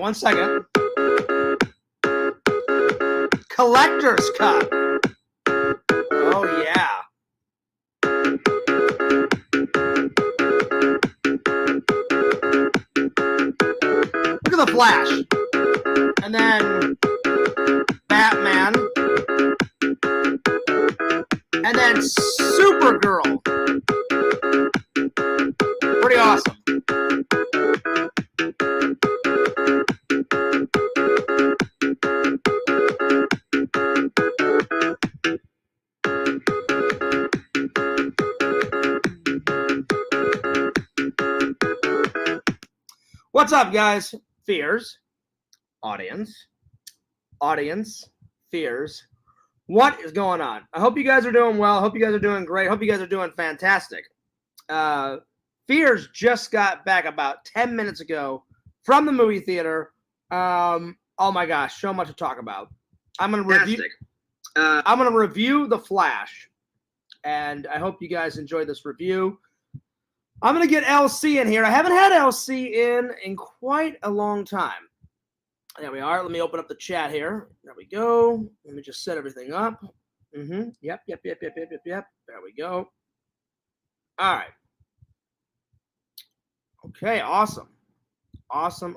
1 second. Collector's Cup. Oh, yeah. Look at the Flash. And then Batman. And then Supergirl. Pretty awesome. What's up, guys? Fears. Audience, fears. What is going on? I hope you guys are doing well. I hope you guys are doing great. I hope you guys are doing fantastic. Fears just got back about 10 minutes ago from the movie theater. Oh my gosh, so much to talk about. I'm gonna review The Flash, and I hope you guys enjoy this review. I'm gonna get LC in here. I haven't had LC in quite a long time. There we are. Let me open up the chat here. There we go. Let me just set everything up. Yep. There we go. All right. Okay, awesome. Awesome.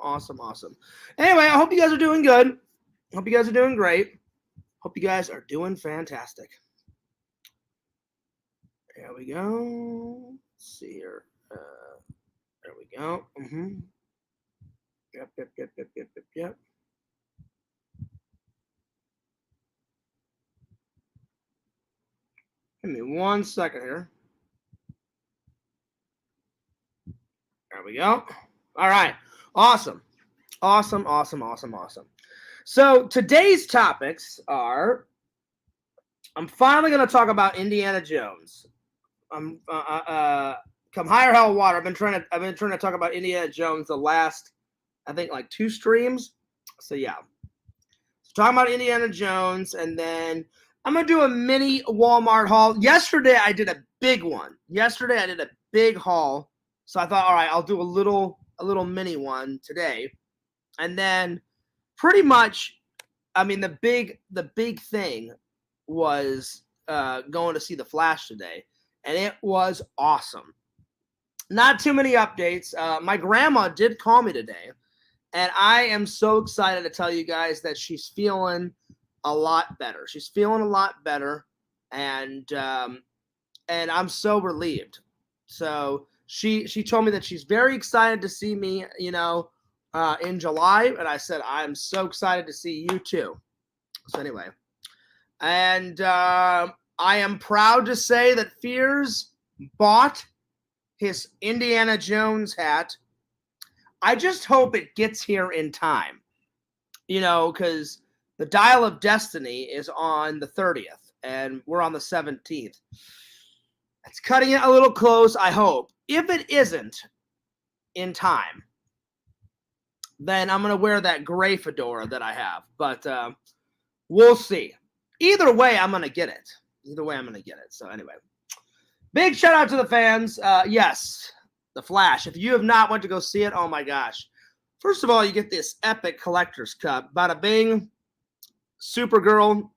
Anyway, I hope you guys are doing good. Hope you guys are doing great. Hope you guys are doing fantastic. There we go. Let's see here. There we go. Yep. Give me 1 second here. There we go. All right. Awesome. So today's topics are, I'm finally going to talk about Indiana Jones. Come high or hell water. I've been trying to talk about Indiana Jones the last, I think, like 2 streams. So yeah. So talking about Indiana Jones, and then I'm going to do a mini Walmart haul. Yesterday, I did a big one. Yesterday, I did a big haul. So I thought, all right, I'll do a little mini one today. And then pretty much, I mean, the big thing was going to see The Flash today. And it was awesome. Not too many updates. My grandma did call me today. And I am so excited to tell you guys that she's feeling a lot better. She's feeling a lot better, and I'm so relieved. So she told me that she's very excited to see me, in July, and I said I'm so excited to see you too. So anyway, and I am proud to say that Fears bought his Indiana Jones hat. I just hope it gets here in time, because the Dial of Destiny is on the 30th, and we're on the 17th. It's cutting it a little close, I hope. If it isn't in time, then I'm going to wear that gray fedora that I have. But we'll see. Either way, I'm going to get it. So anyway, big shout out to the fans. Yes, The Flash. If you have not went to go see it, oh my gosh. First of all, you get this epic collector's cup. Bada bing. Supergirl,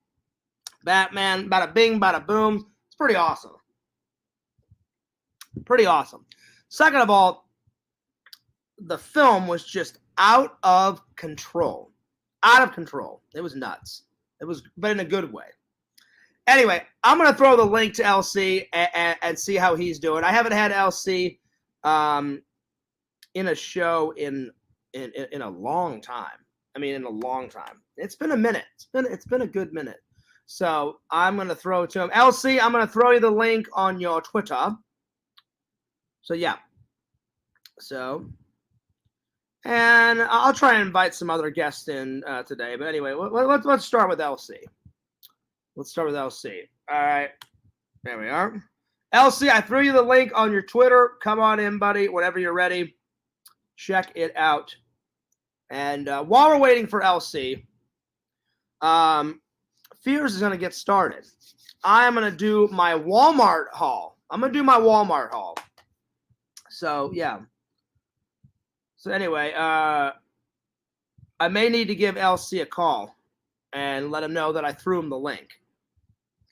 Batman, bada bing, bada boom. It's pretty awesome. Second of all, the film was just out of control. It was nuts. But in a good way. Anyway, I'm going to throw the link to LC and see how he's doing. I haven't had LC in a show in a long time. It's been a minute. It's been a good minute. So I'm going to throw it to him. LC, I'm going to throw you the link on your Twitter. So yeah. And I'll try and invite some other guests in today. But anyway, let's start with LC. All right. There we are. LC, I threw you the link on your Twitter. Come on in, buddy. Whenever you're ready, check it out. And while we're waiting for LC, Fears is going to get started. I am going to do my Walmart haul. So, yeah. So, anyway, I may need to give LC a call and let him know that I threw him the link.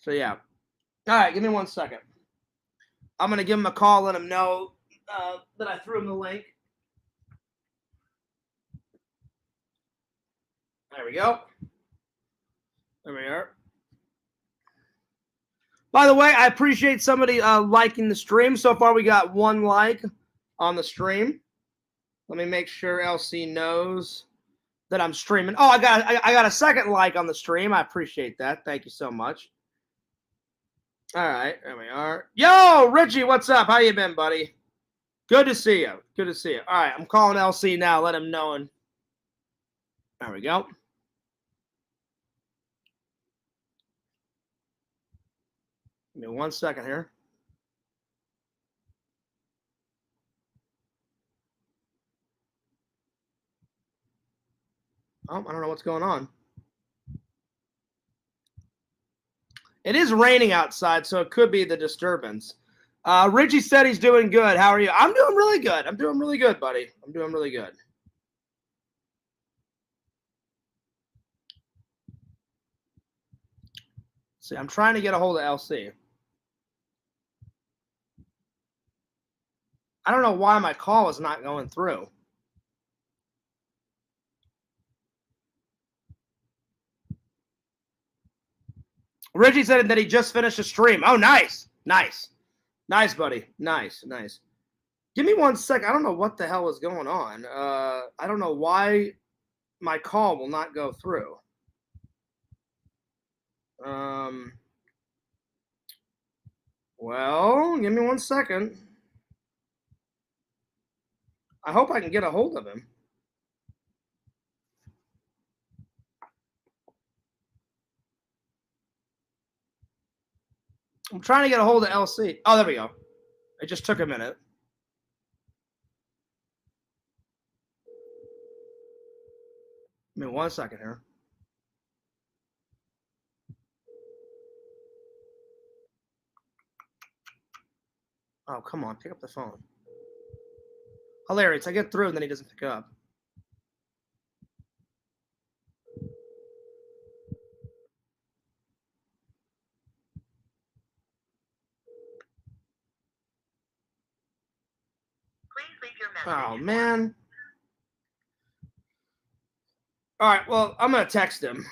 So, yeah. All right, give me 1 second. I'm going to give him a call, let him know that I threw him the link. There we go. There we are. By the way, I appreciate somebody liking the stream. So far, we got 1 like on the stream. Let me make sure LC knows that I'm streaming. Oh, I got a second like on the stream. I appreciate that. Thank you so much. All right, there we are. Yo, Richie, what's up? How you been, buddy? Good to see you. Good to see you. All right, I'm calling LC now. Let him know. And there we go. Give me 1 second here. Oh, I don't know what's going on. It is raining outside, so it could be the disturbance. Richie said he's doing good. How are you? I'm doing really good. I'm doing really good, buddy. I'm doing really good. See, I'm trying to get a hold of LC. I don't know why my call is not going through. Richie said that he just finished a stream. Oh, nice. Nice. Nice, buddy. Nice. Nice. Give me 1 sec. I don't know what the hell is going on. I don't know why my call will not go through. Well, give me 1 second. I hope I can get a hold of him. I'm trying to get a hold of LC. Oh, there we go. It just took a minute. Give me 1 second here. Oh, come on. Pick up the phone. Hilarious. I get through and then he doesn't pick up. Please leave your message. Oh, man. All right. Well, I'm going to text him.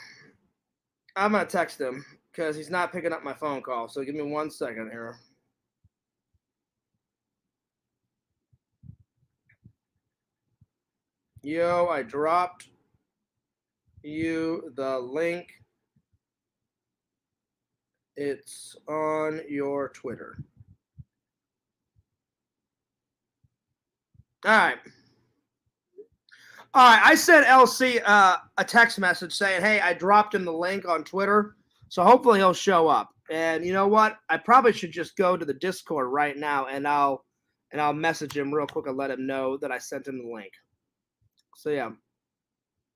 I'm going to text him because he's not picking up my phone call. So give me 1 second here. Yo, I dropped you the link. It's on your Twitter. All right. All right. I sent LC a text message saying, hey, I dropped him the link on Twitter. So hopefully he'll show up. And you know what? I probably should just go to the Discord right now and I'll message him real quick and let him know that I sent him the link. So yeah.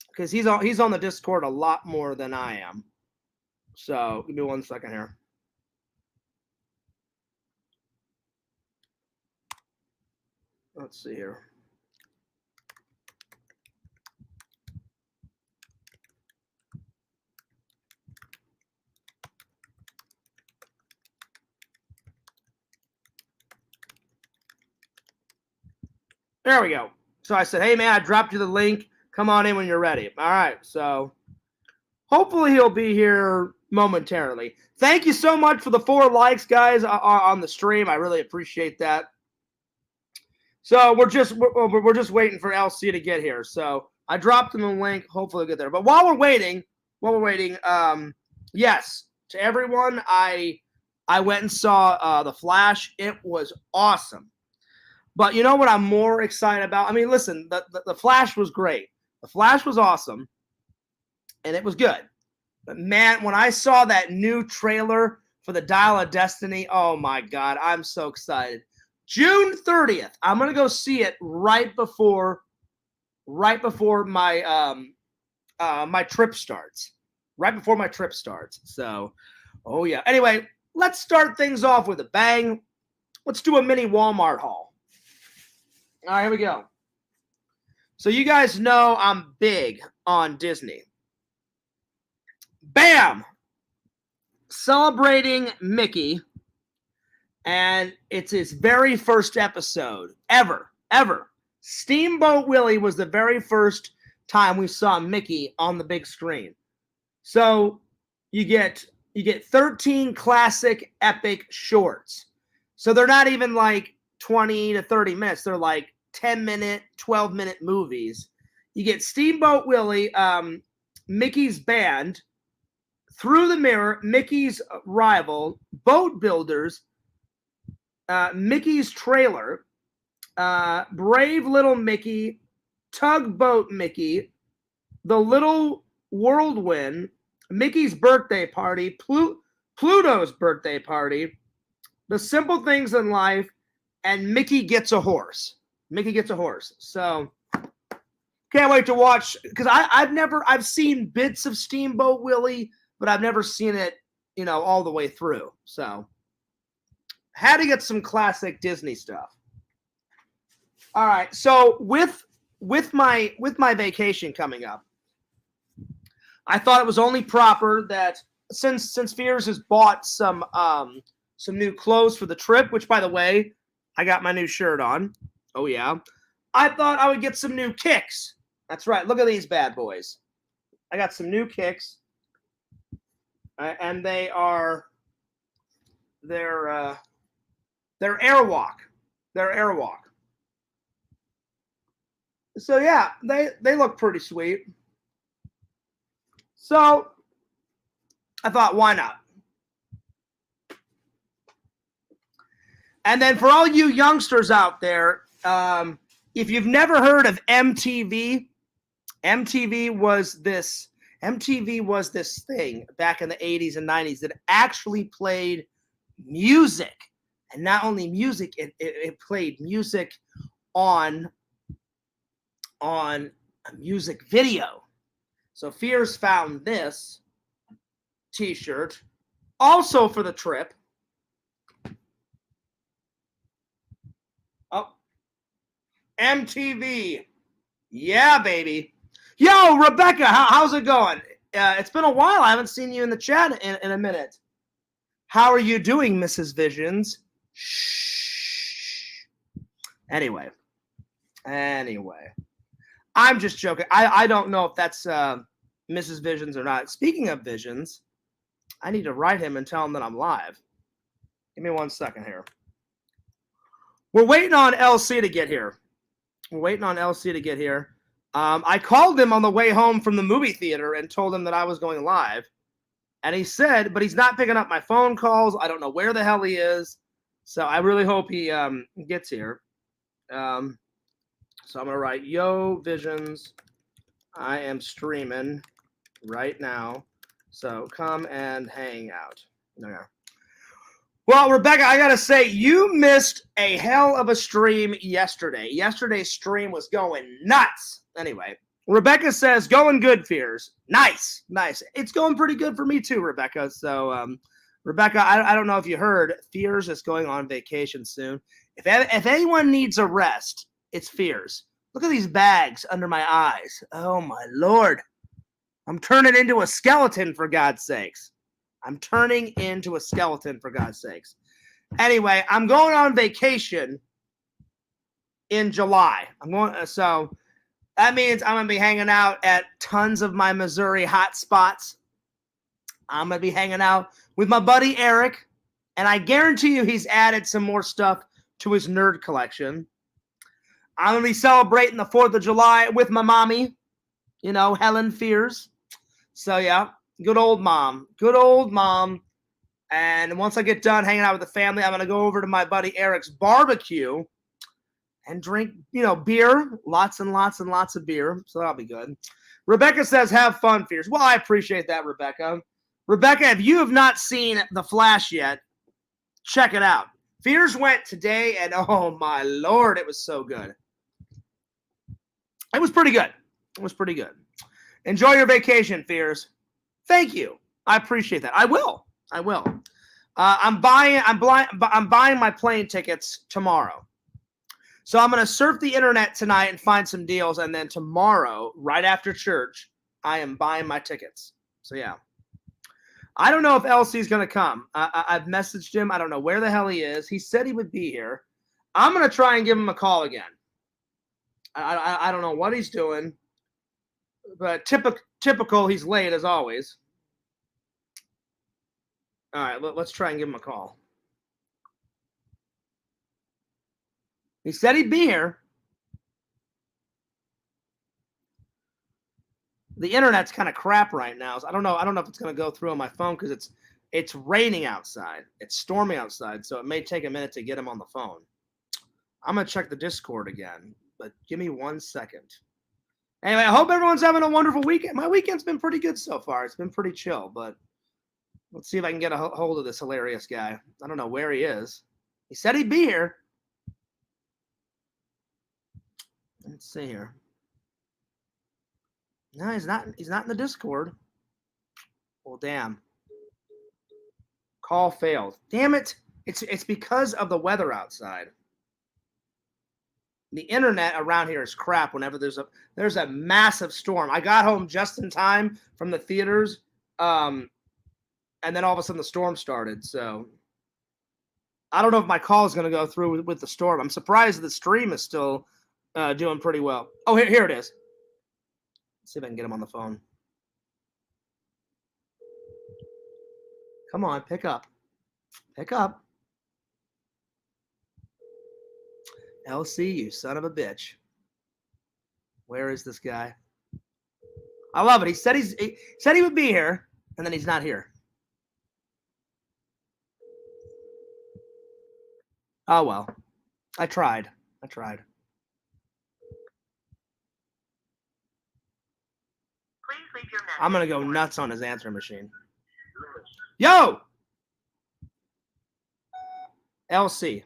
Because he's on the Discord a lot more than I am. So give me 1 second here. Let's see here. There we go. So I said, hey, man, I dropped you the link. Come on in when you're ready. All right. So hopefully he'll be here momentarily. Thank you so much for the 4 likes, guys, on the stream. I really appreciate that. So we're just waiting for LC to get here. So I dropped him the link. Hopefully he'll get there. But while we're waiting, yes, to everyone, I went and saw The Flash. It was awesome. But you know what I'm more excited about? I mean, listen, the Flash was great. The Flash was awesome, and it was good. But, man, when I saw that new trailer for the Dial of Destiny, oh, my God, I'm so excited. June 30th, I'm going to go see it right before my my trip starts. Right before my trip starts. So, oh, yeah. Anyway, let's start things off with a bang. Let's do a mini Walmart haul. All right, here we go. So you guys know I'm big on Disney. Bam! Celebrating Mickey. And it's his very first episode ever. Steamboat Willie was the very first time we saw Mickey on the big screen. So you get 13 classic epic shorts. So they're not even like 20 to 30 minutes. They're like 10-minute, 12-minute movies. You get Steamboat Willie, Mickey's Band, Through the Mirror, Mickey's Rival, Boat Builders, Mickey's Trailer, Brave Little Mickey, Tugboat Mickey, The Little Whirlwind, Mickey's Birthday Party, Pluto's Birthday Party, The Simple Things in Life, and Mickey Gets a Horse. So can't wait to watch, because I've seen bits of Steamboat Willie, but I've never seen it, all the way through. So had to get some classic Disney stuff. All right, so with my vacation coming up, I thought it was only proper that since Fears has bought some new clothes for the trip, which, by the way, I got my new shirt on. Oh yeah, I thought I would get some new kicks. That's right. Look at these bad boys. I got some new kicks, and they're Airwalk. They're Airwalk. So yeah, they look pretty sweet. So I thought, why not? And then for all you youngsters out there, if you've never heard of MTV, MTV was this thing back in the 80s and 90s that actually played music. And not only music, it played music on a music video. So Fears found this t-shirt also for the trip. Oh, MTV. Yeah, baby. Yo, Rebecca, how's it going? It's been a while. I haven't seen you in the chat in a minute. How are you doing, Mrs. Visions? Shh. Anyway. I'm just joking. I don't know if that's Mrs. Visions or not. Speaking of Visions, I need to write him and tell him that I'm live. Give me 1 second here. We're waiting on LC to get here. I called him on the way home from the movie theater and told him that I was going live. And he said, but he's not picking up my phone calls. I don't know where the hell he is. So I really hope he gets here. So I'm going to write, yo, Visions, I am streaming right now. So come and hang out. Okay. Well, Rebecca, I got to say, you missed a hell of a stream yesterday. Yesterday's stream was going nuts. Anyway, Rebecca says, going good, Fears. Nice. It's going pretty good for me too, Rebecca. So, Rebecca, I don't know if you heard, Fears is going on vacation soon. If anyone needs a rest, it's Fears. Look at these bags under my eyes. Oh, my Lord. I'm turning into a skeleton, for God's sakes. Anyway, I'm going on vacation in July. So that means I'm going to be hanging out at tons of my Missouri hot spots. I'm going to be hanging out with my buddy Eric, and I guarantee you he's added some more stuff to his nerd collection. I'm going to be celebrating the 4th of July with my mommy, Helen Fears. So, yeah, good old mom. And once I get done hanging out with the family, I'm going to go over to my buddy Eric's barbecue and drink, beer, lots and lots of beer. So that'll be good. Rebecca says, have fun, Fears. Well, I appreciate that, Rebecca. Rebecca, if you have not seen The Flash yet, check it out. Fears went today, and oh, my Lord, it was so good. It was pretty good. Enjoy your vacation, Fears. Thank you. I appreciate that. I will. I'm buying my plane tickets tomorrow. So I'm going to surf the internet tonight and find some deals. And then tomorrow, right after church, I am buying my tickets. So, yeah. I don't know if LC is going to come. I've messaged him. I don't know where the hell he is. He said he would be here. I'm going to try and give him a call again. I don't know what he's doing. But typical, he's late as always. All right, let's try and give him a call. He said he'd be here. The internet's kind of crap right now. So I don't know if it's going to go through on my phone because it's raining outside. It's stormy outside, so it may take a minute to get him on the phone. I'm going to check the Discord again, but give me 1 second. Anyway, I hope everyone's having a wonderful weekend. My weekend's been pretty good so far. It's been pretty chill, but let's see if I can get a hold of this hilarious guy. I don't know where he is. He said he'd be here. Let's see here. No, he's not in the Discord. Well, damn. Call failed. Damn it. It's because of the weather outside. The internet around here is crap whenever there's a massive storm. I got home just in time from the theaters. And then all of a sudden the storm started. So I don't know if my call is going to go through with the storm. I'm surprised the stream is still doing pretty well. Oh, here it is. Let's see if I can get him on the phone. Come on, pick up. Pick up. LC, you son of a bitch. Where is this guy? I love it. He said he would be here, and then he's not here. Oh, well. I tried. Please leave your message. I'm going to go nuts on his answering machine. Yo! LC,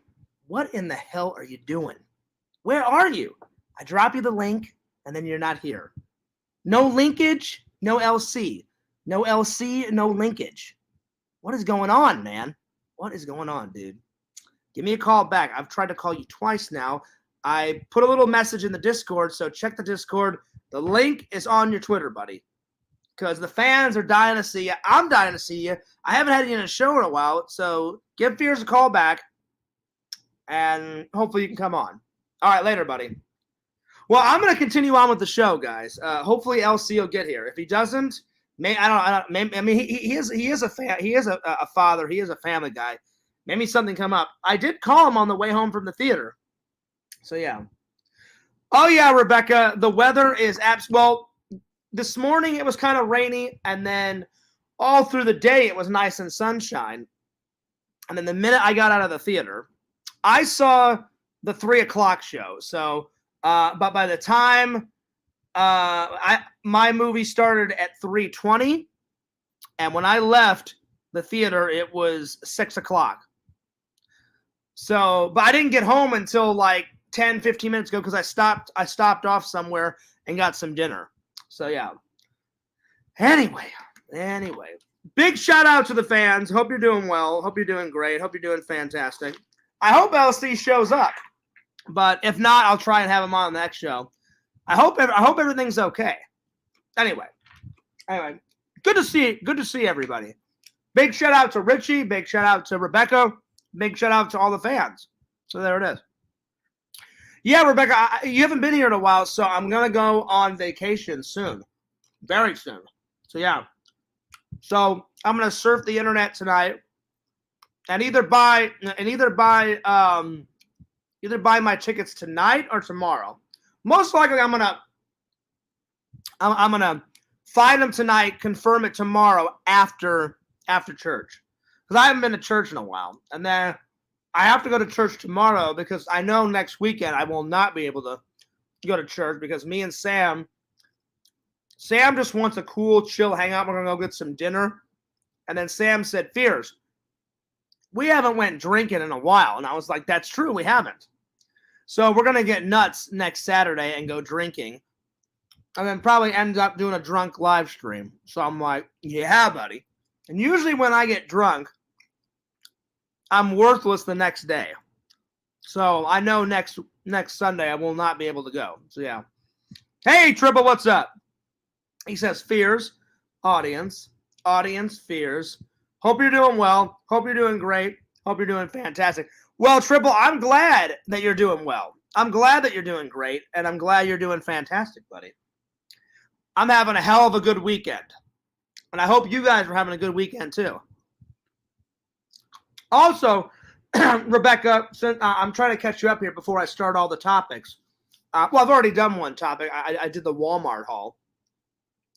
what in the hell are you doing? Where are you? I drop you the link, and then you're not here. No linkage, no LC. No LC, no linkage. What is going on, man? What is going on, dude? Give me a call back. I've tried to call you twice now. I put a little message in the Discord, so check the Discord. The link is on your Twitter, buddy. Because the fans are dying to see you. I'm dying to see you. I haven't had you in a show in a while, so give Fears a call back, and hopefully you can come on. All right, later, buddy. Well, I'm going to continue on with the show, guys. Hopefully LC will get here. If he doesn't, he is a father. He is a family guy. Maybe something come up. I did call him on the way home from the theater. So, yeah. Oh, yeah, Rebecca. The weather is well, this morning it was kind of rainy, and then all through the day it was nice and sunshine. And then the minute I got out of the theater, I saw the 3 o'clock show. So, but by the time my movie started at 3:20, and when I left the theater, it was 6 o'clock. So, but I didn't get home until like 10, 15 minutes ago because I stopped off somewhere and got some dinner. So, yeah. Anyway, big shout out to the fans. Hope you're doing well. Hope you're doing great. Hope you're doing fantastic. I hope LC shows up, but if not, I'll try and have him on the next show. I hope everything's okay. Anyway, good to see everybody. Big shout out to Richie. Big shout out to Rebecca. Big shout out to all the fans. So there it is. Yeah, Rebecca, you haven't been here in a while, so I'm going to go on vacation soon. Very soon. So, yeah. So, I'm going to surf the internet tonight and either buy my tickets tonight or tomorrow. Most likely I'm going to find them tonight, confirm it tomorrow after church. Because I haven't been to church in a while. And then I have to go to church tomorrow because I know next weekend I will not be able to go to church because me and Sam just wants a cool, chill hangout. We're going to go get some dinner. And then Sam said, Fears, we haven't went drinking in a while. And I was like, that's true, we haven't. So we're going to get nuts next Saturday and go drinking. And then probably end up doing a drunk live stream. So I'm like, yeah, buddy. And usually when I get drunk, I'm worthless the next day. So I know next Sunday I will not be able to go. So yeah. Hey, Triple, what's up? He says, fears, audience, fears. Hope you're doing well. Hope you're doing great. Hope you're doing fantastic. Well, Triple, I'm glad that you're doing well. I'm glad that you're doing great, and I'm glad you're doing fantastic, buddy. I'm having a hell of a good weekend, and I hope you guys are having a good weekend, too. Also, Rebecca, I'm trying to catch you up here before I start all the topics. Well, I've already done one topic. I did the Walmart haul.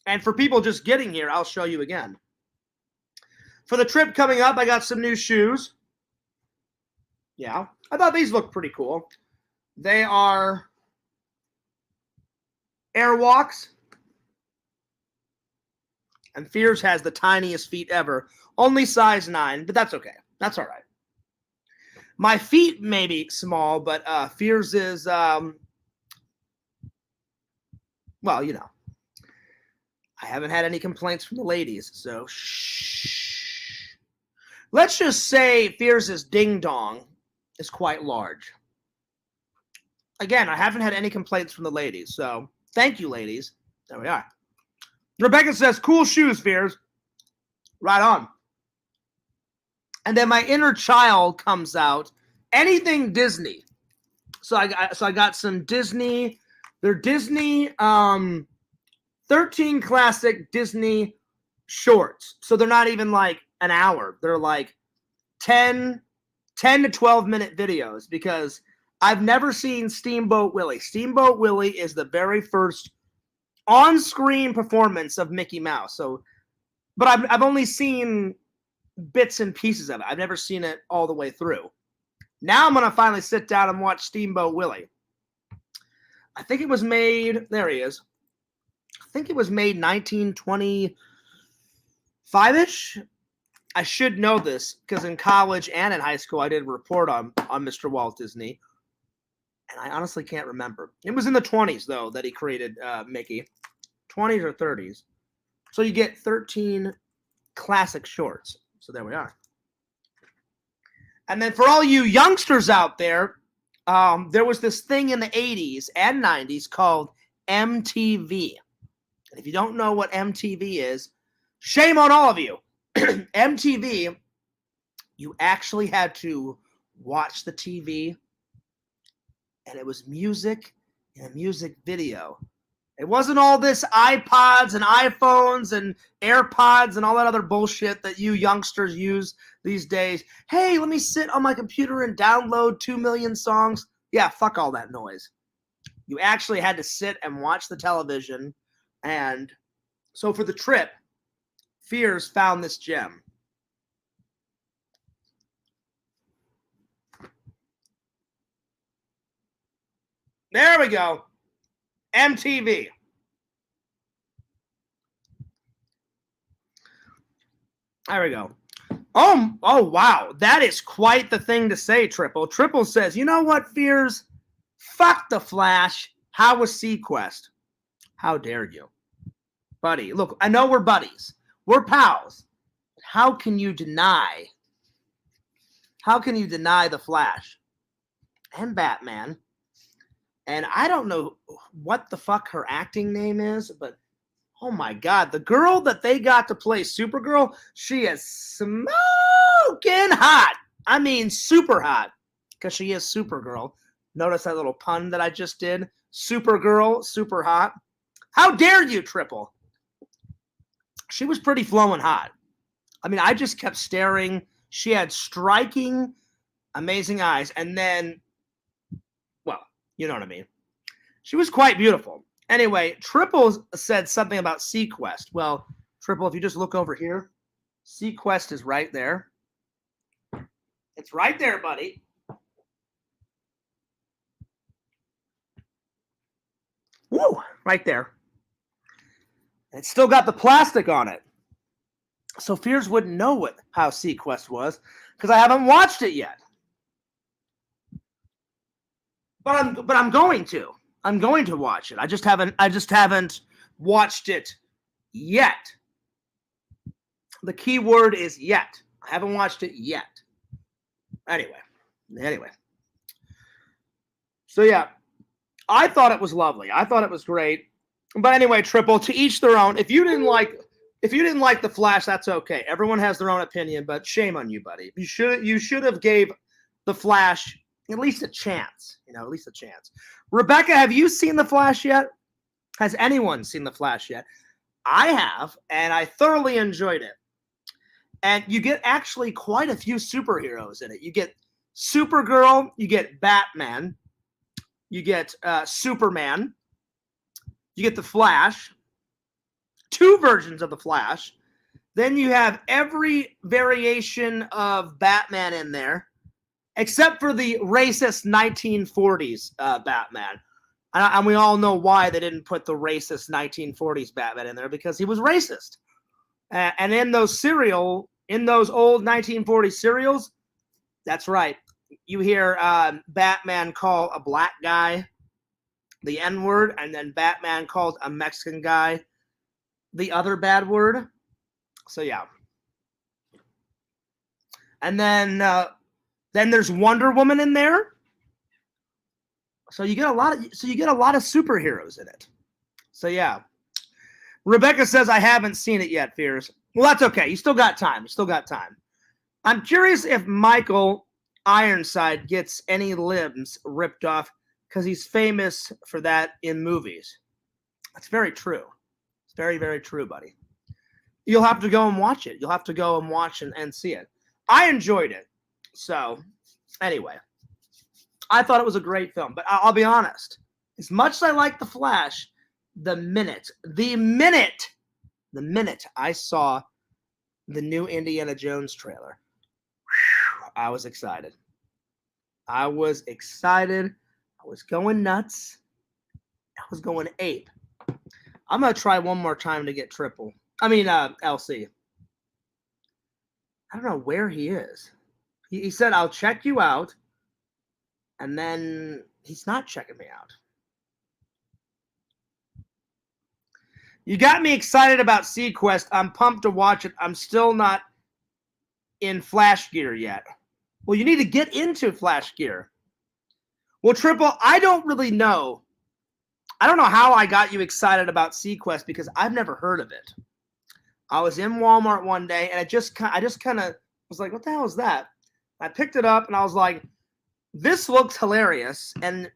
And for people just getting here, I'll show you again. For the trip coming up, I got some new shoes. Yeah, I thought these looked pretty cool. They are Airwalks. And Fears has the tiniest feet ever. Only size 9, but that's okay. That's all right. My feet may be small, but Fears is, well, you know. I haven't had any complaints from the ladies, so shh. Let's just say Fears' ding-dong is quite large. Again, I haven't had any complaints from the ladies, so thank you, ladies. There we are. Rebecca says, cool shoes, Fears. Right on. And then my inner child comes out. Anything Disney. So I got some Disney. They're Disney 13 classic Disney shorts. So they're not even like an hour. They're like 10 to 12 minute videos because I've never seen Steamboat Willie. Steamboat Willie is the very first on-screen performance of Mickey Mouse. So, but I've only seen bits and pieces of it. I've never seen it all the way through. Now I'm going to finally sit down and watch Steamboat Willie. I think it was made, there he is. I think it was made 1925-ish. I should know this because in college and in high school I did a report on Mr. Walt Disney. And I honestly can't remember. It was in the 20s, though, that he created Mickey. 20s or 30s. So you get 13 classic shorts. So there we are. And then for all you youngsters out there, there was this thing in the 80s and 90s called MTV. And if you don't know what MTV is, shame on all of you. MTV, you actually had to watch the TV, and it was music in a music video. It wasn't all this iPods and iPhones and AirPods and all that other bullshit that you youngsters use these days. Hey, let me sit on my computer and download 2 million songs. Yeah, fuck all that noise. You actually had to sit and watch the television. And so for the trip, Fears found this gem. There we go. MTV. There we go. Oh, wow. That is quite the thing to say, Triple. Triple says, you know what, Fears? Fuck the Flash. How was Sequest? How dare you? Buddy, look, I know we're buddies. We're pals. How can you deny? How can you deny the Flash? And Batman. And I don't know what the fuck her acting name is, but oh my God, the girl that they got to play Supergirl, she is smoking hot. I mean, super hot, because she is Supergirl. Notice that little pun that I just did? Supergirl, super hot. How dare you, Triple? She was pretty flowing hot. I mean, I just kept staring. She had striking, amazing eyes. And then, well, you know what I mean. She was quite beautiful. Anyway, Triple said something about Sequest. Well, Triple, if you just look over here, Sequest is right there. It's right there, buddy. Woo, right there. It's still got the plastic on it. So Fears wouldn't know how Sequest was because I haven't watched it yet. But I'm going to. I'm going to watch it. I just haven't watched it yet. The key word is yet. I haven't watched it yet. Anyway. So yeah, I thought it was lovely. I thought it was great. But anyway, Triple, to each their own. If you didn't like The Flash, that's okay. Everyone has their own opinion, but shame on you, buddy. You should have gave The Flash at least a chance. At least a chance. Rebecca, have you seen The Flash yet? Has anyone seen The Flash yet? I have, and I thoroughly enjoyed it. And you get actually quite a few superheroes in it. You get Supergirl, you get Batman, you get Superman, you get the Flash, 2 versions of the Flash. Then you have every variation of Batman in there, except for the racist 1940s Batman. And we all know why they didn't put the racist 1940s Batman in there, because he was racist. And in those old 1940s serials, that's right. You hear Batman call a black guy the N-word, and then Batman calls a Mexican guy the other bad word. So yeah. And then there's Wonder Woman in there. So you get a lot of superheroes in it. So yeah. Rebecca says I haven't seen it yet, Fears. Well, that's okay. You still got time. I'm curious if Michael Ironside gets any limbs ripped off because he's famous for that in movies. That's very true. It's very, very true, buddy. You'll have to go and watch it. You'll have to go and watch and see it. I enjoyed it. So, anyway. I thought it was a great film. But I'll be honest. As much as I like The Flash, the minute I saw the new Indiana Jones trailer, I was excited. I was going nuts. I was going ape. I'm going to try one more time to get LC. I don't know where he is. He said, I'll check you out. And then he's not checking me out. You got me excited about Sequest. I'm pumped to watch it. I'm still not in Flash Gear yet. Well, you need to get into Flash Gear. Well, Triple, I don't really know. I don't know how I got you excited about Sequest because I've never heard of it. I was in Walmart one day and I just kind of was like, what the hell is that? I picked it up and I was like, this looks hilarious. And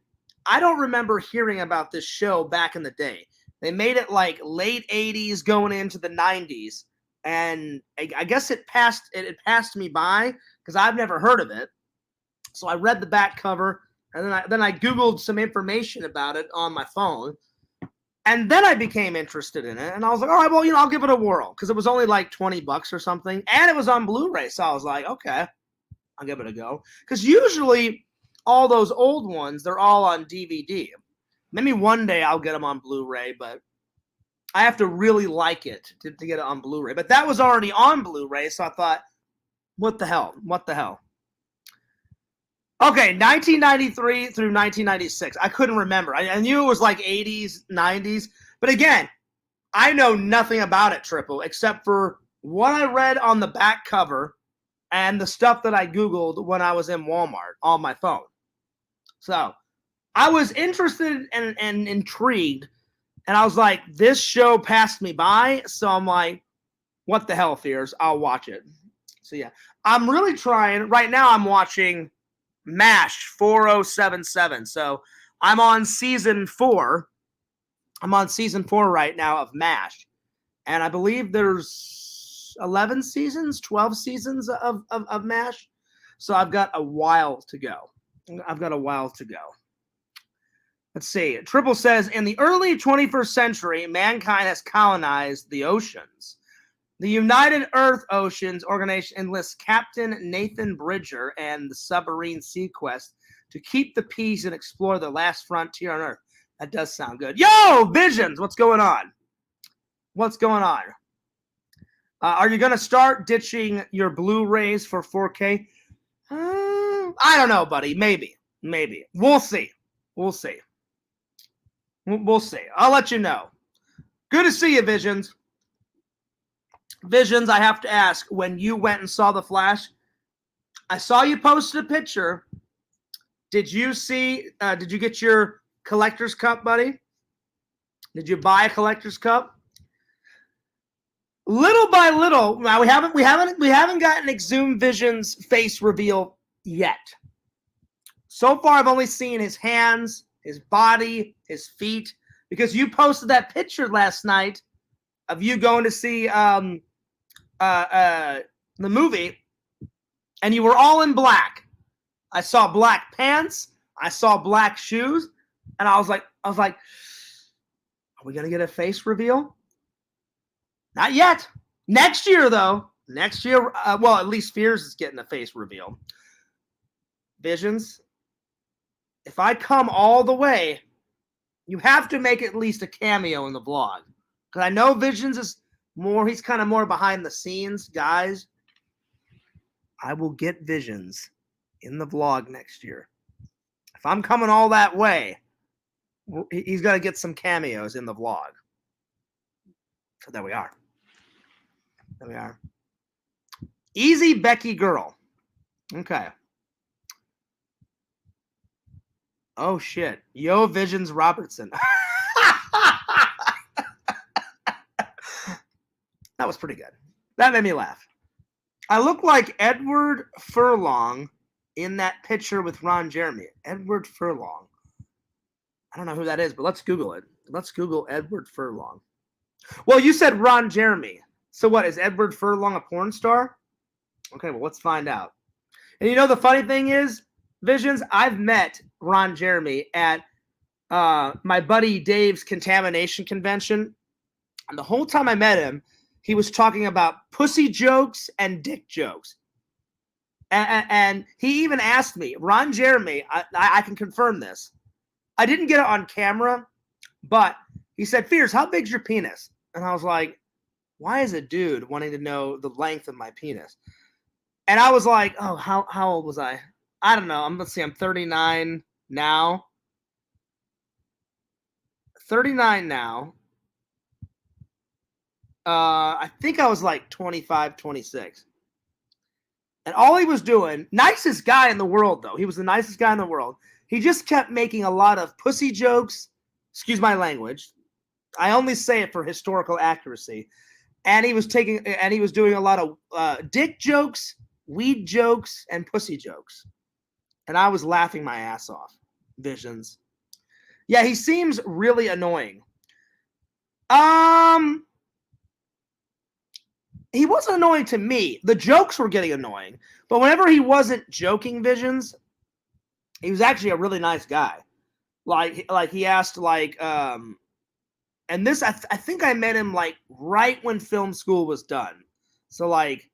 I don't remember hearing about this show back in the day. They made it like late 80s going into the 90s. And I guess it passed me by because I've never heard of it. So I read the back cover and then I Googled some information about it on my phone. And then I became interested in it. And I was like, all right, well, I'll give it a whirl. Because it was only like $20 or something. And it was on Blu-ray. So I was like, okay, I'll give it a go. Because usually all those old ones, they're all on DVD. Maybe one day I'll get them on Blu-ray, but I have to really like it to get it on Blu-ray. But that was already on Blu-ray, so I thought, what the hell? Okay, 1993 through 1996. I couldn't remember. I knew it was like 80s, 90s. But again, I know nothing about it, Triple, except for what I read on the back cover and the stuff that I Googled when I was in Walmart on my phone. So I was interested and intrigued. And I was like, this show passed me by. So I'm like, what the hell, Fears? I'll watch it. So yeah, I'm really trying. Right now I'm watching MASH 4077. So I'm on season 4. I'm on season 4 right now of MASH. And I believe there's 11 seasons, 12 seasons of MASH. So I've got a while to go. Let's see. Triple says, in the early 21st century, mankind has colonized the oceans. The United Earth Oceans Organization enlists Captain Nathan Bridger and the submarine Sequest to keep the peace and explore the last frontier on Earth. That does sound good. Yo, Visions, what's going on? Are you going to start ditching your Blu-rays for 4K? I don't know, buddy. Maybe. We'll see. We'll see. I'll let you know. Good to see you, Visions. Visions, I have to ask, when you went and saw The Flash, I saw you posted a picture. did you get your collector's cup, buddy? Did you buy a collector's cup? Little by little, now we haven't gotten Exhumed Vision's face reveal yet. So far, I've only seen his hands, his body, his feet, because you posted that picture last night of you going to see the movie, and you were all in black. I saw black pants, I saw black shoes, and I was like, are we gonna get a face reveal? Not yet. Next year, though. Next year, well, at least Fears is getting a face reveal. Visions, if I come all the way, you have to make at least a cameo in the vlog. Because I know Visions is more, he's kind of more behind the scenes, guys. I will get Visions in the vlog next year. If I'm coming all that way, he's got to get some cameos in the vlog. So there we are. There we are. Easy Becky Girl. Okay. Oh, shit. Yo, Visions Robertson. That was pretty good. That made me laugh. I look like Edward Furlong in that picture with Ron Jeremy. Edward Furlong. I don't know who that is, but let's Google it. Let's Google Edward Furlong. Well, you said Ron Jeremy. So what, is Edward Furlong a porn star? Okay, well, let's find out. And you know the funny thing is, Visions, I've met Ron Jeremy at my buddy Dave's contamination convention. And the whole time I met him, he was talking about pussy jokes and dick jokes. And he even asked me, Ron Jeremy, I can confirm this. I didn't get it on camera, but he said, Fears, how big's your penis? And I was like, why is a dude wanting to know the length of my penis? And I was like, oh, how old was I? I don't know. Let's see, I'm 39 now. 39 now. I think I was like 25, 26. And all he was doing, nicest guy in the world, though. He was the nicest guy in the world. He just kept making a lot of pussy jokes. Excuse my language. I only say it for historical accuracy. And he was doing a lot of dick jokes, weed jokes, and pussy jokes. And I was laughing my ass off. Visions. Yeah, he seems really annoying. He wasn't annoying to me. The jokes were getting annoying. But whenever he wasn't joking, Visions, he was actually a really nice guy. Like he asked, and this, I think I met him like right when film school was done. So like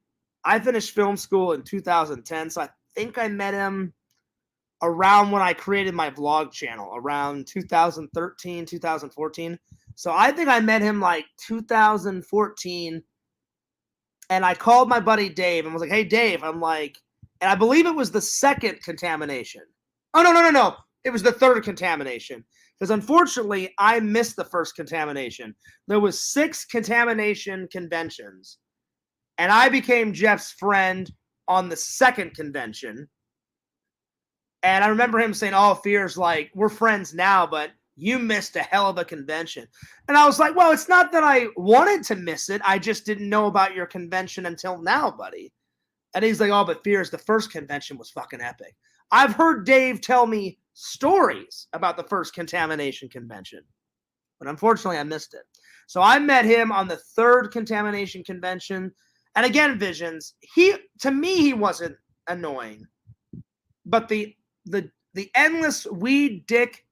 I finished film school in 2010. So I think I met him around when I created my vlog channel, around 2013, 2014. So I think I met him like 2014. And I called my buddy Dave and was like, hey, Dave, I'm like, and I believe it was the second contamination. Oh, no. It was the third contamination. Because unfortunately, I missed the first contamination. There was 6 contamination conventions. And I became Jeff's friend on the second convention. And I remember him saying, oh, Fears, like, we're friends now, but you missed a hell of a convention. And I was like, well, it's not that I wanted to miss it. I just didn't know about your convention until now, buddy. And he's like, oh, but Fears, the first convention was fucking epic. I've heard Dave tell me stories about the first contamination convention, but unfortunately I missed it. So I met him on the third contamination convention. And again, Visions, to me, he wasn't annoying, but the endless weed, dick,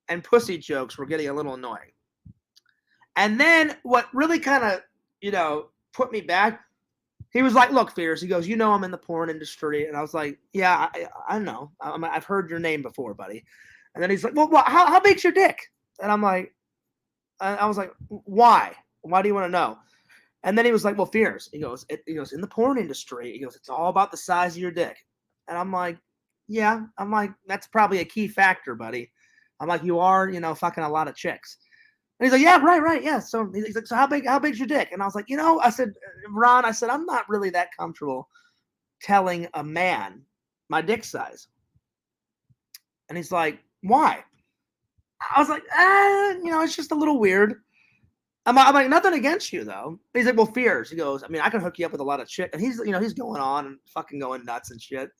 and pussy jokes were getting a little annoying. And then what really kind of, put me back, he was like, look, Fears, he goes, I'm in the porn industry. And I was like, yeah, I know. I've heard your name before, buddy. And then he's like, well, how big's your dick? And I'm like, I was like, why? Why do you want to know? And then he was like, well, Fears. He goes, in the porn industry, he goes, it's all about the size of your dick. And I'm like, yeah. I'm like, that's probably a key factor, buddy. I'm like, you are, fucking a lot of chicks. And he's like, yeah, right, yeah. So he's like, so how big's your dick? And I was like, I said, Ron, I'm not really that comfortable telling a man my dick size. And he's like, why? I was like, it's just a little weird. I'm like, nothing against you though. He's like, well, Fears. He goes, I mean, I can hook you up with a lot of shit. And he's going on and fucking going nuts and shit.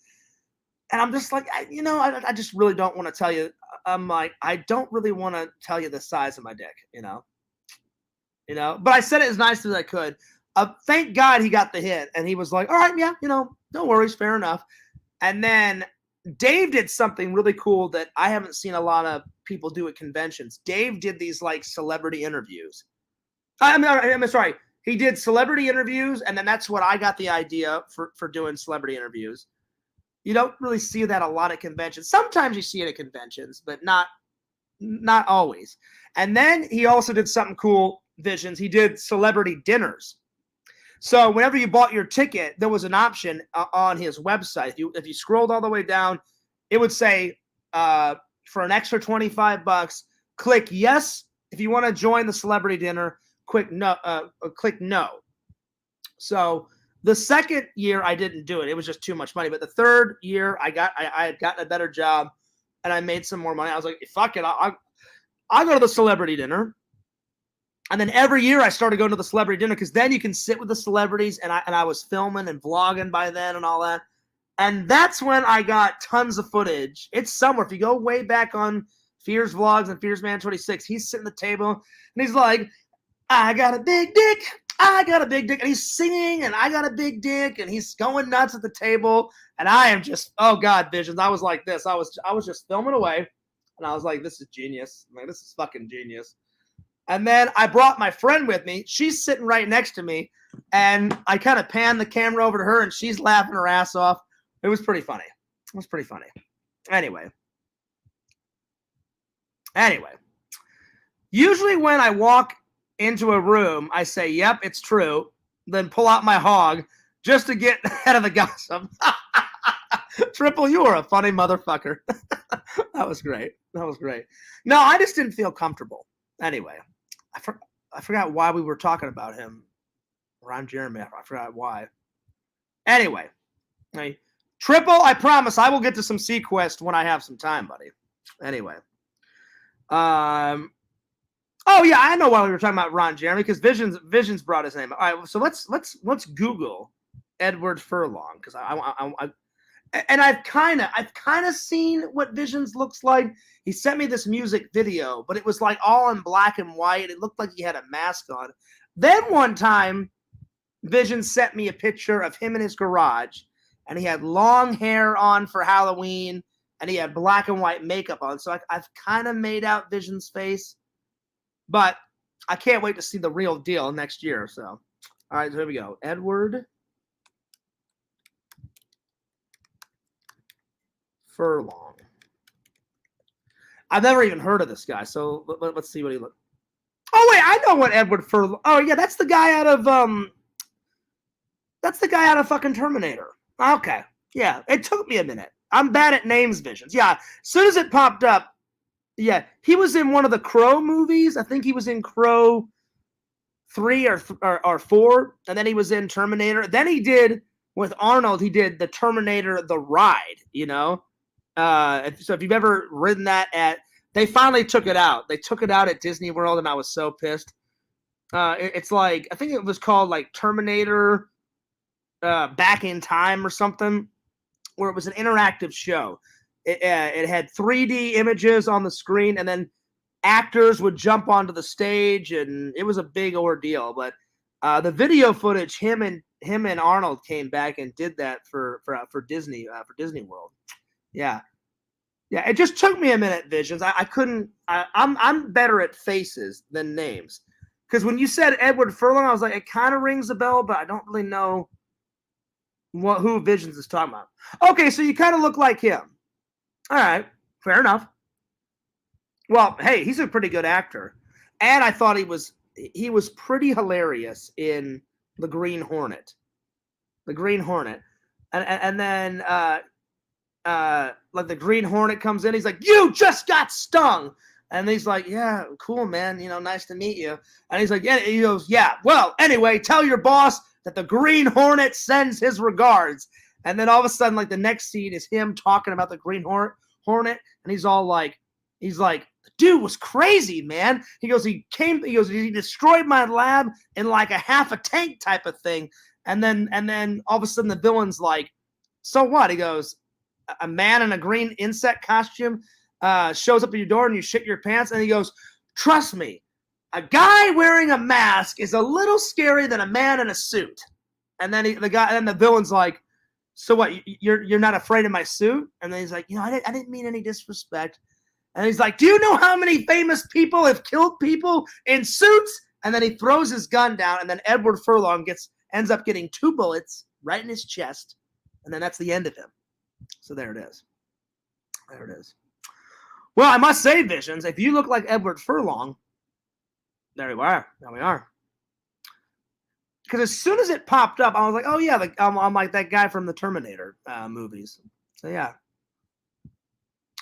And I'm just like, I just really don't want to tell you. I'm like, I don't really want to tell you the size of my dick, But I said it as nice as I could. Thank God he got the hint, and he was like, all right, yeah, no worries, fair enough. And then Dave did something really cool that I haven't seen a lot of people do at conventions. Dave did these like celebrity interviews. I'm sorry. He did celebrity interviews, and then that's what I got the idea for doing celebrity interviews. You don't really see that a lot at conventions. Sometimes you see it at conventions, but not always. And then he also did something cool, Visions. He did celebrity dinners. So whenever you bought your ticket, there was an option on his website. If you scrolled all the way down, it would say for an extra $25, click yes if you want to join the celebrity dinner. Click no. So the second year I didn't do it. It was just too much money. But the third year I had gotten a better job and I made some more money. I was like, fuck it, I'll go to the celebrity dinner. And then every year I started going to the celebrity dinner because then you can sit with the celebrities, and I was filming and vlogging by then and all that. And that's when I got tons of footage. It's somewhere. If you go way back on Fears Vlogs and Fears Man 26, he's sitting at the table and he's like, I got a big dick. I got a big dick. And he's singing, and I got a big dick, and he's going nuts at the table. And I am just, oh God, Visions. I was like this. I was just filming away. And I was like, this is genius. I'm like, this is fucking genius. And then I brought my friend with me. She's sitting right next to me. And I kind of panned the camera over to her, and she's laughing her ass off. It was pretty funny. Anyway. Usually when I walk into a room, I say, yep, it's true. Then pull out my hog just to get ahead of the gossip. Triple, you are a funny motherfucker. That was great. No, I just didn't feel comfortable. Anyway, I forgot why we were talking about him. Ron Jeremy. I forgot why. Anyway, Triple, I promise I will get to some Sequest when I have some time, buddy. Anyway. Oh yeah, I know why we were talking about Ron Jeremy, because Visions brought his name. All right, so let's Google Edward Furlong, because I've kind of seen what Visions looks like. He sent me this music video, but it was like all in black and white. It looked like he had a mask on. Then one time, Visions sent me a picture of him in his garage, and he had long hair on for Halloween, and he had black and white makeup on. So I've kind of made out Visions' face, but I can't wait to see the real deal next year. So, all right, so here we go. Edward Furlong. I've never even heard of this guy, so let's see what he looks. Oh wait, I know what Edward Furlong. Oh yeah, that's the guy out of fucking Terminator. Okay, yeah, it took me a minute. I'm bad at names, Visions. Yeah, as soon as it popped up, yeah, he was in one of the Crow movies. I think he was in Crow 3 or 4, and then he was in Terminator. Then he did with Arnold. He did the Terminator: The Ride. So if you've ever ridden that they finally took it out. They took it out at Disney World, and I was so pissed. It's like, I think it was called like Terminator Back in Time or something, where it was an interactive show. It had 3D images on the screen, and then actors would jump onto the stage, and it was a big ordeal. But the video footage, him and Arnold came back and did that for Disney World. Yeah. It just took me a minute, Visions. I couldn't. I'm better at faces than names, because when you said Edward Furlong, I was like, it kind of rings a bell, but I don't really know who Visions is talking about. Okay, so you kind of look like him. All right, fair enough. Well, hey, he's a pretty good actor, and I thought he was pretty hilarious in The Green Hornet. The Green Hornet, and then like the Green Hornet comes in, he's like, "You just got stung," and he's like, "Yeah, cool, man. Nice to meet you." And he's like, "Yeah." He goes, "Yeah. Well, anyway, tell your boss that the Green Hornet sends his regards." And then all of a sudden, like the next scene is him talking about the Green Hornet. Hornet, and he's like, the dude was crazy, man. He goes, he destroyed my lab in like a half a tank type of thing. And then all of a sudden the villain's like, so what? He goes, a man in a green insect costume shows up at your door and you shit your pants. And he goes, trust me, a guy wearing a mask is a little scarier than a man in a suit. And then the villain's like, so what? You're not afraid of my suit? And then he's like, I didn't mean any disrespect. And he's like, do you know how many famous people have killed people in suits? And then he throws his gun down, and then Edward Furlong ends up getting 2 bullets right in his chest. And then that's the end of him. So there it is. There it is. Well, I must say, Visions, if you look like Edward Furlong, there you are. There we are. Because as soon as it popped up, I was like, oh, yeah, I'm like that guy from the Terminator movies. So, yeah.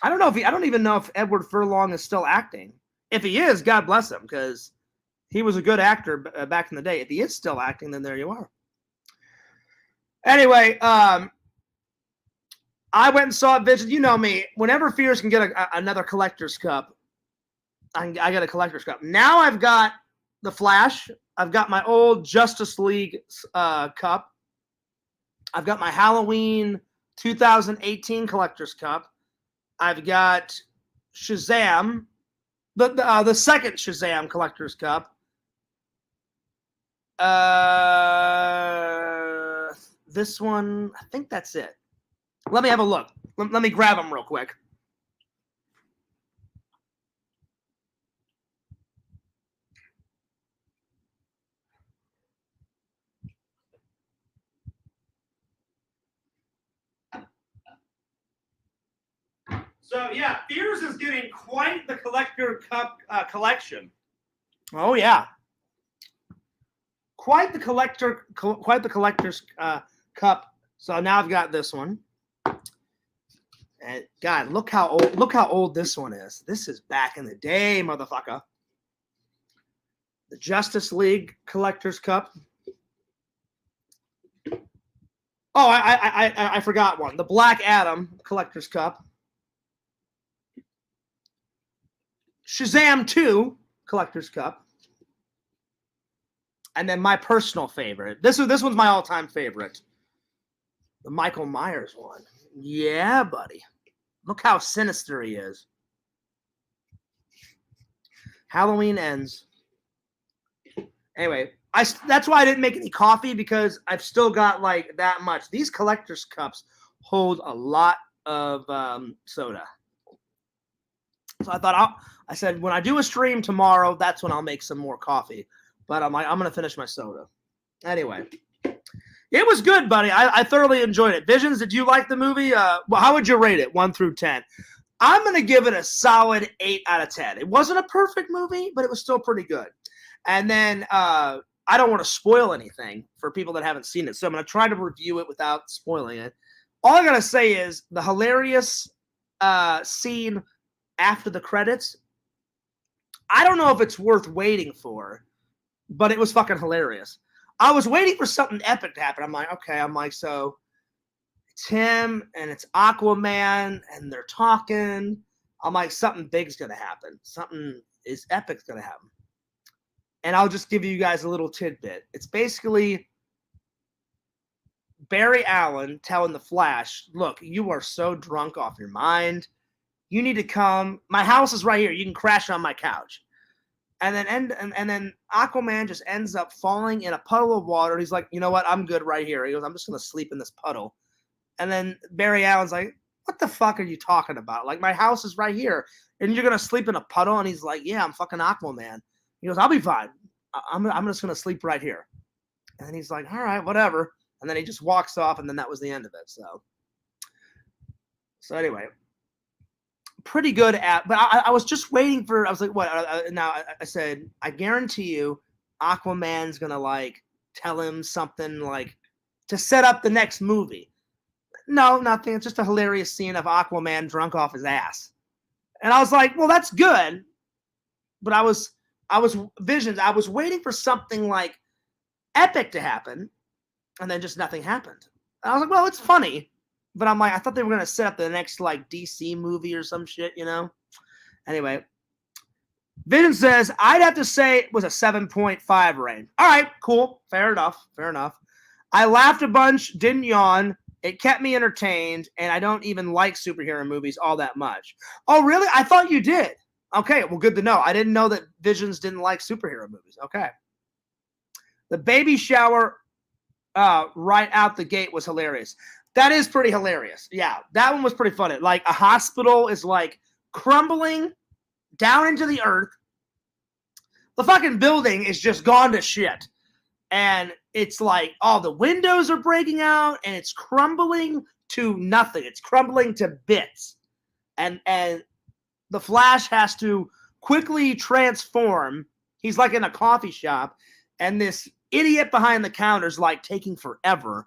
I don't even know if Edward Furlong is still acting. If he is, God bless him, because he was a good actor back in the day. If he is still acting, then there you are. Anyway, I went and saw Vision. You know me. Whenever Fears can get another collector's cup, I get a collector's cup. Now I've got the Flash. I've got my old Justice League cup. I've got my Halloween 2018 collector's cup. I've got Shazam, the second Shazam collector's cup. This one, I think that's it. Let me have a look. Let me grab them real quick. So yeah, Fears is getting quite the collector cup collection. Oh yeah, quite the collector's cup. So now I've got this one. And God, look how old this one is. This is back in the day, motherfucker. The Justice League collector's cup. Oh, I forgot one. The Black Adam collector's cup. Shazam 2 collector's cup. And then my personal favorite. This one's my all-time favorite. The Michael Myers one. Yeah, buddy. Look how sinister he is. Halloween Ends. Anyway, that's why I didn't make any coffee, because I've still got like that much. These collector's cups hold a lot of soda. So I said, when I do a stream tomorrow, that's when I'll make some more coffee. But I'm going to finish my soda. Anyway, it was good, buddy. I thoroughly enjoyed it. Visions, did you like the movie? Well, how would you rate it, 1 through 10? I'm going to give it a solid 8 out of 10. It wasn't a perfect movie, but it was still pretty good. And then I don't want to spoil anything for people that haven't seen it, so I'm going to try to review it without spoiling it. All I got to say is the hilarious scene after the credits, I don't know if it's worth waiting for, but it was fucking hilarious. I was waiting for something epic to happen. I'm like, so it's him and it's Aquaman and they're talking. I'm like, something big's going to happen. Something is epic's going to happen. And I'll just give you guys a little tidbit. It's basically Barry Allen telling the Flash, look, you are so drunk off your mind. You need to come. My house is right here. You can crash on my couch. And then Aquaman just ends up falling in a puddle of water. He's like, you know what? I'm good right here. He goes, I'm just going to sleep in this puddle. And then Barry Allen's like, what the fuck are you talking about? Like, my house is right here. And you're going to sleep in a puddle? And he's like, yeah, I'm fucking Aquaman. He goes, I'll be fine. I'm just going to sleep right here. And then he's like, all right, whatever. And then he just walks off, and then that was the end of it. So anyway, pretty good but I was just waiting for, I was like, what? Now I said, I guarantee you Aquaman's going to like tell him something like to set up the next movie. No, nothing. It's just a hilarious scene of Aquaman drunk off his ass. And I was like, well, that's good. But I was Visions. I was waiting for something like epic to happen, and then just nothing happened. And I was like, well, it's funny, But I'm like, I thought they were gonna set up the next like DC movie or some shit, you know? Anyway, Vision says, I'd have to say it was a 7.5 rating. All right, cool. Fair enough. Fair enough. I laughed a bunch, didn't yawn. It kept me entertained, and I don't even like superhero movies all that much. Oh, really? I thought you did. Okay, well, good to know. I didn't know that Visions didn't like superhero movies. Okay. The baby shower right out the gate was hilarious. That is pretty hilarious. Yeah, that one was pretty funny. Like, a hospital is, like, crumbling down into the earth. The fucking building is just gone to shit. And it's like all the windows are breaking out and it's crumbling to nothing. It's crumbling to bits. And the Flash has to quickly transform. He's like in a coffee shop, and this idiot behind the counter is like taking forever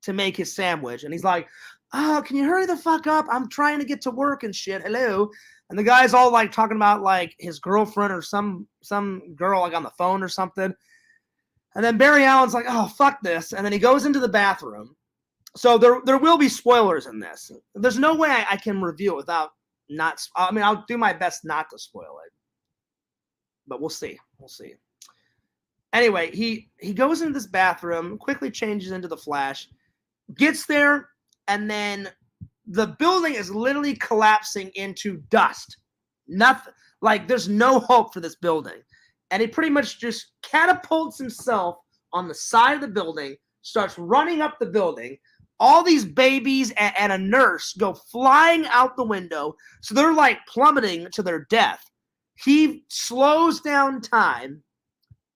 to make his sandwich. And he's like, oh, can you hurry the fuck up? I'm trying to get to work and shit. Hello. And the guy's all like talking about like his girlfriend or some girl like on the phone or something. And then Barry Allen's like, oh, fuck this. And then he goes into the bathroom. So there will be spoilers in this. There's no way I can review it without not. I mean, I'll do my best not to spoil it. But we'll see. We'll see. Anyway, he goes into this bathroom, quickly changes into the Flash, gets there, and then the building is literally collapsing into dust. Nothing. Like, there's no hope for this building. And he pretty much just catapults himself on the side of the building, starts running up the building. All these babies and a nurse go flying out the window. So they're like plummeting to their death. He slows down time.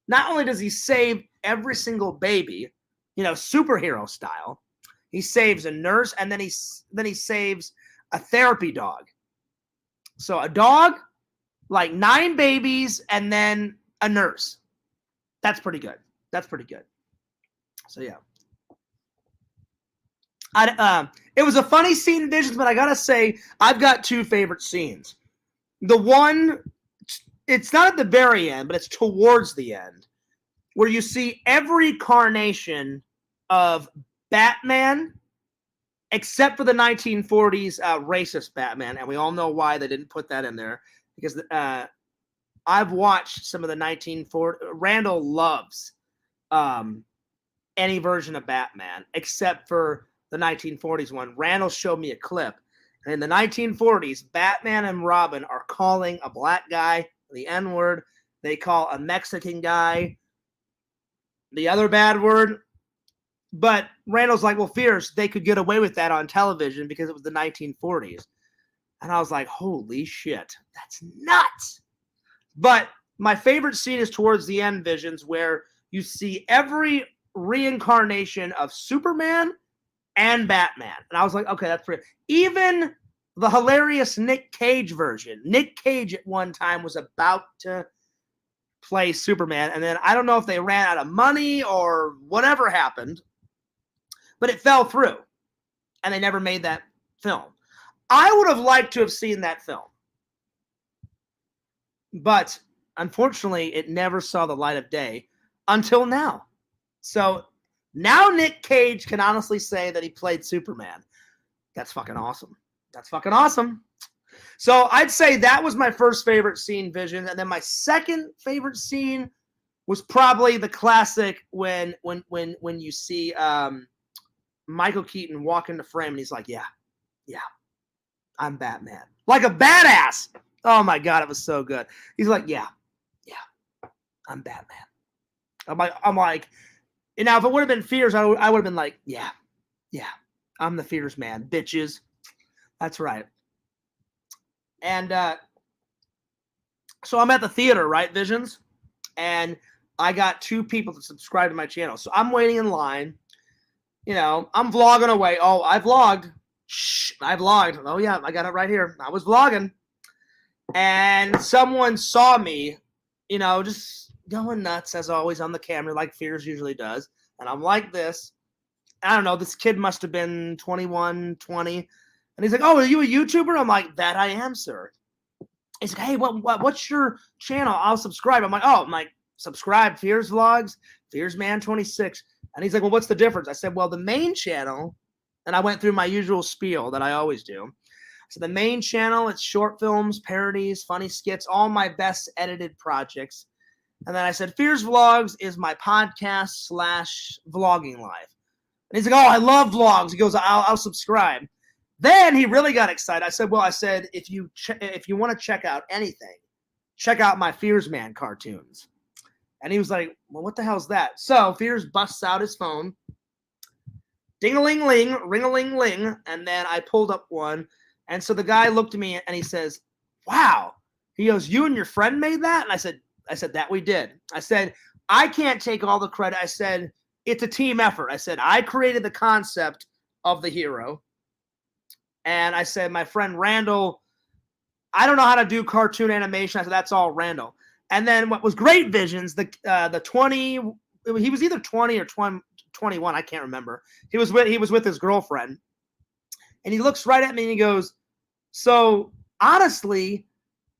Not only does he save every single baby, superhero style, he saves a nurse, and then he saves a therapy dog. So a dog, like 9 babies, and then a nurse. That's pretty good. That's pretty good. So yeah. It was a funny scene in Visions, but I gotta say, I've got 2 favorite scenes. The one, it's not at the very end, but it's towards the end, where you see every carnation of Batman, except for the 1940s racist Batman, and we all know why they didn't put that in there, because I've watched some of the 1940s. Randall loves any version of Batman, except for the 1940s one. Randall showed me a clip, and in the 1940s, Batman and Robin are calling a black guy the N-word. They call a Mexican guy the other bad word. But Randall's like, well, Fierce, they could get away with that on television because it was the 1940s. And I was like, holy shit, that's nuts. But my favorite scene is towards the end, Visions, where you see every reincarnation of Superman and Batman. And I was like, okay, that's pretty. Even the hilarious Nick Cage version. Nick Cage at one time was about to play Superman. And then I don't know if they ran out of money or whatever happened, but it fell through. And they never made that film. I would have liked to have seen that film. But unfortunately, it never saw the light of day until now. So now Nick Cage can honestly say that he played Superman. That's fucking awesome. That's fucking awesome. So I'd say that was my first favorite scene, Vision. And then my second favorite scene was probably the classic when you see Michael Keaton walk into frame and he's like, yeah, I'm Batman. Like a badass. Oh my God, it was so good. He's like, yeah, I'm Batman. I'm like, if it would have been Fears, I would have been like, yeah, I'm the Fears man, bitches. That's right. And so I'm at the theater, right, Visions? And I got 2 people to subscribe to my channel. So I'm waiting in line. I'm vlogging away. Oh, I vlogged. I vlogged. Oh, yeah, I got it right here. I was vlogging. And someone saw me, just going nuts, as always, on the camera, like Fears usually does. And I'm like this. I don't know. This kid must have been 21, 20. And he's like, oh, are you a YouTuber? I'm like, that I am, sir. He's like, hey, what's your channel? I'll subscribe. I'm like, subscribe, Fears Vlogs, Fears Man 26. And he's like, well, what's the difference? I said, well, the main channel And I went through my usual spiel that I always do. So the main channel, it's short films, parodies, funny skits, all my best edited projects. And then I said, Fears Vlogs is my podcast / vlogging life. And he's like, oh, I love vlogs. He goes, I'll subscribe. Then he really got excited. I said, if you want to check out anything, check out my Fears Man cartoons. And he was like, well, what the hell's that? So Fears busts out his phone. Ding-a-ling-ling, ring-a-ling-ling. And then I pulled up one. And so the guy looked at me and he says, wow. He goes, you and your friend made that? And I said, that we did. I said, I can't take all the credit. I said, it's a team effort. I said, I created the concept of the hero. And I said, my friend Randall, I don't know how to do cartoon animation. I said, that's all Randall. And then what was Great Visions, the 20, he was either 20 or 21, I can't remember. He was with his girlfriend. And he looks right at me and he goes, so honestly,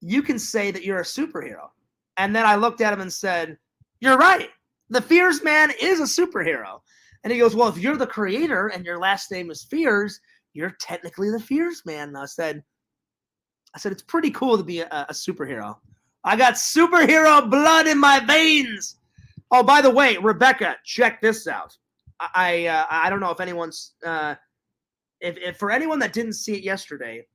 you can say that you're a superhero. And then I looked at him and said, you're right. The Fears Man is a superhero. And he goes, well, if you're the creator and your last name is Fears, you're technically the Fears Man. And I said, it's pretty cool to be a superhero. I got superhero blood in my veins. Oh, by the way, Rebecca, check this out. I don't know if anyone's if for anyone that didn't see it yesterday,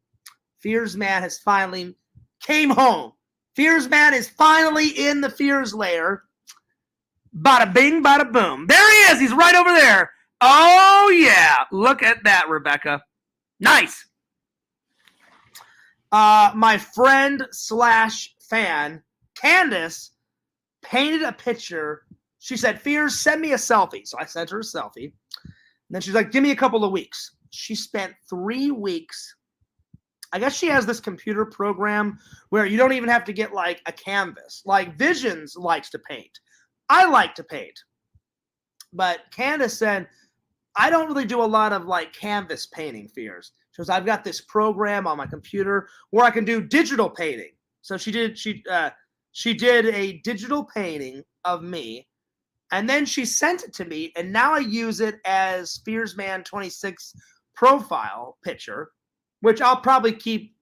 Fears Man has finally came home. Fears Man is finally in the Fears lair. Bada bing, bada boom. There he is. He's right over there. Oh, yeah. Look at that, Rebecca. Nice. My friend / fan, Candace, painted a picture. She said, Fears, send me a selfie. So I sent her a selfie. And then she's like, give me a couple of weeks. She spent 3 weeks. I guess she has this computer program where you don't even have to get like a canvas. Like Visions likes to paint. I like to paint. But Candace said, I don't really do a lot of like canvas painting, Fears. She goes, I've got this program on my computer where I can do digital painting. So she did a digital painting of me. And then she sent it to me, and now I use it as Fearsman 26 profile picture, which I'll probably keep,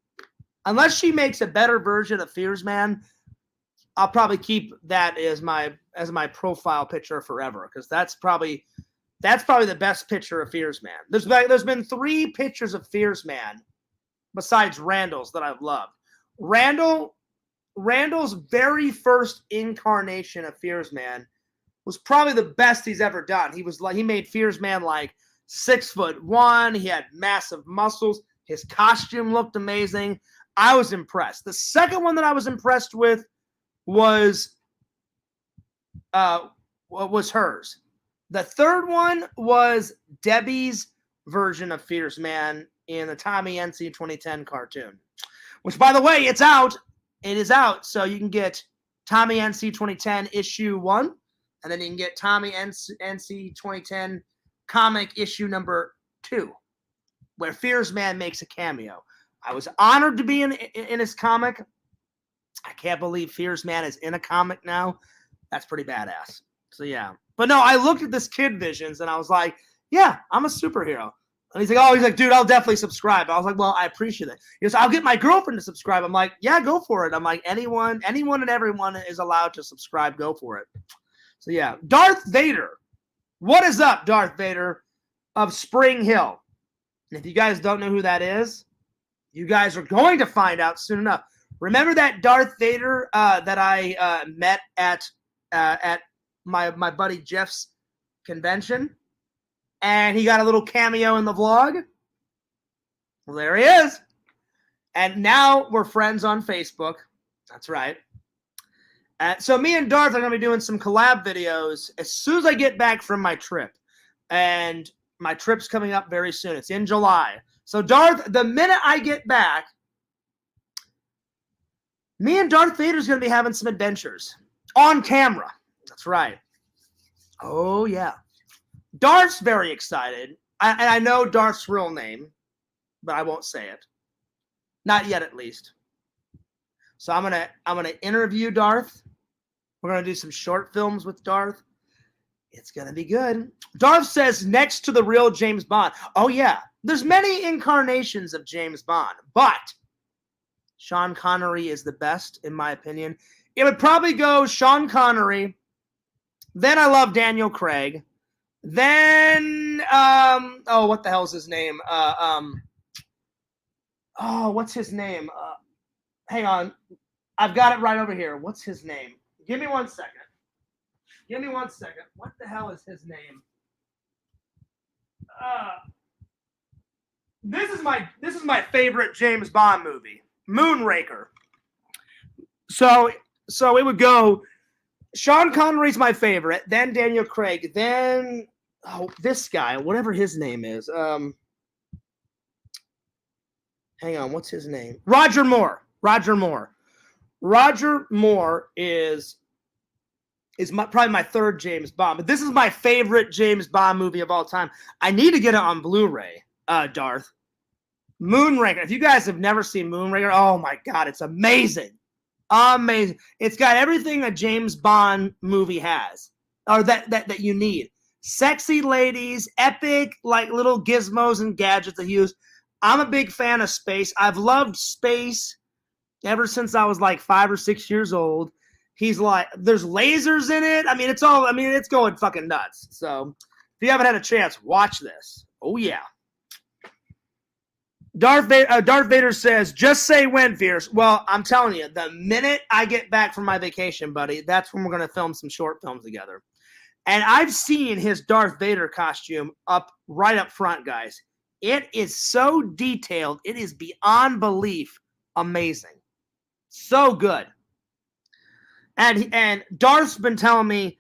unless she makes a better version of Fearsman, I'll probably keep that as my profile picture forever, because that's probably the best picture of Fearsman. There's been 3 pictures of Fearsman besides Randall's that I've loved. Randall's very first incarnation of Fearsman was probably the best he's ever done. He made Fearsman like 6'1". He had massive muscles. His costume looked amazing. I was impressed. The second one that I was impressed with was hers. The third one was Debbie's version of Fearsman in the Tommy NC 2010 cartoon, which, by the way, it's out. It is out, so you can get Tommy NC 2010 issue 1, and then you can get Tommy NC 2010 comic issue number 2, where Fearsman makes a cameo. I was honored to be in his comic. I can't believe Fearsman is in a comic now. That's pretty badass. So, yeah. But no, I looked at this Kid Visions, and I was like, yeah, I'm a superhero. And he's like, dude, I'll definitely subscribe. I was like, well, I appreciate it. He goes, I'll get my girlfriend to subscribe. I'm like, yeah, go for it. I'm like, anyone and everyone is allowed to subscribe. Go for it. So, yeah. Darth Vader. What is up, Darth Vader of Spring Hill? And if you guys don't know who that is, you guys are going to find out soon enough. Remember that Darth Vader that I met at my buddy Jeff's convention? And he got a little cameo in the vlog? Well, there he is. And now we're friends on Facebook. That's right. So me and Darth are going to be doing some collab videos as soon as I get back from my trip. And my trip's coming up very soon. It's in July. So Darth, the minute I get back, me and Darth Vader's going to be having some adventures on camera. That's right. Oh, yeah. Darth's very excited. I know Darth's real name, but I won't say it. Not yet, at least. So I'm gonna interview Darth. We're gonna do some short films with Darth. It's going to be good. Darth says next to the real James Bond. Oh, yeah. There's many incarnations of James Bond, but Sean Connery is the best, in my opinion. It would probably go Sean Connery. Then I love Daniel Craig. Then, what the hell's his name? What's his name? Hang on. I've got it right over here. What's his name? Give me 1 second. What the hell is his name? This is my favorite James Bond movie, Moonraker. So it would go Sean Connery's my favorite, then Daniel Craig, then this guy, whatever his name is. Hang on, what's his name? Roger Moore. Roger Moore is probably my third James Bond, but this is my favorite James Bond movie of all time. I need to get it on Blu-ray, Darth. Moonraker. If you guys have never seen Moonraker, oh my God, it's amazing. Amazing. It's got everything a James Bond movie has, or that you need. Sexy ladies, epic, like little gizmos and gadgets that use. I'm a big fan of space. I've loved space ever since I was like 5 or 6 years old. He's like, there's lasers in it. It's going fucking nuts. So if you haven't had a chance, watch this. Oh, yeah. Darth Vader says, just say when, Fierce. Well, I'm telling you, the minute I get back from my vacation, buddy, that's when we're going to film some short films together. And I've seen his Darth Vader costume right up front, guys. It is so detailed. It is beyond belief amazing. So good. And Darth's been telling me,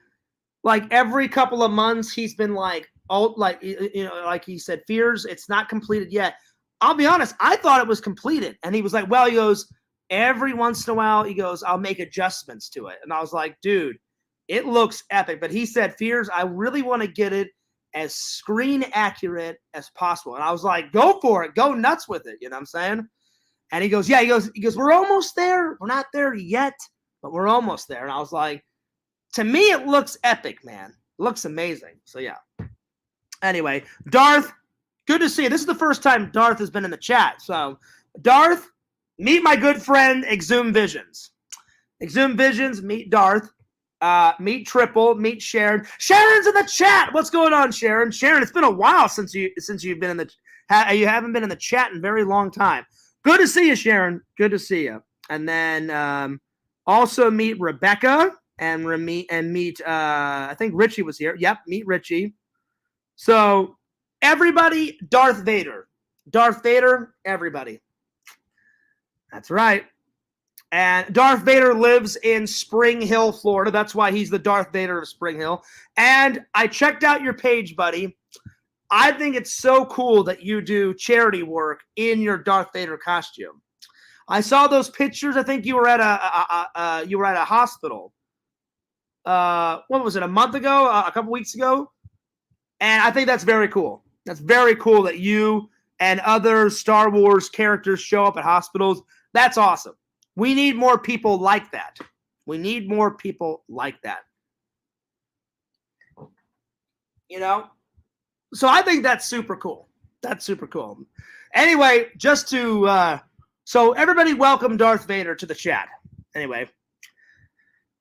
like, every couple of months, he's been like, like he said, Fears, it's not completed yet. I'll be honest, I thought it was completed. And he was like, well, he goes, every once in a while, he goes, I'll make adjustments to it. And I was like, dude, it looks epic. But he said, Fears, I really want to get it as screen accurate as possible. And I was like, go for it. Go nuts with it. You know what I'm saying? And he goes, yeah, he goes, we're almost there. We're not there yet, but we're almost there. And I was like, to me, it looks epic, man. It looks amazing. So, yeah. Anyway, Darth, good to see you. This is the first time Darth has been in the chat. So, Darth, meet my good friend, Exhumed Visions. Exhumed Visions, meet Darth. Meet Triple, meet Sharon. Sharon's in the chat. What's going on, Sharon? Sharon, it's been a while since you've been in the you haven't been in the chat in a very long time. Good to see you, Sharon. Good to see you. And then also meet Rebecca and meet I think Richie was here. Yep, meet Richie. So everybody, Darth Vader. Darth Vader, everybody. That's right. And Darth Vader lives in Spring Hill, Florida. That's why he's the Darth Vader of Spring Hill. And I checked out your page, buddy. I think it's so cool that you do charity work in your Darth Vader costume. I saw those pictures. I think you were at a hospital. What was it? A month ago? A couple weeks ago? And I think that's very cool. That's very cool that you and other Star Wars characters show up at hospitals. That's awesome. We need more people like that. We need more people like that. You know? So I think that's super cool. That's super cool. Anyway, just to so everybody welcome Darth Vader to the chat. Anyway.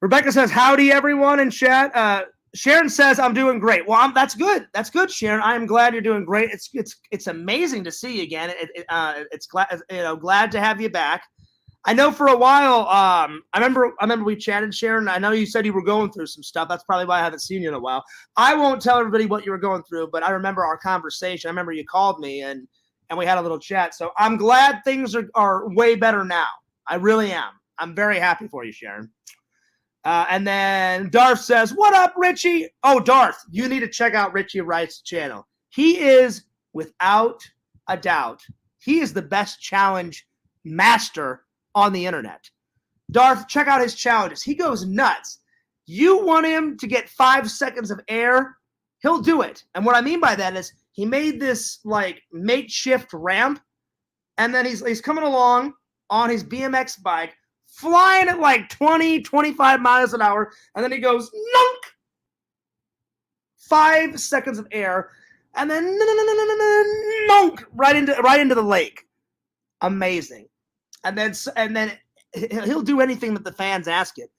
Rebecca says, howdy everyone in chat. Sharon says, I'm doing great. Well, that's good. That's good, Sharon. I am glad you're doing great. It's amazing to see you again. It's glad to have you back. I know for a while, I remember we chatted, Sharon. I know you said you were going through some stuff. That's probably why I haven't seen you in a while. I won't tell everybody what you were going through, but I remember our conversation. I remember you called me and we had a little chat. So I'm glad things are way better now. I really am. I'm very happy for you, Sharon. And then Darth says, what up, Richie? Oh, Darth, you need to check out Richie Wright's channel. He is, without a doubt, he is the best challenge master on the internet. Darth, check out his challenges. He goes nuts. You want him to get 5 seconds of air, he'll do it. And what I mean by that is he made this like makeshift ramp, and then he's coming along on his BMX bike, flying at like 20, 25 miles an hour, and then he goes, nunk! 5 seconds of air, and then right into the lake. Amazing. And then he'll do anything that the fans ask it.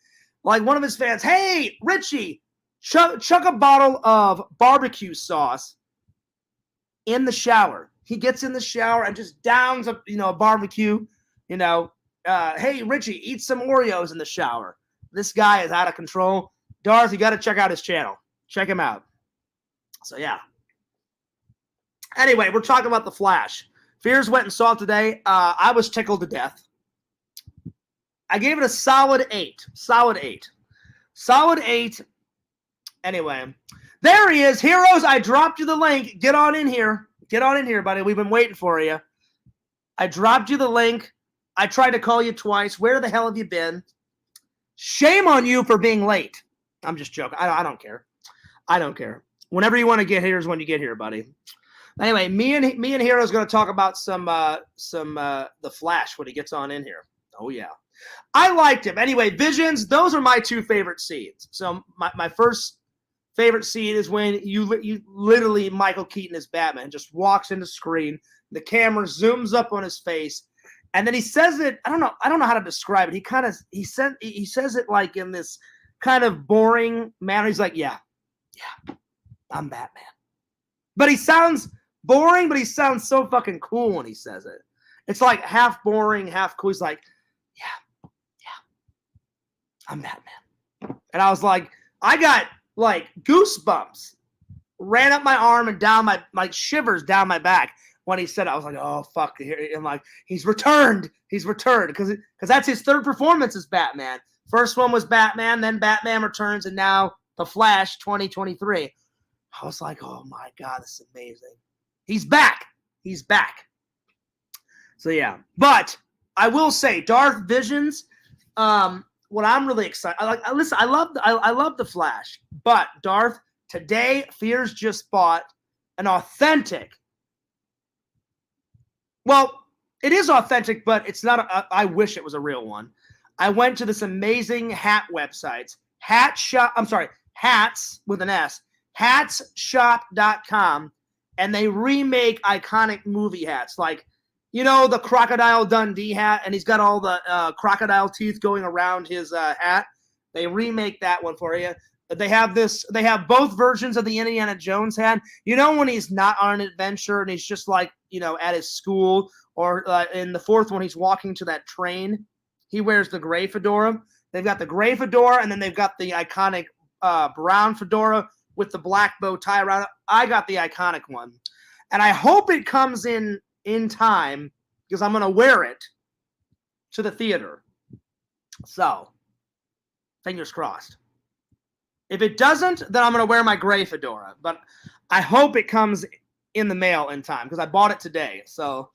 Like one of his fans, hey, Richie, chuck a bottle of barbecue sauce in the shower. He gets in the shower and just downs a barbecue. Hey, Richie, eat some Oreos in the shower. This guy is out of control. Darth, you got to check out his channel. Check him out. So, yeah. Anyway, we're talking about The Flash. Fears went and saw it today. I was tickled to death. I gave it a solid 8. Solid 8. Solid 8. Anyway, there he is. Heroes, I dropped you the link. Get on in here. Get on in here, buddy. We've been waiting for you. I dropped you the link. I tried to call you twice. Where the hell have you been? Shame on you for being late. I'm just joking. I don't care. I don't care. Whenever you want to get here is when you get here, buddy. Anyway, me and Hero's going to talk about some The Flash when he gets on in here. Oh, yeah. I liked him. Anyway, Visions, those are my 2 favorite scenes. So my first favorite scene is when you literally, Michael Keaton as Batman, just walks into screen. The camera zooms up on his face. And then he says it, I don't know how to describe it. He says it like in this kind of boring manner. He's like, yeah, I'm Batman. But he sounds boring, but he sounds so fucking cool when he says it. It's like half boring, half cool. He's like, yeah, I'm Batman. And I was like, I got like goosebumps. Ran up my arm and down my shivers down my back when he said it. I was like, oh, fuck. I'm like, he's returned. He's returned. Because that's his 3rd performance as Batman. First one was Batman, then Batman Returns, and now The Flash 2023. I was like, oh, my God, this is amazing. He's back. He's back. So, yeah. But I will say, Darth Visions, what I'm really excited. I love The Flash. But, Darth, today, Fears just bought an authentic. Well, it is authentic, but it's not. I wish it was a real one. I went to this amazing hat website, hats with an S, hatsshop.com, and they remake iconic movie hats. Like, the Crocodile Dundee hat, and he's got all the crocodile teeth going around his hat. They remake that one for you. They have both versions of the Indiana Jones hat. When he's not on an adventure and he's just like, at his school, or in the 4th one, he's walking to that train. He wears the gray fedora. They've got the gray fedora, and then they've got the iconic brown fedora with the black bow tie around it. I got the iconic one. And I hope it comes in time, because I'm going to wear it to the theater. So, fingers crossed. If it doesn't, then I'm going to wear my gray fedora. But I hope it comes in the mail in time, because I bought it today. So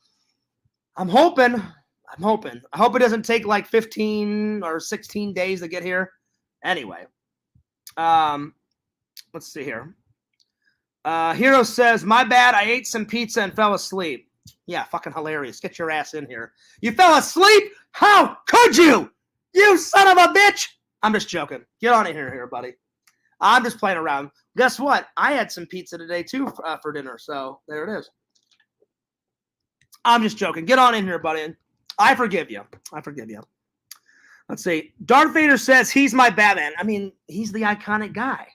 I'm hoping. I hope it doesn't take like 15 or 16 days to get here. Anyway, let's see here. Hero says, my bad, I ate some pizza and fell asleep. Yeah, fucking hilarious. Get your ass in here. You fell asleep? How could you? You son of a bitch! I'm just joking. Get on in here, buddy. I'm just playing around. Guess what? I had some pizza today, too, for dinner. So, there it is. I'm just joking. Get on in here, buddy. I forgive you. Let's see. Darth Vader says he's my Batman. I mean, he's the iconic guy,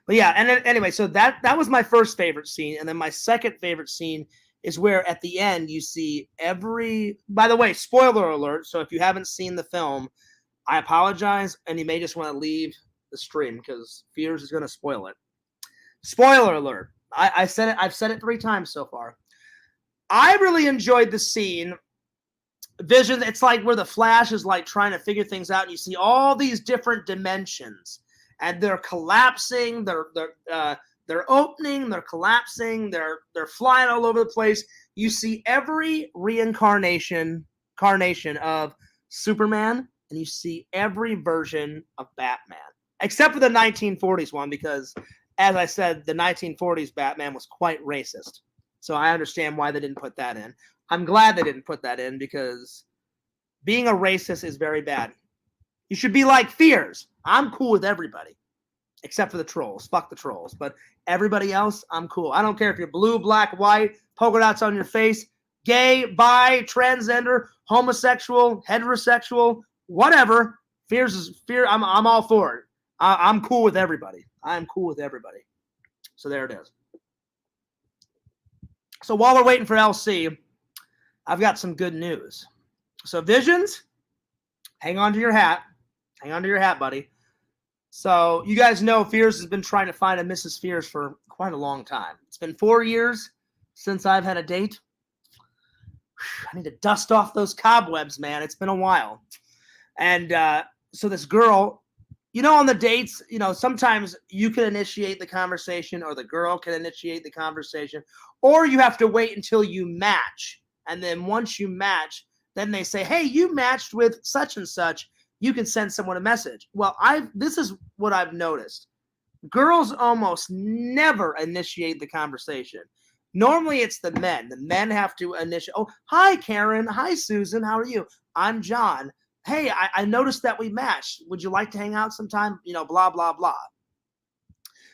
But, yeah, and then, anyway, so that was my first favorite scene. And then my second favorite scene is where, at the end, you see by the way, spoiler alert. So, if you haven't seen the film, I apologize. And you may just want to leave the stream, because Fears is going to spoil it. Spoiler alert. I've said it 3 times so far. I really enjoyed the scene. Vision, it's like where the Flash is like trying to figure things out, and you see all these different dimensions, and they're collapsing, they're opening, they're collapsing, they're flying all over the place. You see every incarnation of Superman, and you see every version of Batman, except for the 1940s one, because, as I said, the 1940s Batman was quite racist. So I understand why they didn't put that in. I'm glad they didn't put that in, because being a racist is very bad. You should be like Fears. I'm cool with everybody. except for the trolls. Fuck the trolls. But everybody else, I'm cool. I don't care if you're blue, black, white, polka dots on your face, gay, bi, transgender, homosexual, heterosexual, whatever. Fear. I'm all for it. I'm cool with everybody. I'm cool with everybody. So there it is. So while we're waiting for LC, I've got some good news. So Visions, hang on to your hat. Hang on to your hat, buddy. So you guys know Fears has been trying to find a Mrs. Fears for quite a long time. It's been 4 years since I've had a date. I need to dust off those cobwebs, man. It's been a while. And so this girl, on the dates, sometimes you can initiate the conversation or the girl can initiate the conversation, or you have to wait until you match. And then once you match, then they say, hey, you matched with such and such. You can send someone a message. Well, this is what I've noticed. Girls almost never initiate the conversation. Normally it's the men. The men have to initiate. Oh, hi, Karen. Hi, Susan. How are you? I'm John. Hey, I noticed that we matched. Would you like to hang out sometime? Blah, blah, blah.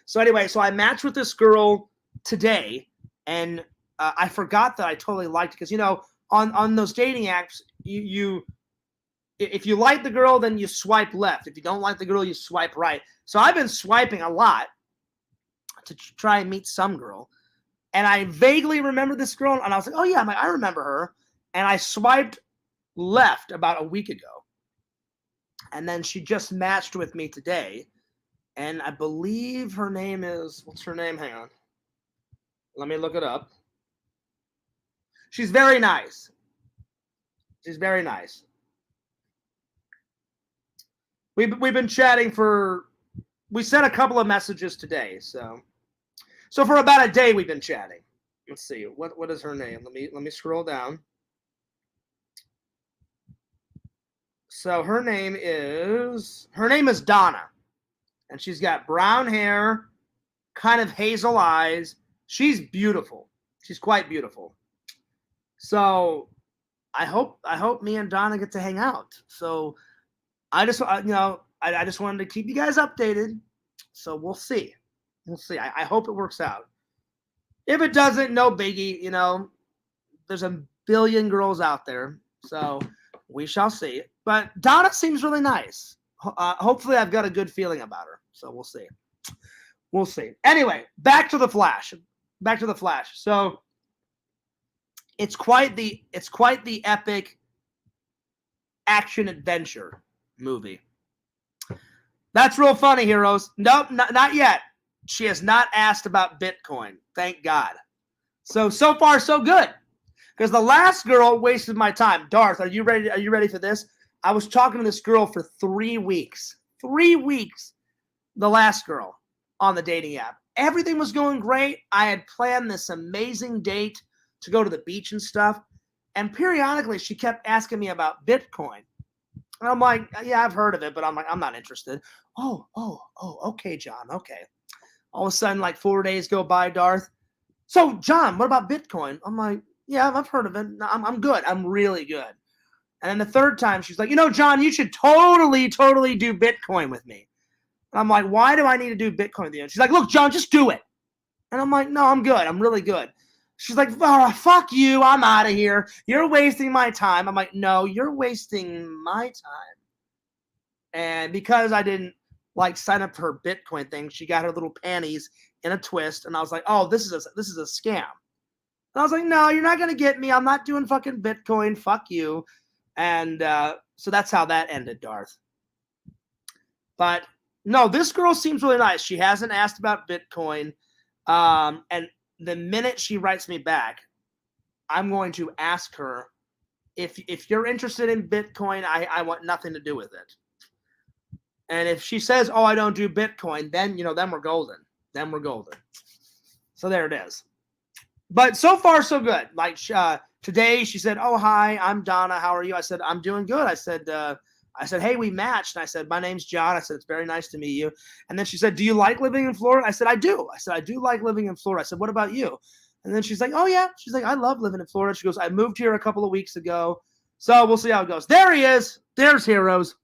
So anyway, I matched with this girl today, and I forgot that I totally liked it because, on those dating apps, if you like the girl, then you swipe left. If you don't like the girl, you swipe right. So I've been swiping a lot to try and meet some girl. And I vaguely remember this girl, and I was like, oh, yeah, I remember her. And I swiped left about a week ago. And then she just matched with me today. And I believe her name is, what's her name? Hang on. Let me look it up. She's very nice. She's very nice. We've been chatting we sent a couple of messages today. So for about a day we've been chatting. Let's see. What is her name? Let me scroll down. So her name is Donna. And she's got brown hair, kind of hazel eyes. She's beautiful. She's quite beautiful. So I hope me and Donna get to hang out. So I just wanted to keep you guys updated. So we'll see. We'll see. I hope it works out. If it doesn't, no biggie. There's a billion girls out there. So we shall see. But Donna seems really nice. Hopefully I've got a good feeling about her. So we'll see. We'll see. Anyway, back to the Flash. So it's quite the epic action adventure movie. That's real funny, heroes. Nope, not yet. She has not asked about Bitcoin. Thank God. So far, so good. Because the last girl wasted my time. Darth, are you ready for this? I was talking to this girl for 3 weeks. 3 weeks. The last girl on the dating app. Everything was going great. I had planned this amazing date to go to the beach and stuff. And periodically, she kept asking me about Bitcoin. And I'm like, yeah, I've heard of it, but I'm like, I'm not interested. Oh, okay, John, okay. All of a sudden, like 4 days go by, Darth. So, John, what about Bitcoin? I'm like, yeah, I've heard of it. I'm good. I'm really good. And then the third time, she's like, John, you should totally do Bitcoin with me. And I'm like, why do I need to do Bitcoin with you? And she's like, look, John, just do it. And I'm like, no, I'm good. I'm really good. She's like, oh, fuck you. I'm out of here. You're wasting my time. I'm like, no, you're wasting my time. And because I didn't sign up for her Bitcoin thing, she got her little panties in a twist. And I was like, oh, this is a scam. And I was like, no, you're not going to get me. I'm not doing fucking Bitcoin. Fuck you. And so that's how that ended, Darth. But no, this girl seems really nice. She hasn't asked about Bitcoin. And the minute she writes me back, I'm going to ask her, if you're interested in Bitcoin, I want nothing to do with it. And if she says, oh, I don't do Bitcoin, then, then we're golden. Then we're golden. So there it is. But so far, so good. Like today, she said, oh, hi, I'm Donna. How are you? I said, I'm doing good. I said, hey, we matched. And I said, my name's John. I said, it's very nice to meet you. And then she said, do you like living in Florida? I said, I do. I said, I do like living in Florida. I said, what about you? And then she's like, oh, yeah. She's like, I love living in Florida. She goes, I moved here a couple of weeks ago. So we'll see how it goes. There he is. There's Heroes.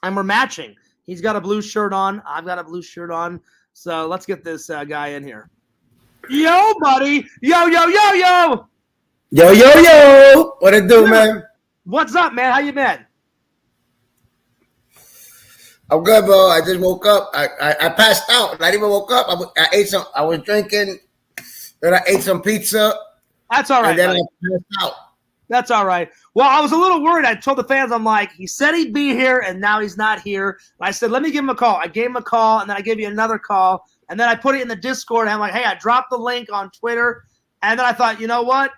And we're matching. He's got a blue shirt on. I've got a blue shirt on. So let's get this guy in here. Yo, buddy. Yo, yo, yo, yo. Yo, yo, yo. What it do, man? What's up, man? How you been? I'm good, bro. I just woke up. I passed out. Not even woke up. I ate some. I was drinking. Then I ate some pizza. That's all right. And then buddy. I passed out. That's all right. Well, I was a little worried. I told the fans, I'm like, he said he'd be here, and now he's not here. I said, let me give him a call. I gave him a call, and then I gave you another call, and then I put it in the Discord, and I'm like, hey, I dropped the link on Twitter, and then I thought, you know what?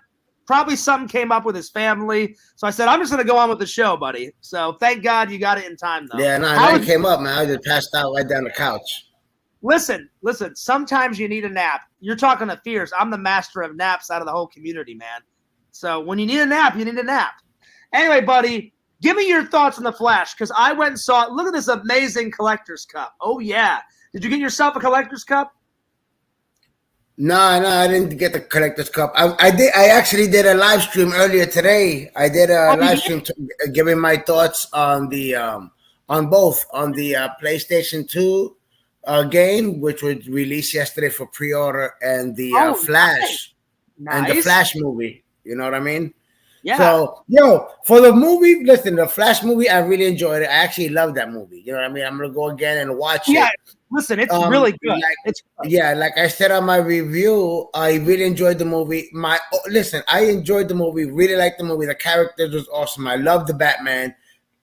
Probably something came up with his family. So I said, I'm just going to go on with the show, buddy. So thank God you got it in time, though. Yeah, I came up, man. I just passed out right down the couch. Listen. Sometimes you need a nap. You're talking to Fierce. I'm the master of naps out of the whole community, man. So when you need a nap, you need a nap. Anyway, buddy, give me your thoughts on The Flash, because I went and saw it. Look at this amazing collector's cup. Oh, yeah. Did you get yourself a collector's cup? No, I didn't get the collector's cup. I did. I actually did a live stream earlier today. I did a live stream giving my thoughts on the on both on the PlayStation 2 game, which was released yesterday for pre-order, and the Flash and the Flash movie. You know what I mean? Yeah. So, for the movie, listen, the Flash movie, I really enjoyed it. I actually love that movie. You know what I mean? I'm gonna go again and watch it. Yeah, listen, it's really good. Like I said on my review, I really enjoyed the movie. I enjoyed the movie. Really liked the movie. The characters was awesome. I love the Batman.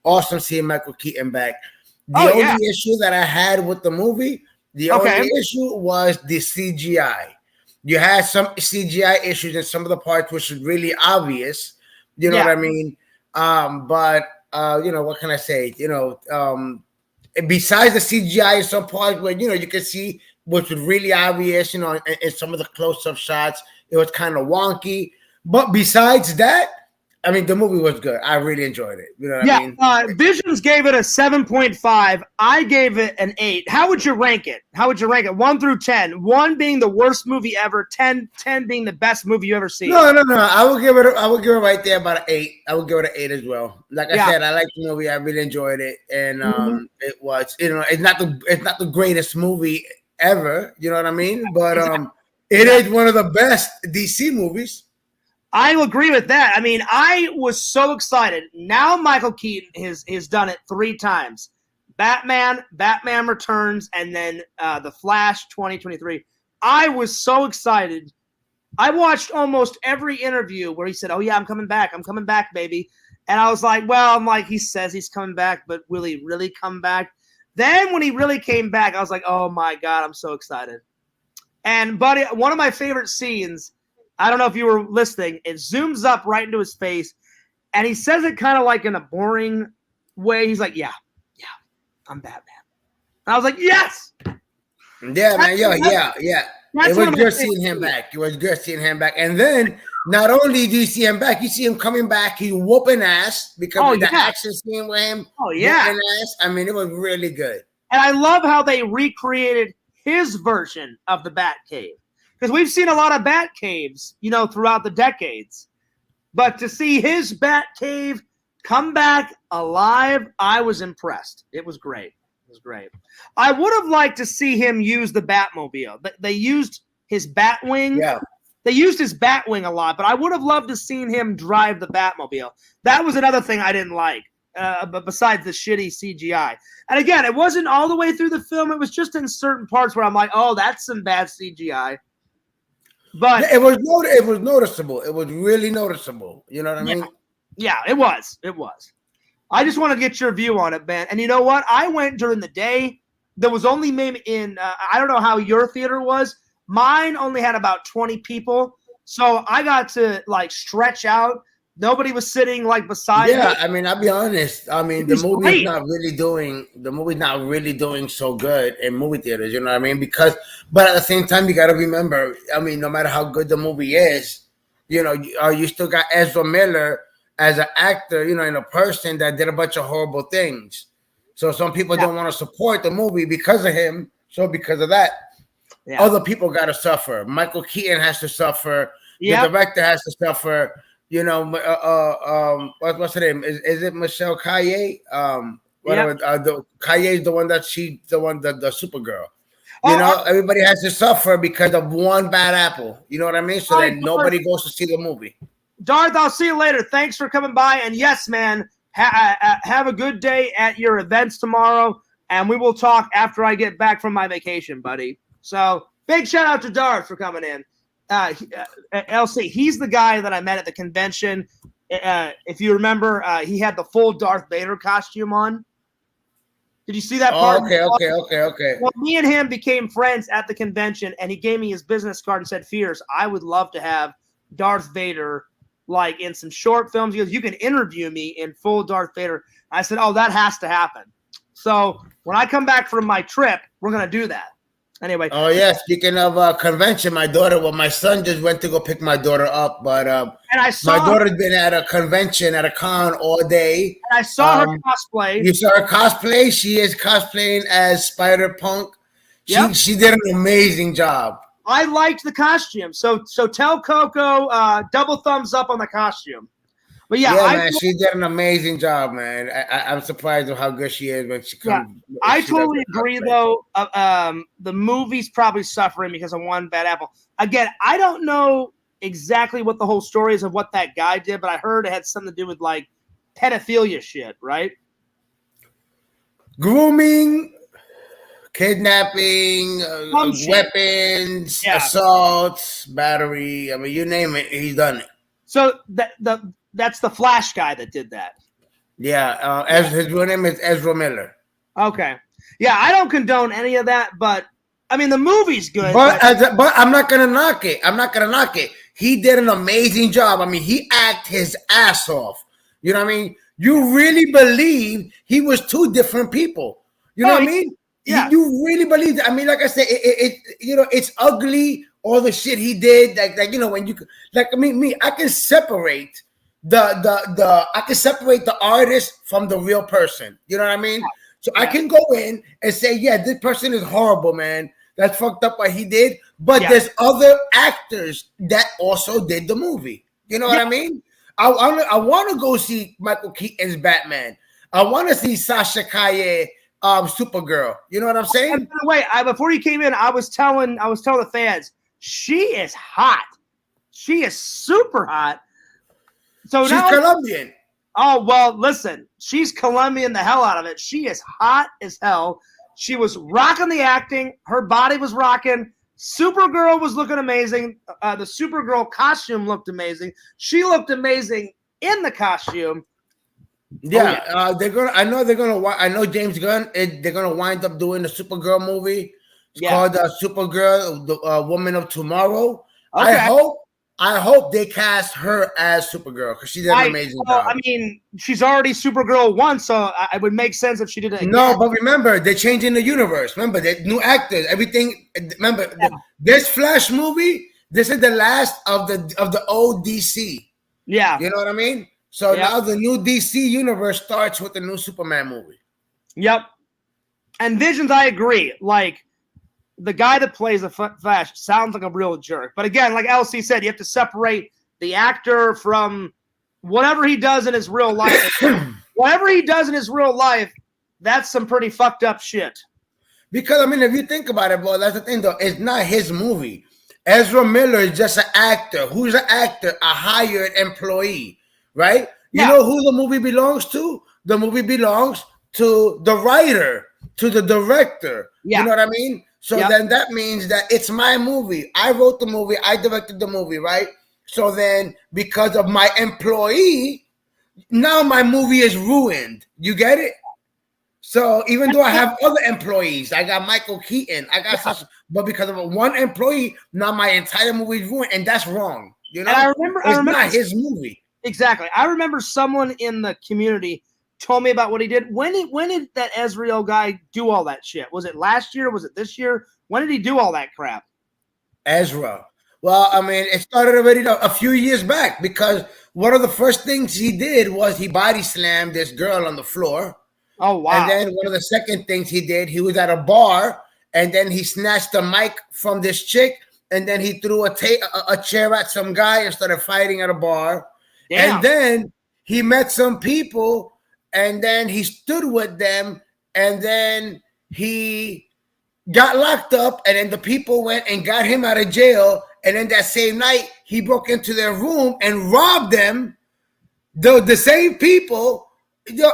Awesome seeing Michael Keaton back. The only issue that I had with the movie, only issue was the CGI. You had some CGI issues in some of the parts, which is really obvious. You know what I mean? But what can I say? Besides the CGI in some parts where, you can see, which was really obvious, in some of the close-up shots, it was kind of wonky. But besides that, I mean, the movie was good. I really enjoyed it. You know what I mean? Visions gave it a 7.5. I gave it an 8. How would you rank it? 1 through 10. 1 being the worst movie ever. 10 being the best movie you ever seen. No. I would give it right there about an 8. I would give it an 8 as well. Like I said, I liked the movie. I really enjoyed it, and it was. It's not the greatest movie ever. You know what I mean? But it is one of the best DC movies. I agree with that. I mean, I was so excited. Now Michael Keaton has done it 3 times. Batman Returns, and then The Flash 2023. I was so excited. I watched almost every interview where he said, oh, yeah, I'm coming back, baby. And I was like, he says he's coming back, but will he really come back? Then when he really came back, I was like, oh, my God, I'm so excited. And, buddy, one of my favorite scenes, I don't know if you were listening, it zooms up right into his face, and he says it kind of like in a boring way. He's like, yeah, I'm Batman. And I was like, yes! Yeah, man, yeah. It was good seeing him back. And then, not only do you see him back, you see him coming back, he whooping ass, because of the action scene with him. Oh, yeah. Whooping ass. I mean, it was really good. And I love how they recreated his version of the Batcave. Because we've seen a lot of bat caves, throughout the decades. But to see his bat cave come back alive, I was impressed. It was great. I would have liked to see him use the Batmobile. They used his Batwing. Yeah. They used his Batwing a lot, but I would have loved to seen him drive the Batmobile. That was another thing I didn't like, but besides the shitty CGI. And again, it wasn't all the way through the film. It was just in certain parts where I'm like, oh, that's some bad CGI. But it was noticeable. It was really noticeable. You know what I mean? Yeah, it was. I just want to get your view on it, man. And you know what? I went during the day. There was only maybe in I don't know how your theater was. Mine only had about 20 people, so I got to stretch out. Nobody was sitting beside me. Yeah, I mean, I'll be honest. I mean, the movie's not really doing so good in movie theaters. You know what I mean? But at the same time, you got to remember. I mean, no matter how good the movie is, you still got Ezra Miller as an actor, and a person that did a bunch of horrible things. So some people don't want to support the movie because of him. So because of that, other people got to suffer. Michael Keaton has to suffer. The director has to suffer. What's her name? Is it Michelle Kaye? Whatever. The Kaye is the one that the Supergirl. You Oh, know, everybody has to suffer because of one bad apple. You know what I mean? So All then right, nobody goes to see the movie. Darth, I'll see you later. Thanks for coming by. And yes, man, have a good day at your events tomorrow. And we will talk after I get back from my vacation, buddy. So big shout out to Darth for coming in. LC, he's the guy that I met at the convention. If you remember, he had the full Darth Vader costume on. Did you see that part? Okay. Well, me and him became friends at the convention, and he gave me his business card and said, Fierce, I would love to have Darth Vader like in some short films. He goes, you can interview me in full Darth Vader. I said, oh, that has to happen. So when I come back from my trip, we're going to do that. Anyway. Oh, yeah. Speaking of convention, my son just went to go pick my daughter up. But and I saw my daughter's been at a convention, at a con all day. And I saw her cosplay. You saw her cosplay? She is cosplaying as Spider-Punk. Yep. She did an amazing job. I liked the costume. So tell Coco double thumbs up on the costume. But man, she did an amazing job, man. I'm surprised at how good she is when she comes. Yeah, I totally agree, though. The movie's probably suffering because of one bad apple. Again, I don't know exactly what the whole story is of what that guy did, but I heard it had something to do with like pedophilia shit, right? Grooming, kidnapping, weapons, assaults, battery. I mean, you name it, he's done it. So that's the Flash guy that did that. Yeah, his real name is Ezra Miller. Okay. Yeah, I don't condone any of that, but I mean the movie's good. But I'm not gonna knock it. He did an amazing job. I mean, he acted his ass off. You know what I mean? You really believe he was two different people. You know what I mean? Yeah. You really believe that. I mean, like I said, it's ugly. All the shit he did, like when you I can separate I can separate the artist from the real person. You know what I mean? So I can go in and say, yeah, this person is horrible, man. That's fucked up what he did. But there's other actors that also did the movie. You know what I mean? I want to go see Michael Keaton's Batman. I want to see Sasha Calle, Supergirl. You know what I'm saying? And by the way, before you came in, I was telling the fans, she is hot. She is super hot. So she's Colombian. Oh, well, listen. She's Colombian the hell out of it. She is hot as hell. She was rocking the acting. Her body was rocking. Supergirl was looking amazing. The Supergirl costume looked amazing. She looked amazing in the costume. Yeah, I know James Gunn. They're gonna wind up doing the Supergirl movie. It's called Supergirl, the Woman of Tomorrow. Okay. I hope they cast her as Supergirl because she did an amazing job. I mean, she's already Supergirl once, so it would make sense if she did it again. No, but remember, they're changing the universe. Remember, they're new actors, everything. Remember, this Flash movie, this is the last of the old DC. Yeah. You know what I mean? So now the new DC universe starts with the new Superman movie. Yep. And Visions, I agree. Like, the guy that plays the Flash sounds like a real jerk. But again, like LC said, you have to separate the actor from whatever he does in his real life. Whatever he does in his real life, that's some pretty fucked up shit. Because, I mean, if you think about it, boy, that's the thing, though. It's not his movie. Ezra Miller is just an actor. Who's an actor? A hired employee, right? You know who the movie belongs to? The movie belongs to the writer, to the director. You know what I mean? So then that means that it's my movie. I wrote the movie. I directed the movie, right? So then because of my employee, now my movie is ruined. You get it? So even though I have other employees, I got Michael Keaton, I got but because of one employee, now my entire movie is ruined, and that's wrong. You know? And I remember not his movie. Exactly. I remember someone in the community told me about what he did. When did that Ezreal guy do all that shit? Was it last year? Was it this year? When did he do all that crap? Ezra. Well, I mean, it started already a few years back because one of the first things he did was he body slammed this girl on the floor. Oh, wow. And then one of the second things he did, he was at a bar and then he snatched the mic from this chick and then he threw a chair at some guy and started fighting at a bar. Damn. And then he met some people and then he stood with them, and then he got locked up, and then the people went and got him out of jail, and then that same night he broke into their room and robbed them, the same people.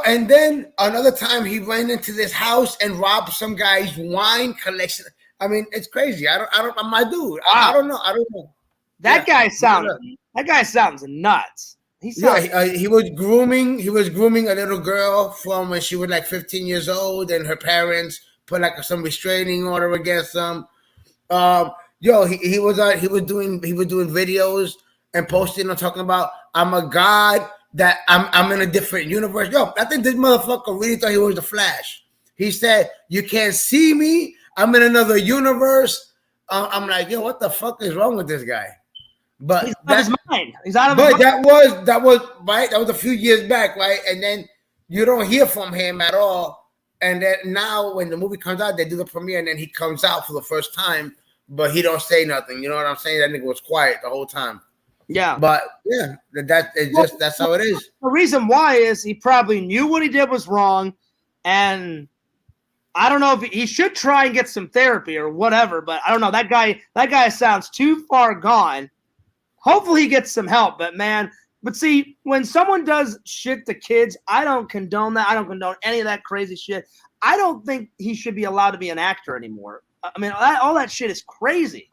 And then another time he went into this house and robbed some guy's wine collection. I mean, it's crazy. I'm my dude. I don't know. That guy sounds nuts. He sounds he was grooming a little girl from when she was like 15 years old, and her parents put like some restraining order against him. He was doing videos and posting and talking about, I'm a god, that I'm in a different universe. I think this motherfucker really thought he was the Flash. He said, you can't see me, I'm in another universe. I'm like, what the fuck is wrong with this guy? But he's out of his mind. He's out of his mind. That was right. That was a few years back, right? And then you don't hear from him at all. And then now when the movie comes out, they do the premiere, and then he comes out for the first time, but he don't say nothing. You know what I'm saying? That nigga was quiet the whole time. Yeah. But yeah, that's how it is. The reason why is he probably knew what he did was wrong, and I don't know if he should try and get some therapy or whatever, but I don't know. That guy sounds too far gone. Hopefully he gets some help, but see, when someone does shit to kids, I don't condone that. I don't condone any of that crazy shit. I don't think he should be allowed to be an actor anymore. I mean, all that shit is crazy.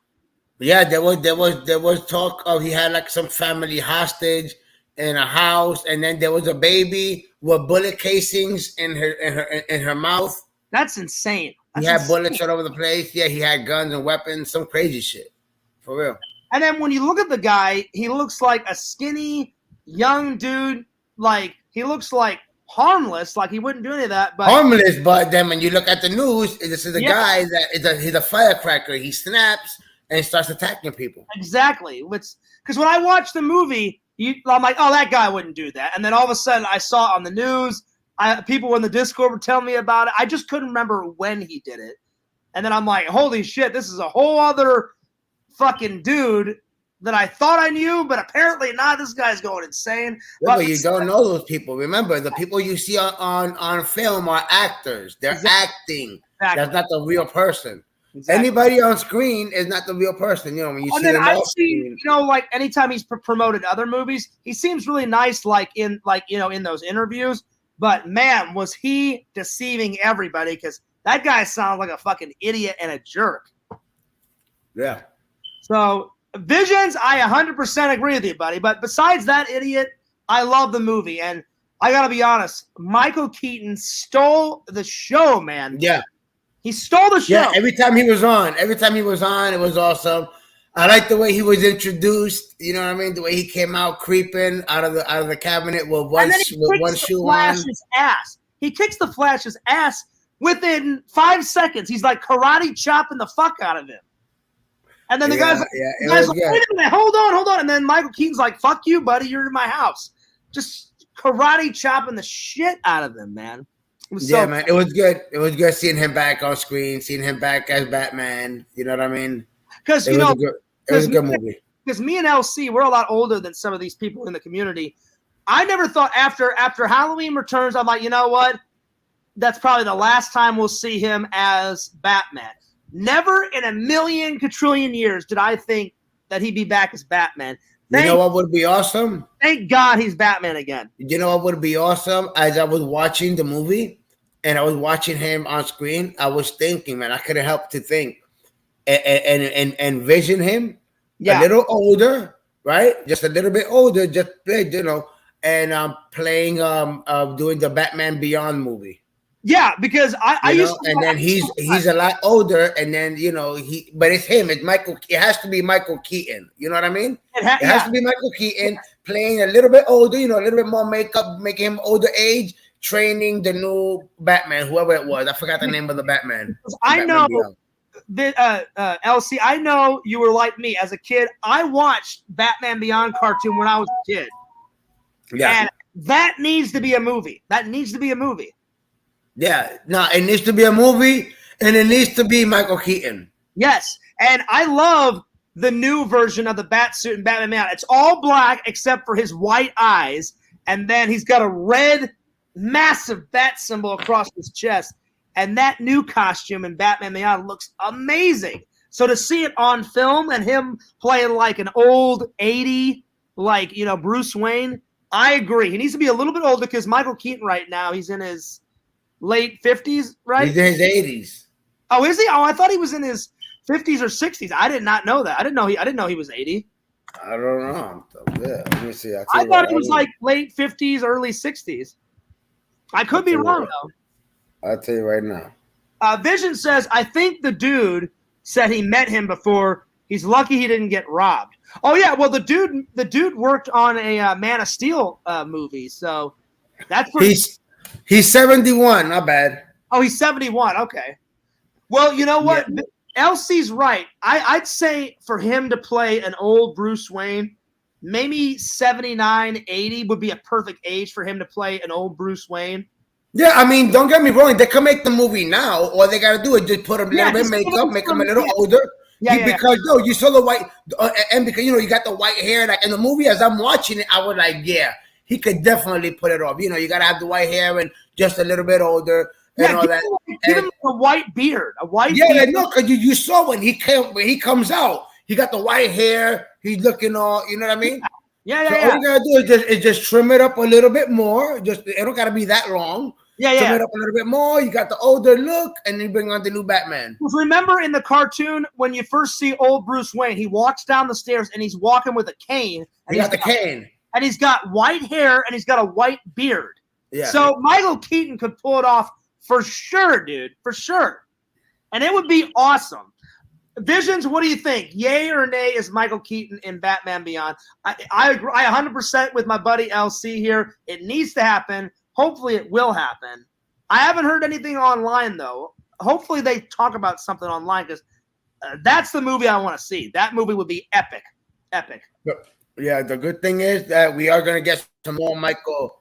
Yeah, there was talk of he had like some family hostage in a house, and then there was a baby with bullet casings in her mouth. That's insane. He had bullets all over the place. Yeah, he had guns and weapons, some crazy shit, for real. And then when you look at the guy, he looks like a skinny young dude. Like he looks like harmless, like he wouldn't do any of that. But harmless, but then when you look at the news, this is a guy that he's a firecracker. He snaps and starts attacking people. Exactly. Because when I watched the movie, I'm like, oh, that guy wouldn't do that. And then all of a sudden, I saw it on the news. People in the Discord were telling me about it. I just couldn't remember when he did it. And then I'm like, holy shit, this is a whole other fucking dude that I thought I knew, but apparently not. This guy's going insane. Yeah, but you don't know those people. Remember, the people you see on film are actors. They're acting. Exactly. That's not the real person. Exactly. Anybody on screen is not the real person. When you see them I've seen, like anytime he's promoted other movies, he seems really nice, in those interviews. But man, was he deceiving everybody, because that guy sounds like a fucking idiot and a jerk. Yeah. So Visions, I 100% agree with you, buddy. But besides that idiot, I love the movie, and I gotta be honest, Michael Keaton stole the show, man. Yeah. He stole the show. Yeah, every time he was on, it was awesome. I like the way he was introduced. You know what I mean? The way he came out creeping out of the cabinet with one shoe on. Ass. He kicks the Flash's ass within 5 seconds. He's like karate chopping the fuck out of him. And then the guy's like, wait a minute, hold on. And then Michael Keaton's like, fuck you, buddy, you're in my house. Just karate chopping the shit out of him, man. Man, it was good. It was good seeing him back on screen, seeing him back as Batman. You know what I mean? Because it was a good movie. Because me and LC, we're a lot older than some of these people in the community. I never thought after Halloween Returns, I'm like, you know what? That's probably the last time we'll see him as Batman. Never in a million quadrillion years did I think that he'd be back as Batman. You know what would be awesome? Thank God he's Batman again. You know what would be awesome? As I was watching the movie and I was watching him on screen, I was thinking, man, I couldn't help to think and envision him a little older, right? Just a little bit older, just and playing doing the Batman Beyond movie. Yeah, because I used to, and then he's a lot older, and then but it's him. It's Michael. It has to be Michael Keaton. You know what I mean? It has to be Michael Keaton playing a little bit older. a little bit more makeup, making him older age, training the new Batman, whoever it was. I forgot the name of the Batman. I know that LC. I know you were like me as a kid. I watched Batman Beyond cartoon when I was a kid. Yeah, and that needs to be a movie. Yeah, no, it needs to be a movie, and it needs to be Michael Keaton. Yes, and I love the new version of the Batsuit and Batman Beyond. It's all black except for his white eyes, and then he's got a red massive bat symbol across his chest. And that new costume in Batman Beyond looks amazing. So to see it on film and him playing like an old 80, like, Bruce Wayne, I agree. He needs to be a little bit older because Michael Keaton right now, he's in his late 50s, right? He's in his 80s. Oh, is he? Oh, I thought he was in his 50s or 60s. I did not know that. I didn't know he was 80. I don't know. Yeah, let me see. I thought he was like late 50s, early 60s. I could be wrong, though. I'll tell you right now. Vision says, I think the dude said he met him before. He's lucky he didn't get robbed. Oh, yeah. Well, the dude worked on a Man of Steel movie. So that's pretty. He's 71. Not bad. Oh, he's 71. Okay. Well, you know what? Yeah. LC's right. I'd say for him to play an old Bruce Wayne, maybe 79, 80 would be a perfect age for him to play an old Bruce Wayne. Yeah, I mean, don't get me wrong. They can make the movie now. All they got to do is just put a little bit of makeup, make him a little older. Because you saw the white, and because, you got the white hair. Like in the movie, as I'm watching it, I was like, yeah, he could definitely put it off. You got to have the white hair and just a little bit older. And all that. Give him a white beard. Beard. Yeah, no, because you saw when he comes out, he got the white hair. He's looking all, you know what I mean? Yeah. All you gotta do is just trim it up a little bit more. It don't gotta be that long. Trim it up a little bit more. You got the older look, and then bring on the new Batman. Remember in the cartoon when you first see old Bruce Wayne, he walks down the stairs and he's walking with a cane. And he got the cane, and he's got white hair and he's got a white beard. Yeah. So Michael Keaton could pull it off for sure, dude, for sure, and it would be awesome. Visions, what do you think? Yay or nay is Michael Keaton in Batman Beyond? I agree. I 100% with my buddy LC here. It needs to happen. Hopefully it will happen. I haven't heard anything online, though. Hopefully they talk about something online because that's the movie I want to see. That movie would be epic. Epic. Yeah, the good thing is that we are going to get some more Michael.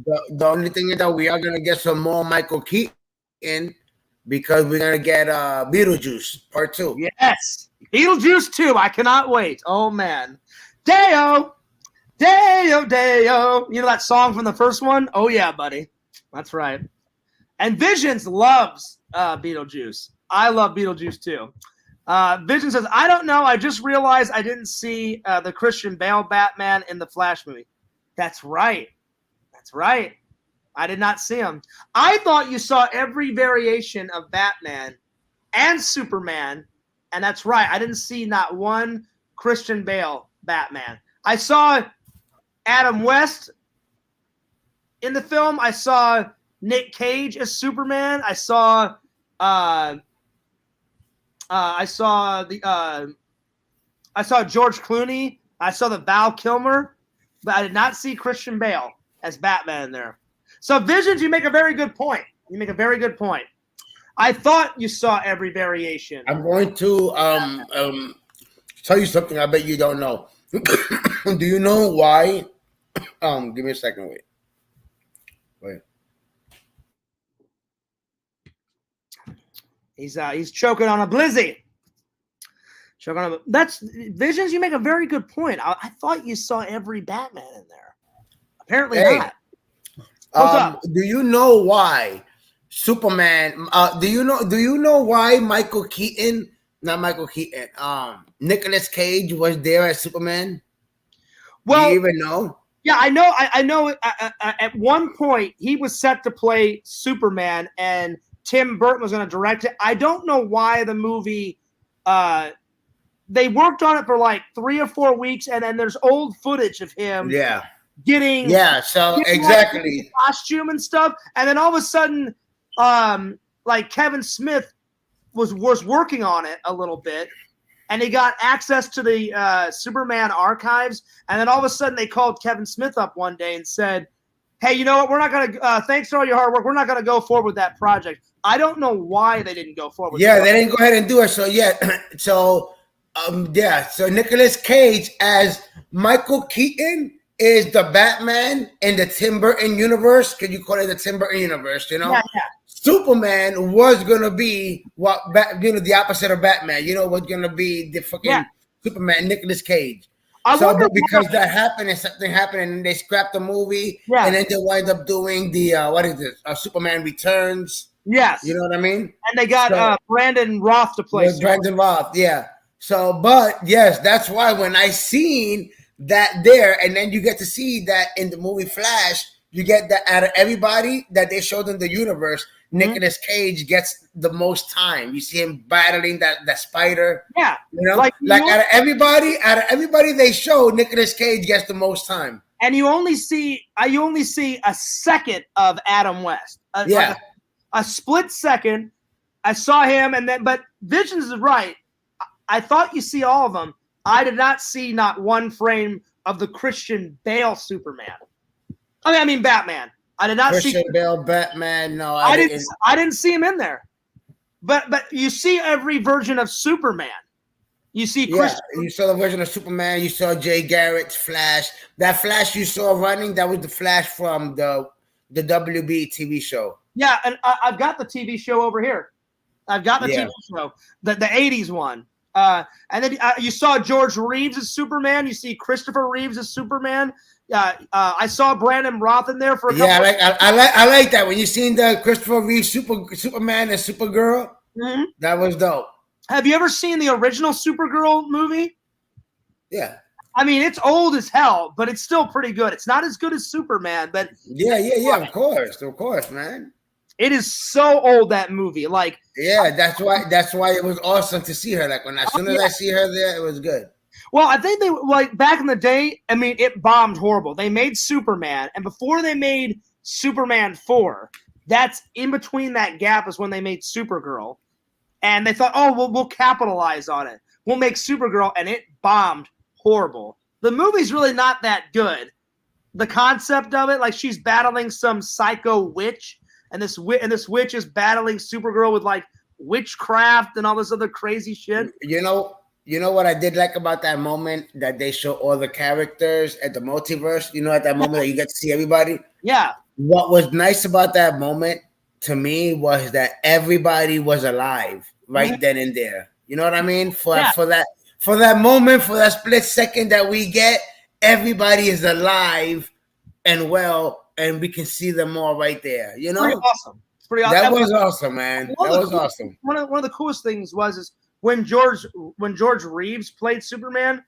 The only thing is that we are going to get some more Michael Keaton because we're going to get Beetlejuice Part 2. Yes. Beetlejuice 2. I cannot wait. Oh, man. Deo. Deo, Deo. You know that song from the first one? Oh, yeah, buddy. That's right. And Visions loves Beetlejuice. I love Beetlejuice, too. Vision says, I don't know. I just realized I didn't see the Christian Bale Batman in the Flash movie. That's right. That's right. I did not see him. I thought you saw every variation of Batman and Superman, and that's right. I didn't see not one Christian Bale Batman. I saw Adam West in the film. I saw Nick Cage as Superman. I saw George Clooney. I saw the Val Kilmer, but I did not see Christian Bale as Batman in there. So Visions, you make a very good point. You make a very good point. I thought you saw every variation. I'm going to tell you something I bet you don't know. Do you know why? Give me a second. Wait. He's choking on a blizzy. That's Visions. You make a very good point. I thought you saw every Batman in there. Apparently not. What's up? Do you know why Superman? Do you know why Michael Keaton? Not Michael Keaton. Nicolas Cage was there as Superman. Well, do you even know? Yeah, I know. I know. At one point, he was set to play Superman, and Tim Burton was going to direct it. I don't know why the movie. They worked on it for like 3 or 4 weeks, and then there's old footage of him. Yeah. Getting exactly costume and stuff, and then all of a sudden, like Kevin Smith was working on it a little bit, and he got access to the Superman archives, and then all of a sudden they called Kevin Smith up one day and said, "Hey, you know what? We're not gonna. Thanks for all your hard work. We're not gonna go forward with that project." I don't know why they didn't go forward. Yeah, they didn't go ahead and do it. So so Nicolas Cage as Michael Keaton is the Batman in the Tim Burton universe. Can you call it the Tim Burton universe? Yeah. Superman was gonna be the opposite of Batman. Was gonna be the fucking Superman, Nicolas Cage. I So, wonder but because why. that happened and something happened, and then they scrapped the movie, Yeah. and then they wind up doing the what is it? Superman Returns. Yes. You know what I mean? And they got So, Brandon Roth to play. with Brandon Roth, yeah. So, but yes, that's why when I seen that there, and then you get to see that in the movie Flash, you get that out of everybody that they showed in the universe, Nicolas Cage gets the most time. You see him battling that spider. Yeah, You know, like out of everybody they show, Nicolas Cage gets the most time. And you only see a second of Adam West. Yeah. Like a split second. I saw him, and then but Visions is right. I thought you see all of them. I did not see not one frame of the Christian Bale Superman. I mean Batman. I did not Christian see Bale, Batman. No, I didn't see him in there. But you see every version of Superman. You see Christian. You saw the version of Superman. You saw Jay Garrett's Flash. That Flash you saw running, that was the Flash from the WB TV show. Yeah, and I've got the TV show over here. I've got the TV show, the 80s one. And then you saw George Reeves as Superman. You see Christopher Reeves as Superman. I saw Brandon Roth in there for a couple. Yeah, I like that. When you seen the Christopher Reeve Superman and Supergirl, that was dope. Have you ever seen the original Supergirl movie? Yeah. I mean, it's old as hell, but it's still pretty good. It's not as good as Superman, but yeah. Of course, man. It is so old, that movie. Like, yeah, that's why it was awesome to see her. Like as soon as I see her there, it was good. Well, I think they like back in the day. I mean, it bombed horrible. They made Superman, and before they made Superman 4, that's in between that gap is when they made Supergirl, and they thought, oh, we'll capitalize on it. We'll make Supergirl, and it bombed horrible. The movie's really not that good. The concept of it, like she's battling some psycho witch, and this witch is battling Supergirl with like witchcraft and all this other crazy shit. You know what I did like about that moment that they show all the characters at the multiverse? You know, at that moment that you get to see everybody? Yeah. What was nice about that moment to me was that everybody was alive right then and there. You know what I mean? For that moment, for that split second that we get, everybody is alive and well, and we can see them all right there. You know? Pretty awesome. It's pretty awesome. That was awesome, man. That was awesome. One of the coolest things was when George Reeves played Superman,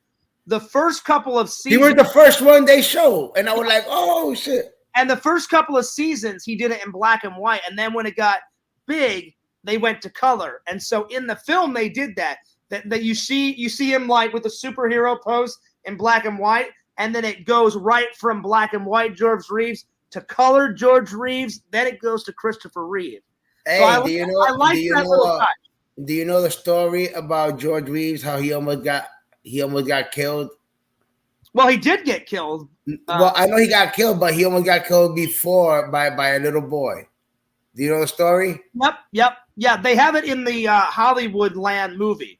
the first couple of seasons. He was the first one they showed, and I was like, oh shit. And the first couple of seasons, he did it in black and white, and then when it got big, they went to color. And so in the film, they did that. That you see him like with the superhero pose in black and white, and then it goes right from black and white George Reeves to colored George Reeves. Then it goes to Christopher Reeve. Hey, so do you know the story about George Reeves? How he almost got killed. Well, he did get killed. Well, I know he got killed, but he almost got killed before by a little boy. Do you know the story? Yep. Yeah, they have it in the Hollywood Land movie.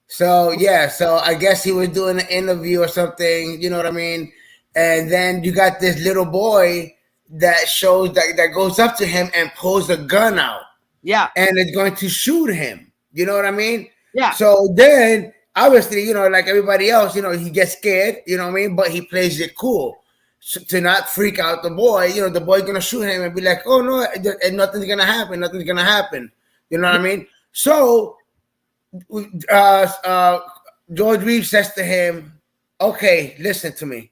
So I guess he was doing an interview or something. You know what I mean? And then you got this little boy that shows that goes up to him and pulls a gun out. Yeah. And it's going to shoot him. You know what I mean? Yeah. So then, obviously, you know, like everybody else, you know, he gets scared, you know what I mean? But he plays it cool to not freak out the boy. You know, the boy's going to shoot him and be like, oh, no, and nothing's going to happen. Nothing's going to happen. You know what I mean? So George Reeves says to him, okay, listen to me.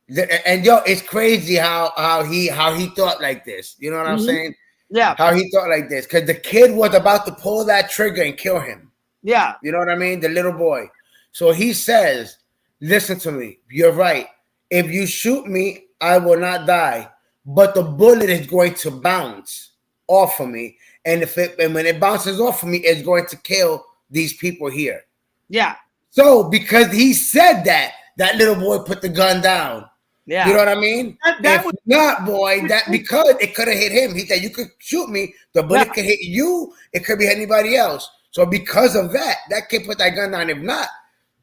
And it's crazy how he thought like this. You know what I'm saying? Yeah. How he thought like this. Because the kid was about to pull that trigger and kill him. Yeah. You know what I mean? The little boy. So he says, listen to me. You're right. If you shoot me, I will not die. But the bullet is going to bounce off of me. And when it bounces off of me, it's going to kill these people here. Yeah. So because he said that little boy put the gun down. Yeah. You know what I mean? That if not, boy, because it could have hit him. He said, you could shoot me. The bullet could hit you. It could be anybody else. So because of that kid put that gun down. If not,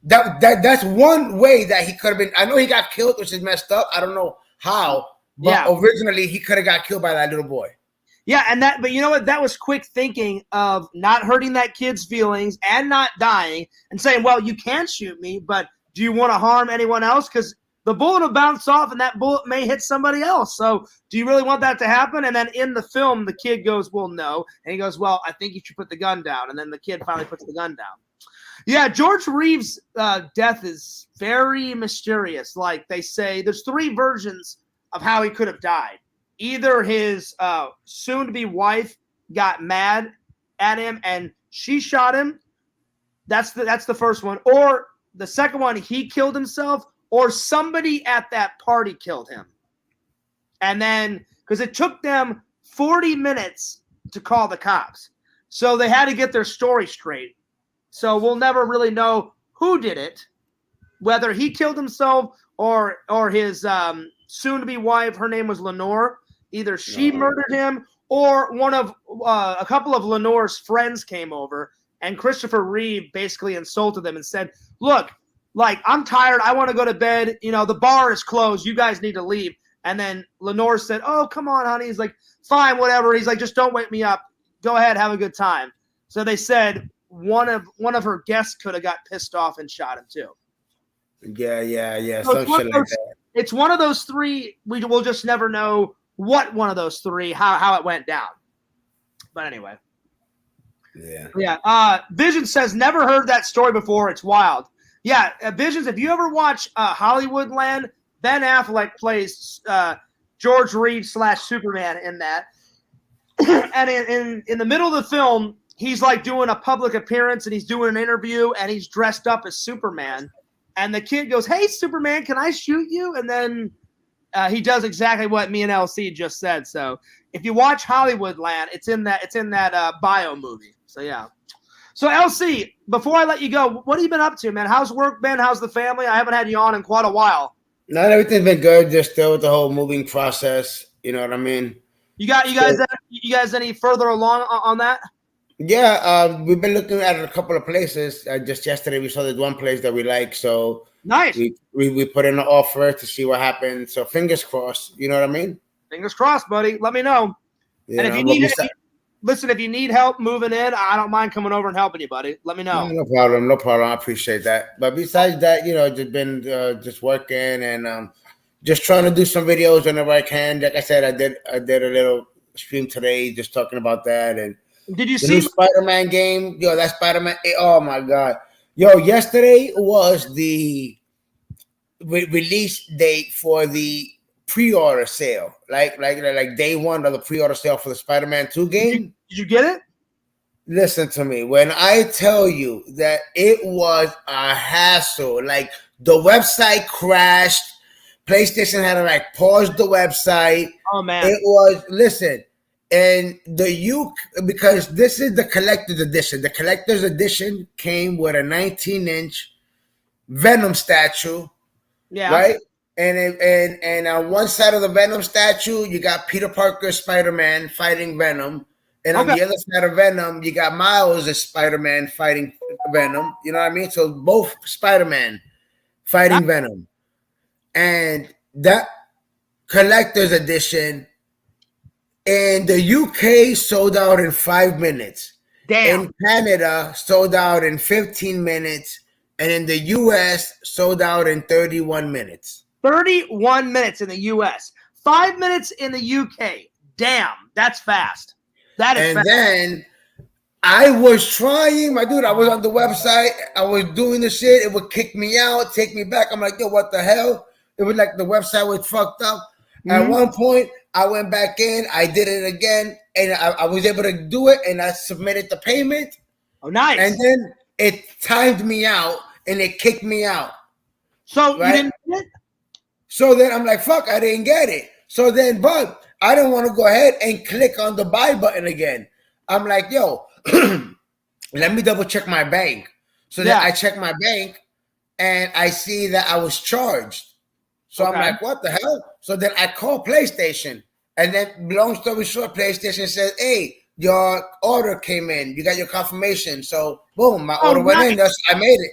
that's one way that he could have been. I know he got killed, which is messed up. I don't know how, but originally he could have got killed by that little boy. Yeah, but you know what? That was quick thinking of not hurting that kid's feelings and not dying and saying, well, you can shoot me, but do you want to harm anyone else? Because the bullet will bounce off and that bullet may hit somebody else. So do you really want that to happen? And then in the film, the kid goes, well, no. And he goes, well, I think you should put the gun down. And then the kid finally puts the gun down. Yeah, George Reeves' death is very mysterious. Like they say, there's 3 versions of how he could have died. Either his soon-to-be wife got mad at him and she shot him. That's the first one. Or the second one, he killed himself, or somebody at that party killed him. And then, because it took them 40 minutes to call the cops. So they had to get their story straight. So we'll never really know who did it, whether he killed himself or his soon-to-be wife, her name was Lenore. Either she murdered him or one of a couple of Lenore's friends came over, and Christopher Reeve basically insulted them and said, look, like, I'm tired. I want to go to bed. You know, the bar is closed. You guys need to leave. And then Lenore said, oh, come on, honey. He's like, fine, whatever. He's like, just don't wake me up. Go ahead, have a good time. So they said one of her guests could have got pissed off and shot him too. Yeah. So Some shit like that. It's one of those 3. We will just never know what one of those 3, how it went down. But anyway. Yeah. Vision says, never heard that story before. It's wild. Yeah, Visions, if you ever watch Hollywoodland, Ben Affleck plays George Reeves / Superman in that. And in the middle of the film, he's like doing a public appearance and he's doing an interview and he's dressed up as Superman. And the kid goes, hey, Superman, can I shoot you? And then he does exactly what me and LC just said. So if you watch Hollywoodland, it's in that bio movie. So, yeah. So, LC, before I let you go, what have you been up to, man? How's work been? How's the family? I haven't had you on in quite a while. Not everything's been good. Just still with the whole moving process. You know what I mean? You guys any further along on that? Yeah, we've been looking at a couple of places. Just yesterday, we saw this one place that we like. So nice. We put in an offer to see what happens. So fingers crossed. You know what I mean? Fingers crossed, buddy. Let me know. And if you need listen, if you need help moving in, I don't mind coming over and helping you, buddy. Let me know. No problem. I appreciate that. But besides that, you know, just been just working and just trying to do some videos whenever I can. Like I said, I did a little stream today just talking about that. And did you the see new Spider-Man game? Yo, that Spider-Man. Oh my God. Yo, yesterday was the release date for the pre-order sale, like day 1 of the pre-order sale for the Spider-Man 2 game. Did you get it? Listen to me. When I tell you that it was a hassle, like the website crashed, PlayStation had to like pause the website. Oh man. It was, listen, and because this is the collector's edition. The collector's edition came with a 19-inch Venom statue. Yeah. Right? And on one side of the Venom statue, you got Peter Parker, Spider-Man fighting Venom. And on the other side of Venom, you got Miles as Spider-Man fighting Venom. You know what I mean? So both Spider-Man fighting Venom. And that collector's edition in the UK sold out in 5 minutes. Damn. In Canada, sold out in 15 minutes. And in the US, sold out in 31 minutes. 31 minutes in the US. 5 minutes in the UK. Damn, that's fast. That is fast. Then I was trying, my dude, I was on the website. I was doing the shit. It would kick me out, take me back. I'm like, yo, what the hell? It was like the website was fucked up. Mm-hmm. At one point, I went back in. I did it again. And I was able to do it. And I submitted the payment. Oh, nice. And then it timed me out. And it kicked me out. So right? You didn't get it? So then I'm like, fuck, I didn't get it. So then, but I didn't want to go ahead and click on the buy button again. I'm like, yo, let me double check my bank. So then I check my bank and I see that I was charged. So I'm like, what the hell? So then I call PlayStation. And then, long story short, PlayStation says, hey, your order came in. You got your confirmation. So boom, my order went in. I made it.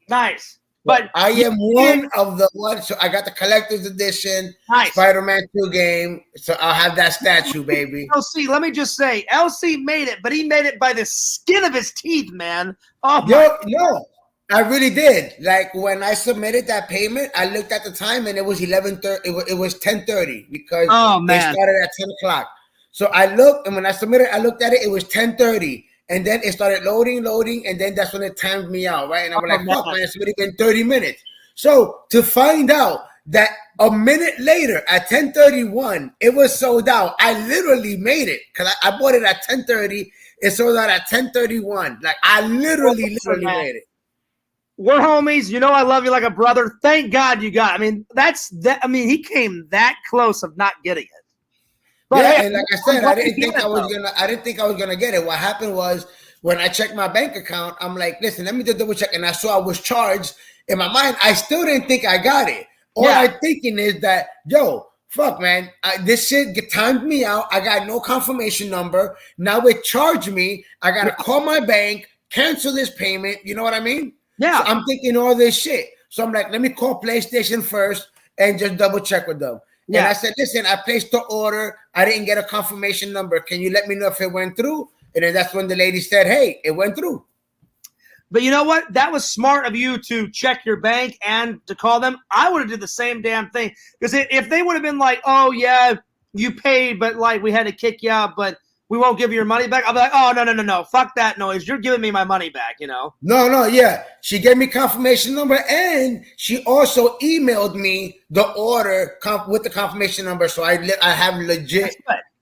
Nice. But I am one of the ones. So I got the collector's edition, Spider-Man 2 game. So I'll have that statue, baby. LC, let me just say, LC made it, but he made it by the skin of his teeth, man. Oh, no. I really did. Like when I submitted that payment, I looked at the time and it was 11:30. It was 10:30 because Oh, it man. started at 10 o'clock. So I looked, and when I submitted, I looked at it. It was 10:30, and then it started loading, and then that's when it timed me out, right? And I'm like, man. fuck, man, it's already been 30 minutes. So to find out that a minute later at 10:31, it was sold out. I literally made it because I bought it at 10:30. It sold out at 10:31. Like I literally made it. We're homies. You know I love you like a brother. Thank God you got. I mean, that's that. I mean, he came that close of not getting it. But yeah, hey, and like I said, I didn't think I was gonna get it. What happened was when I checked my bank account, I'm like, listen, let me just double check, and I saw I was charged. In my mind, I still didn't think I got it. All I'm thinking is that, yo, fuck, man, this shit timed me out. I got no confirmation number. Now it charged me. I gotta call my bank, cancel this payment. You know what I mean? Yeah. So I'm thinking all this shit. So I'm like, let me call PlayStation first and just double check with them. Yeah. And I said, listen, I placed the order. I didn't get a confirmation number. Can you let me know if it went through? And then that's when the lady said, hey, it went through. But you know what? That was smart of you to check your bank and to call them. I would have did the same damn thing. Because if they would have been like, oh, yeah, you paid, but like we had to kick you out, but we won't give you your money back. I'll be like, oh, no. Fuck that noise. You're giving me my money back, you know? No, yeah. She gave me confirmation number, and she also emailed me the order with the confirmation number. So I have legit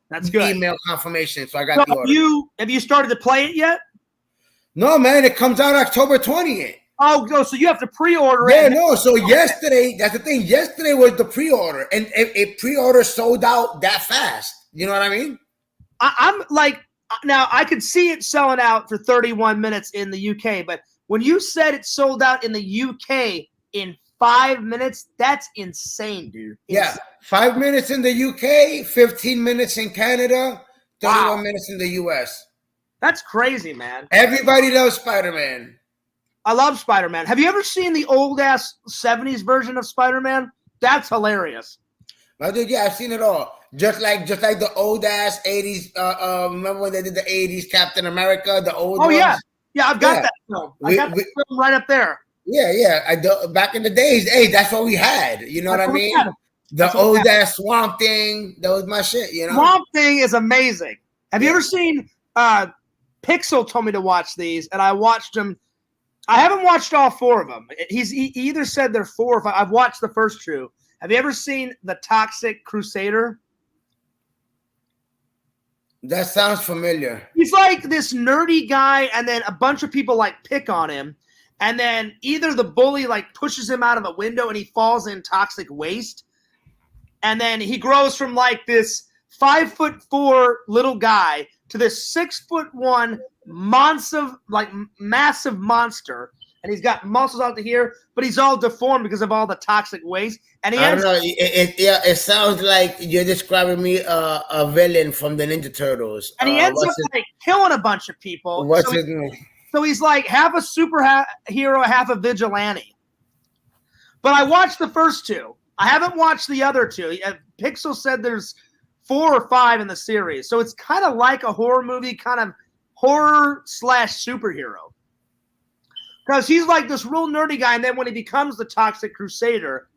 That's good. Email confirmation. So I got the order. Have you started to play it yet? No, man. It comes out October 20th. Oh, so you have to pre-order it. Yeah, no. So yesterday, that's the thing. Yesterday was the pre-order, and it pre-order sold out that fast. You know what I mean? I'm like, now I could see it selling out for 31 minutes in the UK, but when you said it sold out in the UK in 5 minutes, that's insane, dude. Yeah, 5 minutes in the UK, 15 minutes in Canada, 31 minutes in the US. That's crazy, man. Everybody loves Spider-Man. I love Spider-Man. Have you ever seen the old-ass 70s version of Spider-Man? That's hilarious. My dude, yeah, I've seen it all. Just like the old ass 80s. Remember when they did the 80s Captain America, the old ones? Yeah, I've got that film. I got the film right up there. Yeah. Back in the days, hey, that's what we had. You know what I mean? The old ass Swamp Thing. That was my shit. You know, Swamp Thing is amazing. Have you ever seen? Pixel told me to watch these, and I watched them. I haven't watched all four of them. He either said they're 4 or 5. I've watched the first 2. Have you ever seen The Toxic Crusader? That sounds familiar. He's like this nerdy guy, and then a bunch of people like pick on him, and then either the bully like pushes him out of a window and he falls in toxic waste, and then he grows from like this 5'4" little guy to this 6'1" massive monster. And he's got muscles out to here, but he's all deformed because of all the toxic waste. And I don't know. It sounds like you're describing me a villain from the Ninja Turtles. And he ends up like killing a bunch of people. What's his name? So he's like half a superhero, half a vigilante. But I watched the first 2. I haven't watched the other 2. Pixel said there's 4 or 5 in the series. So it's kind of like a horror movie, kind of horror/superhero. Because he's like this real nerdy guy, and then when he becomes the Toxic Crusader,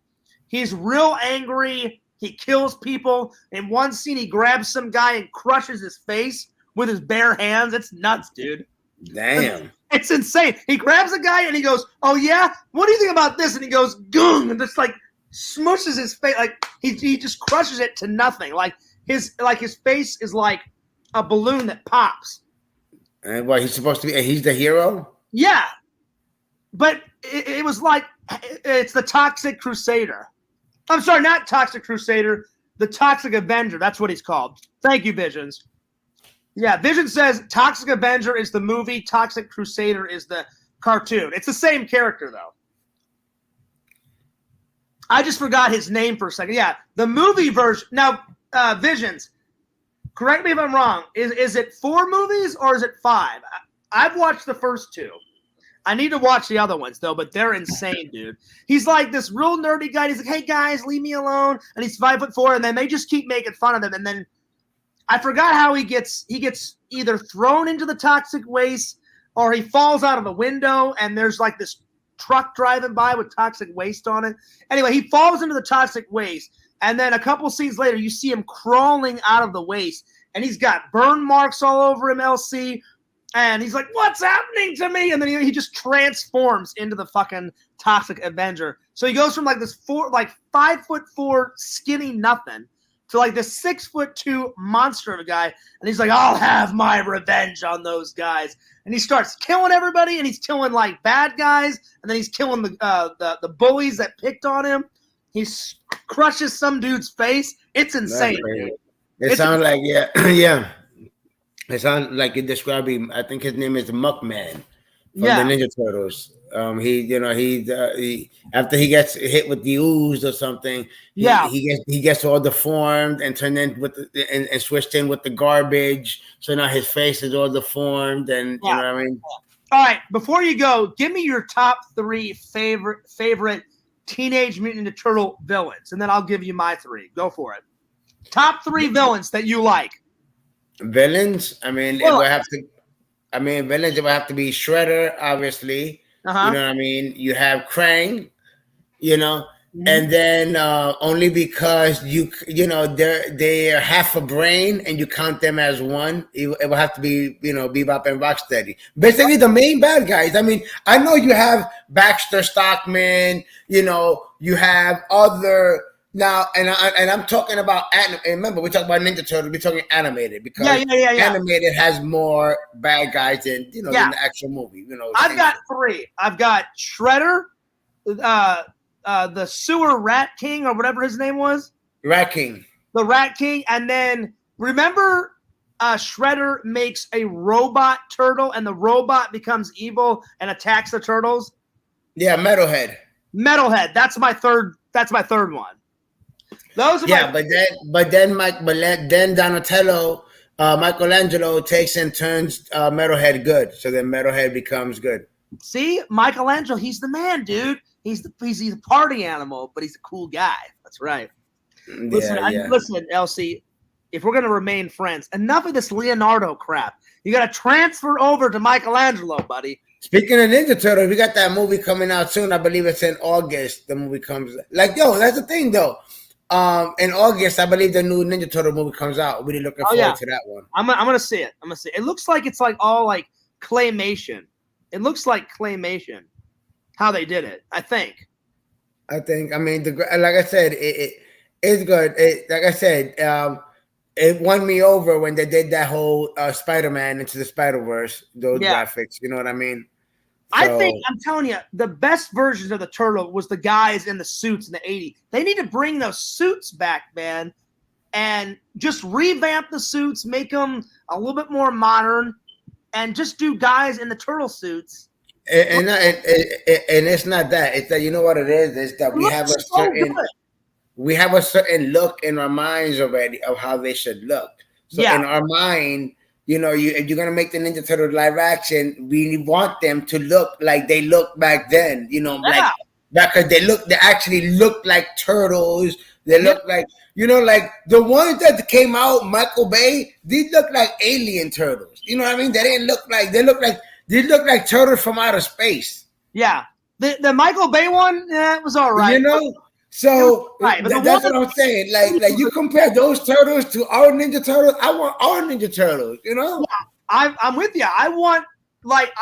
he's real angry. He kills people. In one scene, he grabs some guy and crushes his face with his bare hands. It's nuts, dude. Damn. It's insane. He grabs a guy and he goes, oh, yeah? What do you think about this? And he goes, goong, and just like smushes his face. Like he just crushes it to nothing. Like his face is like a balloon that pops. And what, he's supposed to be? He's the hero? Yeah. But it was like, it's the Toxic Crusader. I'm sorry, not Toxic Crusader, the Toxic Avenger. That's what he's called. Thank you, Visions. Yeah, Vision says Toxic Avenger is the movie, Toxic Crusader is the cartoon. It's the same character, though. I just forgot his name for a second. Yeah, the movie version. Now, Visions, correct me if I'm wrong. Is it 4 movies or is it 5? I've watched the first 2. I need to watch the other ones, though, but they're insane, dude. He's like this real nerdy guy. He's like, hey, guys, leave me alone. And he's 5'4", and then they just keep making fun of him. And then I forgot how he gets either thrown into the toxic waste or he falls out of the window, and there's like this truck driving by with toxic waste on it. Anyway, he falls into the toxic waste, and then a couple scenes later, you see him crawling out of the waste, and he's got burn marks all over him, LC, and he's like, "What's happening to me?" And then he just transforms into the fucking Toxic Avenger. So he goes from like this 5'4" skinny nothing to like this 6'2" monster of a guy, and he's like, "I'll have my revenge on those guys." And he starts killing everybody, and he's killing like bad guys, and then he's killing the bullies that picked on him. He crushes some dude's face. It's insane. It sounds like yeah. It sounds like you described him. I think his name is Muckman from the Ninja Turtles. He after he gets hit with the ooze or something, he gets all deformed and turned in with and switched in with the garbage. So now his face is all deformed, and you know what I mean. All right, before you go, give me your top 3 favorite Teenage Mutant Ninja Turtle villains, and then I'll give you my 3. Go for it. Top 3 villains that you like. Villains? I mean, it would have to. I mean, villains. It would have to be Shredder, obviously. You know what I mean? You have Krang, and then only because they're half a brain and you count them as one, it will have to be Bebop and Rocksteady. Basically, the main bad guys. I mean, I know you have Baxter Stockman. You have other now, and I'm talking about remember, we talk about Ninja Turtles. We're talking animated because animated has more bad guys than than the actual movie. I've got 3. I've got Shredder, the Sewer Rat King or whatever his name was. Rat King. The Rat King, and then remember, Shredder makes a robot turtle, and the robot becomes evil and attacks the turtles. Yeah, Metalhead. Metalhead. That's my third one. Those are but then Donatello, Michelangelo takes and turns Metalhead good, so then Metalhead becomes good. See, Michelangelo, he's the man, dude. He's a party animal, but he's a cool guy. That's right. Listen, LC, if we're gonna remain friends, enough of this Leonardo crap. You gotta transfer over to Michelangelo, buddy. Speaking of Ninja Turtles, we got that movie coming out soon. I believe it's in August. The movie comes that's the thing though. In August, I believe the new Ninja Turtle movie comes out. Really looking forward to that one. I'm gonna see it. It looks like it's like all like claymation. It looks like claymation. How they did it, I think. I mean, like I said, it's good. Like I said, it won me over when they did that whole Spider-Man Into the Spider-Verse. Those graphics, you know what I mean? I think, I'm telling you, the best versions of the turtle was the guys in the suits in the 80s. They need to bring those suits back, man, and just revamp the suits, make them a little bit more modern, and just do guys in the turtle suits. And it's not that. It's that, you know what it is? It's that we have a certain look in our minds already of how they should look. So in our mind, if you're gonna make the Ninja Turtles live action, we want them to look like they looked back then. Like because they actually look like turtles. They look like like the ones that came out, Michael Bay. These look like alien turtles. You know what I mean? They look like turtles from outer space. Yeah, the Michael Bay one, it was all right. So that's what I'm saying. Like you compare those turtles to our Ninja Turtles. I want our Ninja Turtles. Yeah, I'm with you. I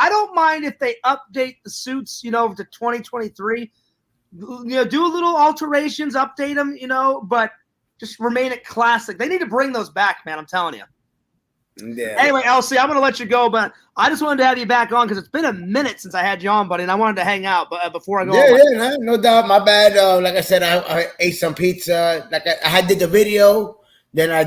don't mind if they update the suits, to 2023. Do a little alterations, update them, but just remain it classic. They need to bring those back, man. I'm telling you. Yeah. Anyway, LC, I'm going to let you go, but I just wanted to have you back on because it's been a minute since I had you on, buddy, and I wanted to hang out before I go. No doubt. My bad. Like I said, I ate some pizza. Like I did the video, then I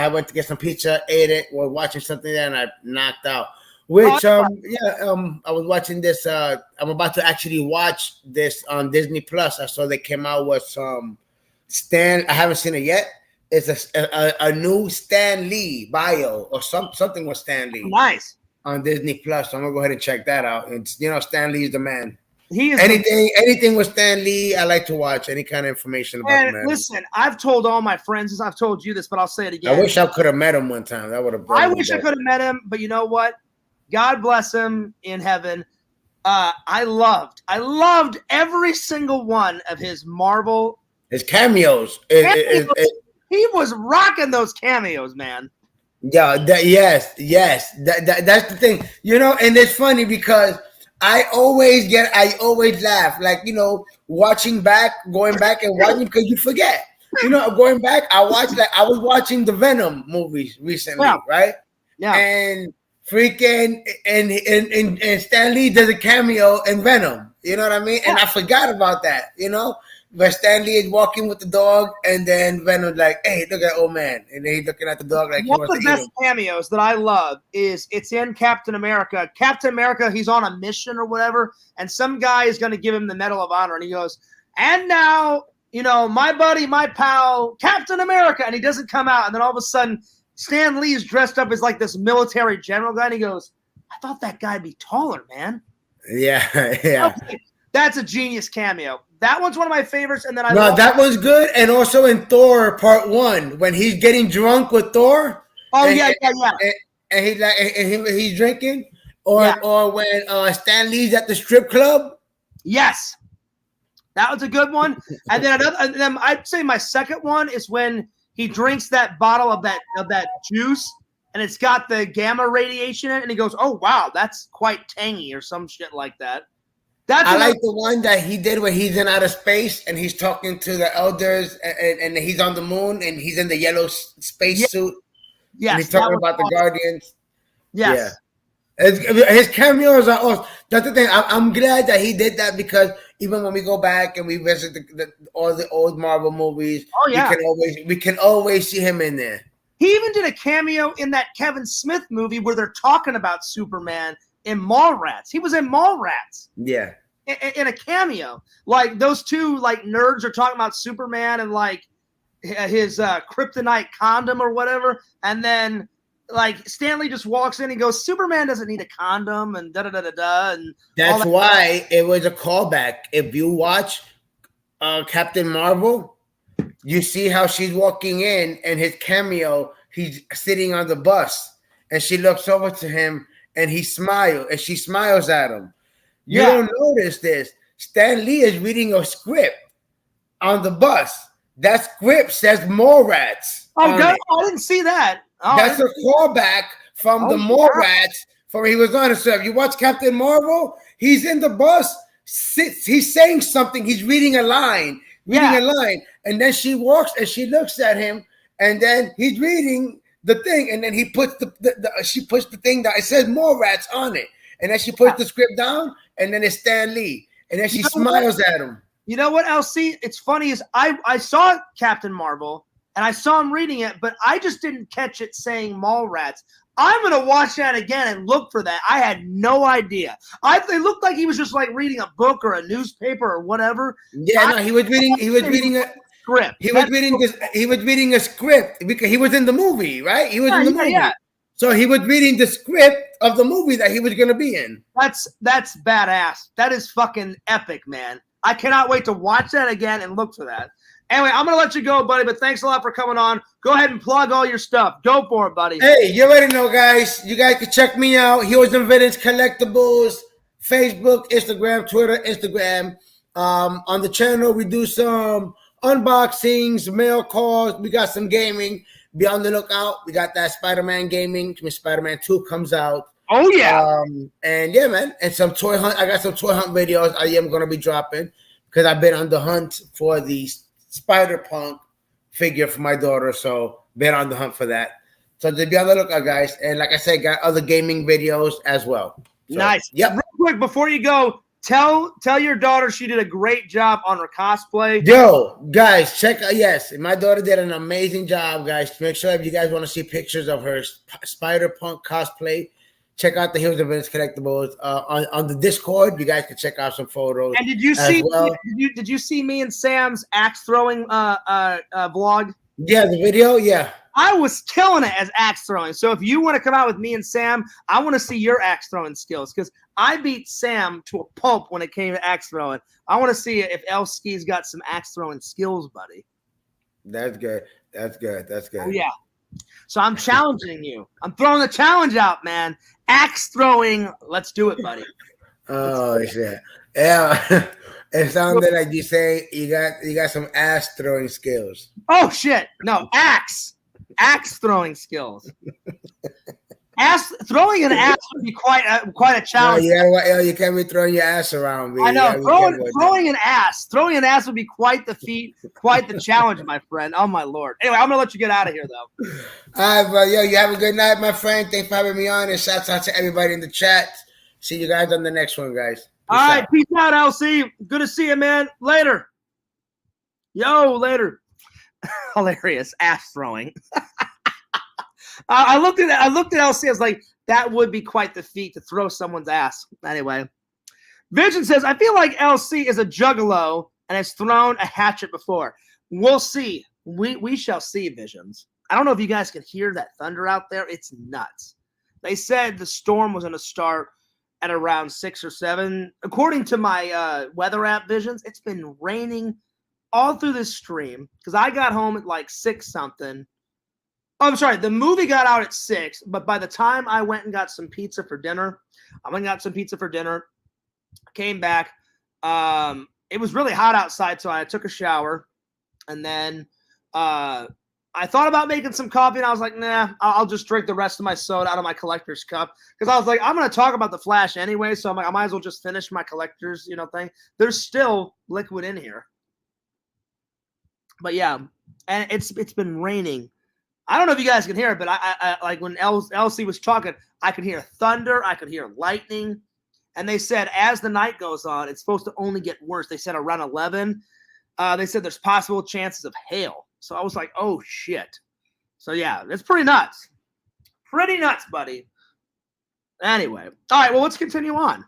went to get some pizza, ate it, was watching something there, and I knocked out. Which I was watching this. I'm about to actually watch this on Disney Plus. I saw they came out with some Stan. I haven't seen it yet. It's a new Stan Lee bio or something with Stan Lee. Nice. On Disney Plus. So I'm gonna go ahead and check that out. It's Stan Lee is the man. He is anything with Stan Lee, I like to watch. Any kind of information about the man. Listen, I've told all my friends, I've told you this, but I'll say it again. I wish I could have met him one time. I wish I could have met him, but you know what? God bless him in heaven. I loved every single one of his Marvel His cameos. He was rocking those cameos, man. Yeah, yes. That's the thing, and it's funny because I always laugh, like, going back and watching, because you forget, going back, I was watching the Venom movies recently, right? Yeah. And freaking, and Stan Lee does a cameo in Venom, you know what I mean? And I forgot about that, But Stan Lee is walking with the dog, and then Venom's like, "Hey, look at old man," and then he's looking at the dog like one of the best cameos that I love is it's in Captain America. Captain America, he's on a mission or whatever, and some guy is going to give him the Medal of Honor, and he goes, "And now, my buddy, my pal, Captain America," and he doesn't come out, and then all of a sudden, Stan Lee is dressed up as like this military general guy, and he goes, "I thought that guy'd be taller, man." Yeah. Okay, that's a genius cameo. That one's one of my favorites, and then that one's good, and also in Thor Part 1 when he's getting drunk with Thor. Oh, and, yeah. And he's like, he's drinking, or when Stan Lee's at the strip club. Yes, that was a good one. And then I'd say my second one is when he drinks that bottle of that juice, and it's got the gamma radiation in it, and he goes, "Oh wow, that's quite tangy," or some shit like that. I like the one that he did where he's in outer space and he's talking to the elders, and he's on the moon and he's in the yellow space suit. Yes, and he's talking about the Guardians. Yes. Yeah. His cameos are awesome. That's the thing. I'm glad that he did that, because even when we go back and we visit all the old Marvel movies, we can always see him in there. He even did a cameo in that Kevin Smith movie where they're talking about Superman in Mallrats. He was in Mallrats. Yeah. In a cameo. Like those two like nerds are talking about Superman and like his kryptonite condom or whatever. And then like Stanley just walks in and goes, "Superman doesn't need a condom," and da-da-da-da-da. And that's why it was a callback. If you watch Captain Marvel, you see how she's walking in, and his cameo, he's sitting on the bus, and she looks over to him, and he smiles, and she smiles at him. You don't notice this. Stan Lee is reading a script on the bus. That script says Mallrats. Oh, God, I didn't see that. Oh, that's a callback from the Mallrats from he was on it. So if you watch Captain Marvel, he's in the bus, he's saying something, he's reading a line, and then she walks and she looks at him, and then he's reading the thing, and then he puts she puts the thing down. It says Mallrats on it, and then she puts the script down, and then it's Stan Lee, and then she smiles at him. You know what, LC? It's funny is I saw Captain Marvel and I saw him reading it, but I just didn't catch it saying Mallrats. I'm gonna watch that again and look for that. I had no idea. It looked like he was just like reading a book or a newspaper or whatever. Yeah, he was reading a script. He was reading a script because he was in the movie, right? He was in the movie. Yeah. So he was reading the script of the movie that he was gonna be in. That's badass. That is fucking epic, man. I cannot wait to watch that again and look for that. Anyway, I'm going to let you go, buddy, but thanks a lot for coming on. Go ahead and plug all your stuff. Go for it, buddy. Hey, you already know, guys. You guys can check me out. Heroes and Villains Collectibles, Facebook, Instagram, Twitter, Instagram. On the channel, we do some unboxings, mail calls. We got some gaming. Be on the lookout. We got that Spider-Man gaming when Spider-Man 2 comes out. Oh, yeah. And yeah, man. And some toy hunt. I got some toy hunt videos I am going to be dropping because I've been on the hunt for the Spider-Punk figure for my daughter. So been on the hunt for that. So just be on the lookout, guys. And like I said, got other gaming videos as well. So, nice. Yep. Real quick, before you go, tell your daughter she did a great job on her cosplay. Yo, guys, check out. Yes, my daughter did an amazing job, guys. Make sure if you guys want to see pictures of her Spider-Punk cosplay, check out the Heroes and Villains Collectibles on the Discord. You guys can check out some photos. And did you see? Did you see me and Sam's axe throwing vlog? Yeah, the video. Yeah, I was killing it as axe throwing. So if you want to come out with me and Sam, I want to see your axe throwing skills because I beat Sam to a pulp when it came to axe throwing. I want to see if Elski's got some axe throwing skills, buddy. That's good. That's good. That's good. Oh, yeah. So I'm challenging you. I'm throwing the challenge out, man. Axe throwing. Let's do it, buddy. Oh shit! Yeah, it sounded like you say you got some ass throwing skills. Oh shit! No, axe throwing skills. Throwing an axe would be quite a No, challenge. you can't be throwing your ass around, B. I You know gotta be careful with that. throwing an ass would be quite the feat, quite the challenge, my friend. Oh my lord. Anyway, I'm gonna let you get out of here though. All right, bro. Yo, you have a good night, my friend. Thanks for having me on, and shouts out to everybody in the chat. See you guys on the next one, guys. All right, peace out, LC. Good to see you, man. Later. Yo, later. Hilarious ass throwing. I looked at LC. I was like, that would be quite the feat to throw someone's ass. Anyway, Vision says, I feel like LC is a juggalo and has thrown a hatchet before. We'll see. We shall see, Visions. I don't know if you guys can hear that thunder out there. It's nuts. They said the storm was going to start at around 6 or 7. According to my weather app, Visions, it's been raining all through this stream because I got home at like 6 something. Oh, I'm sorry. The movie got out at 6, but by the time I went and got some pizza for dinner, came back. It was really hot outside, so I took a shower, and then I thought about making some coffee, and I was like, nah, I'll just drink the rest of my soda out of my collector's cup because I was like, I'm going to talk about the Flash anyway, so I'm like, I might as well just finish my collector's, thing. There's still liquid in here, but yeah, and it's been raining. I don't know if you guys can hear it, but I like when LC was talking, I could hear thunder, I could hear lightning, and they said as the night goes on, it's supposed to only get worse. They said around 11, they said there's possible chances of hail. So I was like, oh, shit. So, yeah, it's pretty nuts. Pretty nuts, buddy. Anyway. All right, well, let's continue on.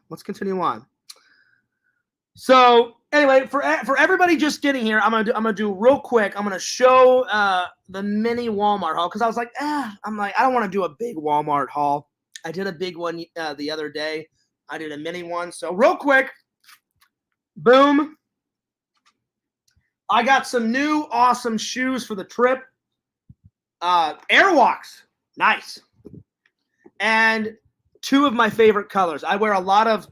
So, anyway, for everybody just getting here, I'm gonna do real quick. I'm going to show the mini Walmart haul because I was like, I don't want to do a big Walmart haul. I did a big one the other day. I did a mini one. So, real quick, boom. I got some new awesome shoes for the trip. Airwalks. Nice. And 2 of my favorite colors. I wear a lot of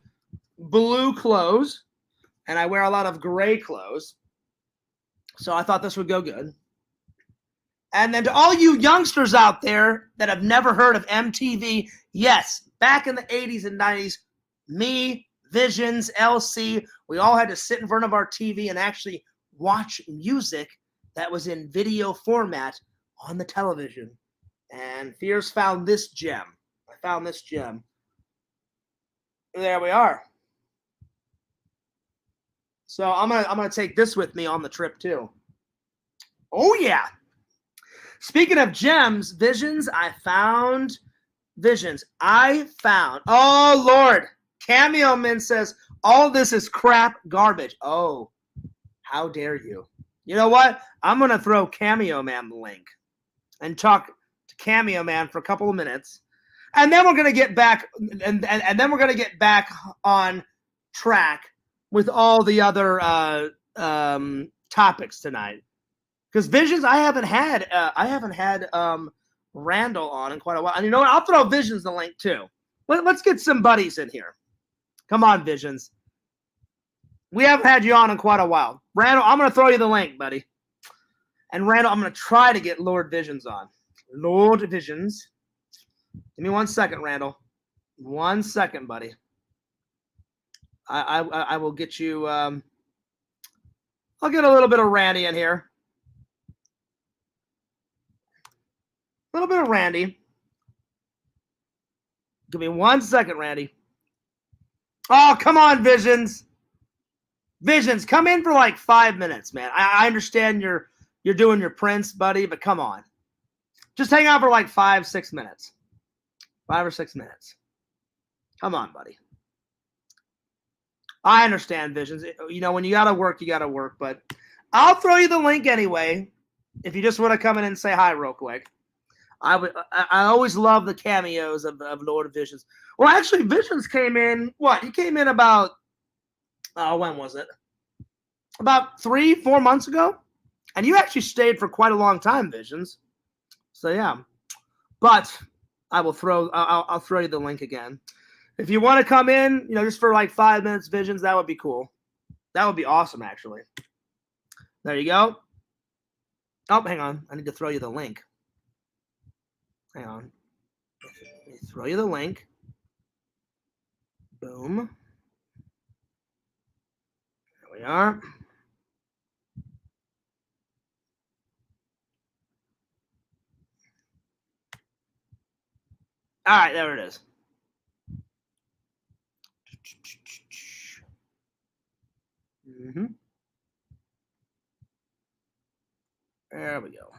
blue clothes, and I wear a lot of gray clothes. So I thought this would go good. And then to all you youngsters out there that have never heard of MTV, yes, back in the 80s and 90s, me, Visions, LC, we all had to sit in front of our TV and actually watch music that was in video format on the television. And Fierce found this gem. There we are. So I'm gonna take this with me on the trip too. Oh yeah. Speaking of gems, Visions, oh Lord. Cameo Man says all this is crap garbage. Oh. How dare you? You know what? I'm going to throw Cameo Man the link and talk to Cameo Man for a couple of minutes. And then we're going to get back and then we're going to get back on track with all the other topics tonight. Because Visions, I haven't had Randall on in quite a while. And you know what? I'll throw Visions the link too. Let's get some buddies in here. Come on, Visions. We haven't had you on in quite a while. Randall, I'm going to throw you the link, buddy. And Randall, I'm going to try to get Lord Visions on. Lord Visions. Give me 1 second, Randall. 1 second, buddy. I will get you. I'll get a little bit of Randy in here. A little bit of Randy. Give me 1 second, Randy. Oh, come on, Visions. Visions, come in for like 5 minutes, man. I understand you're doing your Prince, buddy, but come on. Just hang out for like 5-6 minutes. 5 or 6 minutes. Come on, buddy. I understand, Visions. You know, when you got to work, but I'll throw you the link anyway if you just want to come in and say hi real quick. I always love the cameos of Lord of Visions. Well, actually, Visions came in, He came in about, when was it? About 3-4 months ago. And you actually stayed for quite a long time, Visions. So, yeah. But I'll throw you the link again. If you want to come in, just for like 5 minutes, Visions, that would be cool. That would be awesome, actually. There you go. Oh, hang on. I need to throw you the link. Hang on. Let me throw you the link. Boom. There we are. All right, there it is. Mm-hmm. There we go.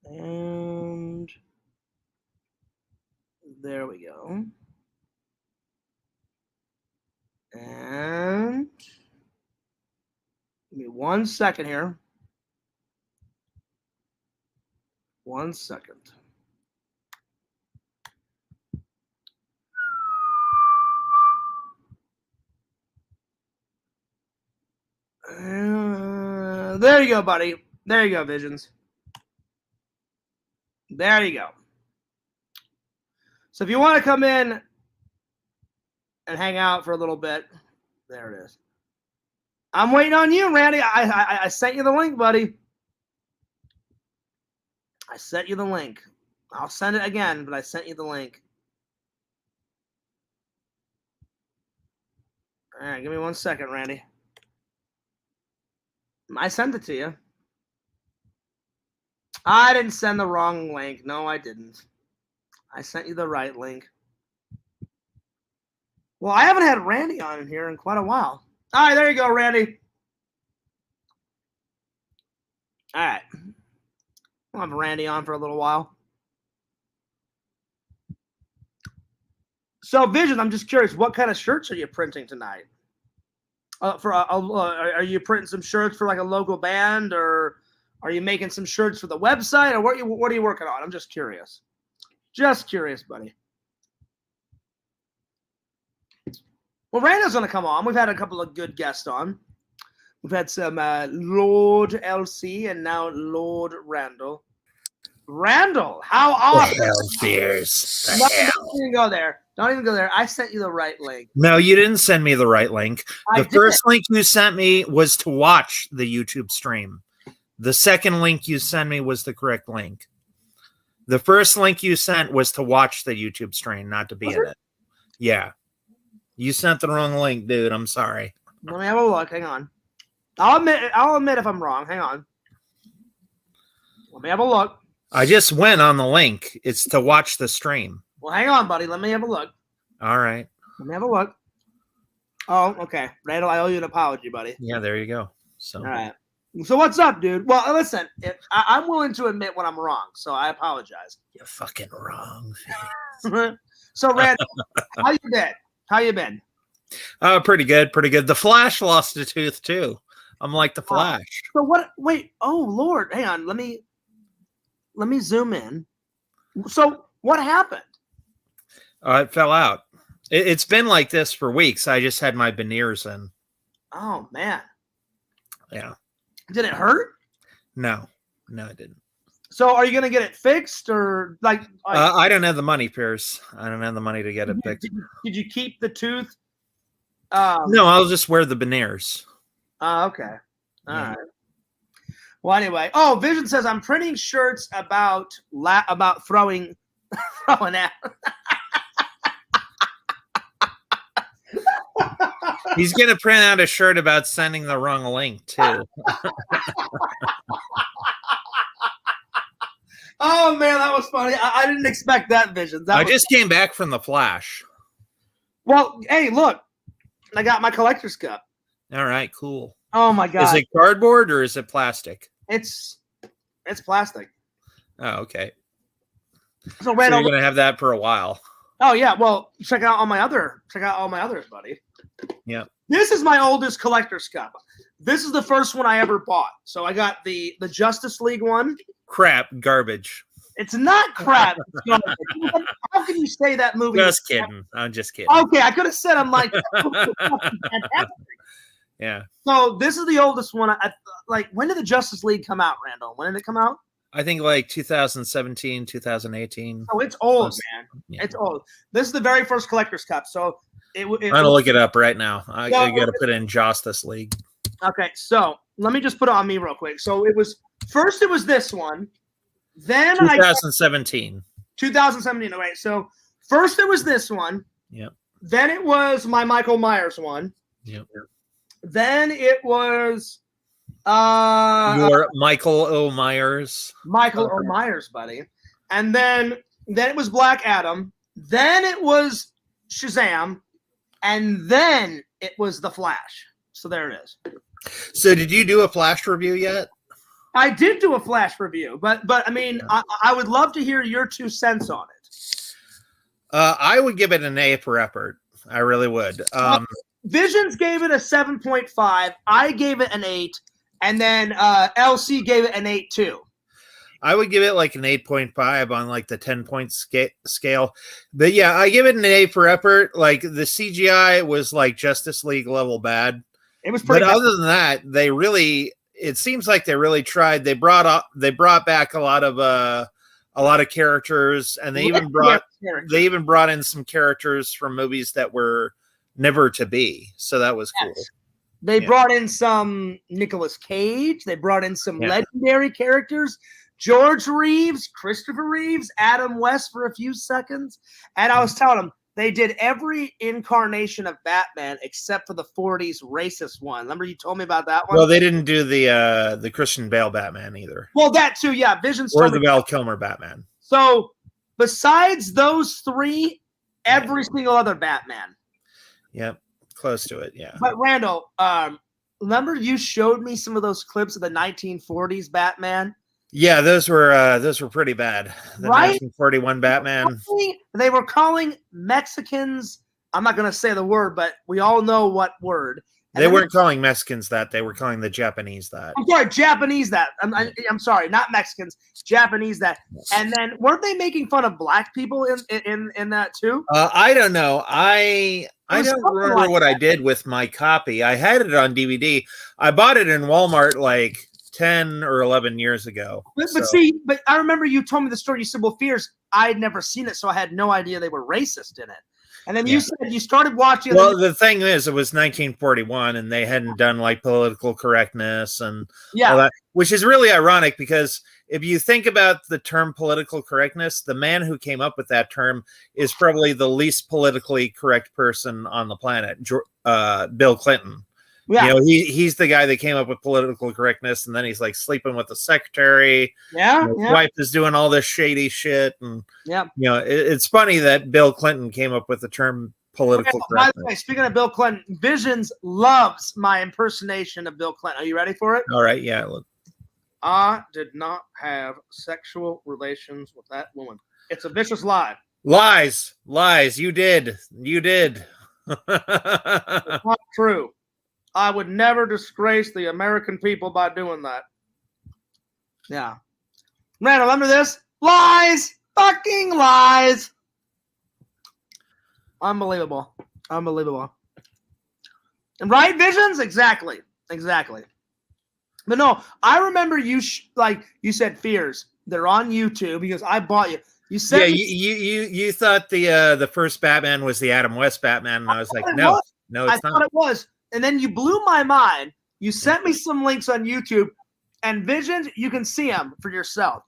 And there we go. And give me 1 second here. 1 second. There you go, buddy. There you go, Visions. There you go. So if you want to come in and hang out for a little bit, there it is. I'm waiting on you, Randy. I sent you the link, buddy. I sent you the link. I'll send it again, but I sent you the link. All right, give me 1 second, Randy. I sent it to you. I didn't send the wrong link. No, I didn't. I sent you the right link. Well, I haven't had Randy on in here in quite a while. All right, there you go, Randy. All right. We'll have Randy on for a little while. So, Vision, I'm just curious, what kind of shirts are you printing tonight? Are you printing some shirts for like a local band, or are you making some shirts for the website, or what are you working on? I'm just curious. Just curious, buddy. Well, Randall's going to come on. We've had a couple of good guests on. We've had some Lord LC and now Lord Randall. Randall, how awesome! Don't even go there. Don't even go there. I sent you the right link. No, you didn't send me the right link. The first link you sent me was to watch the YouTube stream. The second link you sent me was the correct link. The first link you sent was to watch the YouTube stream, not to be in it. Yeah. You sent the wrong link, dude. I'm sorry. Let me have a look. Hang on. I'll admit if I'm wrong. Hang on. Let me have a look. I just went on the link. It's to watch the stream. Well, hang on, buddy. Let me have a look. All right. Let me have a look. Oh, okay. Randall, I owe you an apology, buddy. Yeah, there you go. So. All right. So what's up, dude? Well, listen, I'm willing to admit when I'm wrong, so I apologize. You're fucking wrong. So, Randall, how you been? How you been? Pretty good, pretty good. The Flash lost a tooth too. I'm like the Flash. So what? Wait. Oh Lord, hang on. Let me zoom in. So what happened? It fell out. It's been like this for weeks. I just had my veneers in. Oh man. Yeah. Did it hurt? No, it didn't. So are you gonna get it fixed, or like? I don't have the money, Pierce. I don't have the money to get it fixed. Did you keep the tooth? No, I'll just wear the veneers. Okay. All right. Well, anyway. Oh, Vision says I'm printing shirts about throwing out. He's gonna print out a shirt about sending the wrong link too. Oh man, that was funny. I didn't expect that, Vision. I just came back from the Flash. Well, hey, look, I got my collector's cup. All right, cool. Oh my god! Is it cardboard or is it plastic? It's plastic. Oh, okay. So, Randall, you're gonna have that for a while. Oh yeah, well, check out all my others, buddy. Yeah. This is my oldest collector's cup. This is the first one I ever bought. So I got the Justice League one. Crap, garbage. It's not crap. How can you say that movie? Just kidding. I'm just kidding. Okay, I could have said I'm like fantastic. Yeah. So this is the oldest one. Like, when did the Justice League come out, Randall? When did it come out? I think like 2017, 2018. Oh, it's old, Close. man. Yeah. It's old. This is the very first collector's cup. So it I'm gonna look it up right now. I Yeah. got to put it in Justice League. Okay, so let me just put it on me real quick. So it was first it was this one, then 2017. 2017. Right. So first it was this one. Yep. Then it was my Michael Myers one. Yep. Then it was Your Michael O. Myers. Michael O. Myers, buddy. And then it was Black Adam. Then it was Shazam. And then it was The Flash. So there it is. So did you do a Flash review yet? I did do a Flash review, but I mean, I would love to hear your 2 cents on it. I would give it an A for effort. I really would. Visions gave it a 7.5. I gave it an 8. And then LC gave it an 8 too. I would give it like an 8.5 on like the 10-point scale. But yeah, I give it an A for effort. Like the CGI was like Justice League level bad. It was pretty But bad. other than that, it seems like they really tried. They brought back a lot of characters, and they even brought in some characters from movies that were never to be. So that was cool. Yes. They brought in some Nicolas Cage. They brought in some legendary characters. George Reeves, Christopher Reeves, Adam West for a few seconds. And I was telling them, they did every incarnation of Batman except for the 40s racist one. Remember you told me about that one? Well, they didn't do the Christian Bale Batman either. Well, that too, yeah. Vision's or the Val Kilmer Batman. So besides those 3, every single other Batman. Yep. Close to it, yeah. But Randall, remember you showed me some of those clips of the 1940s Batman? Yeah, those were pretty bad. The Right? 1941 Batman. They were calling Mexicans. I'm not going to say the word, but we all know what word. And They then weren't calling Mexicans that. They were calling the Japanese that. I'm sorry, Japanese that. I'm sorry, not Mexicans, Japanese that. And then weren't they making fun of black people in that too? I don't know. I was don't something remember like what I did with my copy. I had it on DVD. I bought it in Walmart like 10 or 11 years ago. But I remember you told me the story. You said, well, Fears, I had never seen it, so I had no idea they were racist in it. And then you said you started watching. Well, the thing is, it was 1941, and they hadn't done like political correctness and all that, which is really ironic because if you think about the term political correctness, the man who came up with that term is probably the least politically correct person on the planet, Bill Clinton. Yeah. You know, he's the guy that came up with political correctness, and then he's like sleeping with the secretary. Yeah, his wife is doing all this shady shit, and you know, it's funny that Bill Clinton came up with the term political correctness. By the way, speaking of Bill Clinton, Visions loves my impersonation of Bill Clinton. Are you ready for it? All right, yeah. Look. I did not have sexual relations with that woman. It's a vicious lie. Lies. You did. It's not true. I would never disgrace the American people by doing that. Yeah. Randall, remember this? Lies! Fucking lies! Unbelievable. And right, Visions? Exactly. But no, I remember you you said Fears. They're on YouTube because I bought you. You said you thought the first Batman was the Adam West Batman, and I was like, no, it's not. I thought it was. And then you blew my mind. You sent me some links on YouTube, and Visions, you can see them for yourself.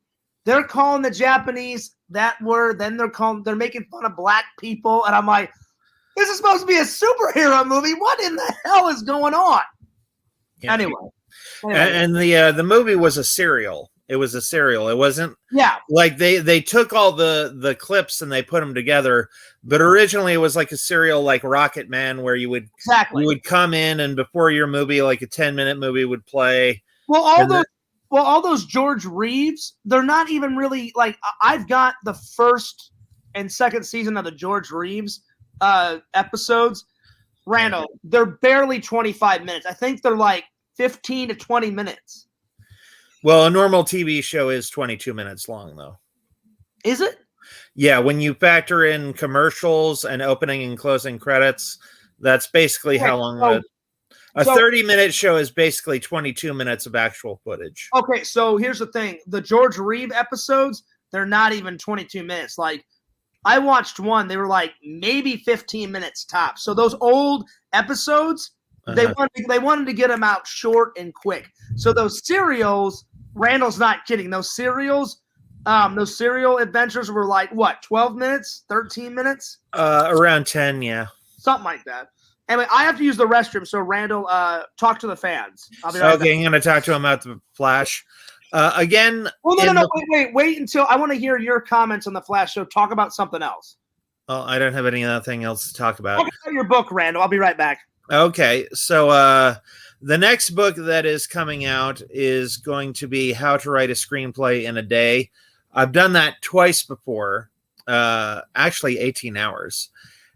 They're calling the Japanese that word. Then they're making fun of black people, and I'm like, this is supposed to be a superhero movie. What in the hell is going on? Yeah. Anyway. And the movie was a serial. It was a serial. It wasn't like they took all the clips and they put them together. But originally it was like a serial, like Rocket Man, where you would come in and before your movie, like a 10-minute movie would play. Well, all those George Reeves, they're not even really like. I've got the first and second season of the George Reeves episodes. Randall, they're barely 25 minutes. I think they're like 15 to 20 minutes. Well, a normal TV show is 22 minutes long, though. Is it? Yeah, when you factor in commercials and opening and closing credits, that's basically how long. A So- 30-minute show is basically 22 minutes of actual footage. Okay, so here's the thing: the George Reeve episodes, they're not even 22 minutes. Like, I watched one; they were like maybe 15 minutes tops. So those old episodes, they wanted to get them out short and quick. So those serials, Randall's not kidding. Those serial adventures were like what, 12 minutes, 13 minutes, Around 10, yeah. something like that. Anyway, I have to use the restroom, so Randall, talk to the fans. I'll be right back. Okay, I'm going to talk to him about the Flash. Again, Well, no. Wait until I want to hear your comments on the Flash show. Talk about something else. well, I don't have anything else to talk about. Talk about your book, Randall. I'll be right back. Okay, so the next book that is coming out is going to be How to Write a Screenplay in a Day. I've done that twice before, actually 18 hours.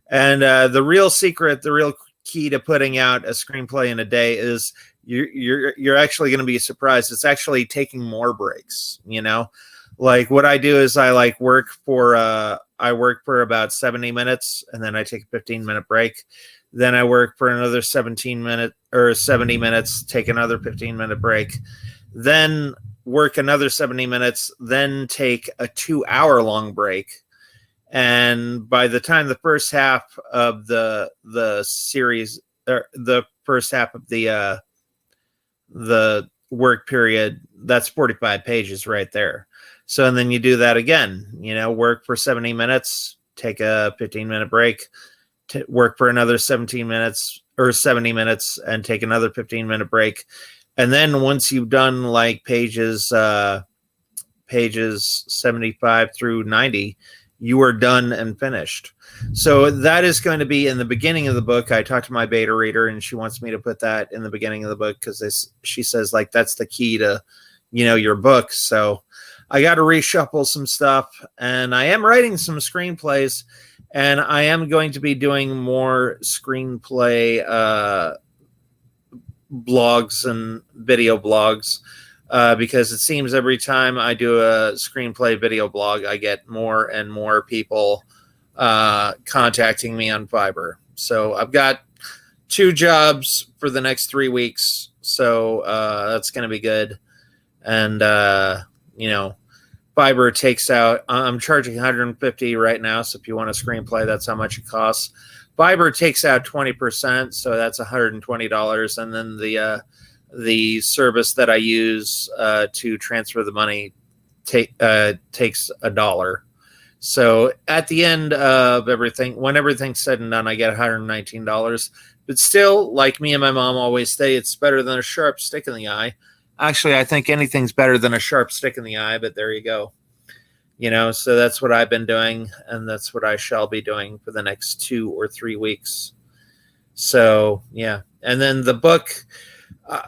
And the real secret, the real key to putting out a screenplay in a day is you're actually going to be surprised. It's actually taking more breaks. You know, like what I do is I work for about 70 minutes, and then I take a 15-minute break. Then I work for another 70 minutes, take another 15-minute break, then work another 70 minutes, then take a 2-hour-long break. And by the time the first half of the series, or the first half of the work period, that's 45 pages right there. So, and then you do that again, you know, work for 70 minutes, take a 15-minute break, work for another 17 minutes or 70 minutes, and take another 15-minute break. And then once you've done like pages 75 through 90, you are done and finished. So that is going to be in the beginning of the book. I talked to my beta reader, and she wants me to put that in the beginning of the book because she says like that's the key to, you know, your book. So I got to reshuffle some stuff, and I am writing some screenplays, and I am going to be doing more screenplay blogs and video blogs. Because it seems every time I do a screenplay video blog, I get more and more people contacting me on Fiverr. So I've got 2 jobs for the next 3 weeks. So that's going to be good. And, you know, Fiverr takes out, I'm charging $150 right now. So if you want a screenplay, that's how much it costs. Fiverr takes out 20%. So that's $120. And then the service that I use to transfer the money takes $1. So at the end of everything, when everything's said and done, I get $119. But still, like me and my mom always say, it's better than a sharp stick in the eye. Actually, I think anything's better than a sharp stick in the eye, but there you go. You know, so that's what I've been doing, and that's what I shall be doing for the next 2 or 3 weeks. So, yeah. And then the book...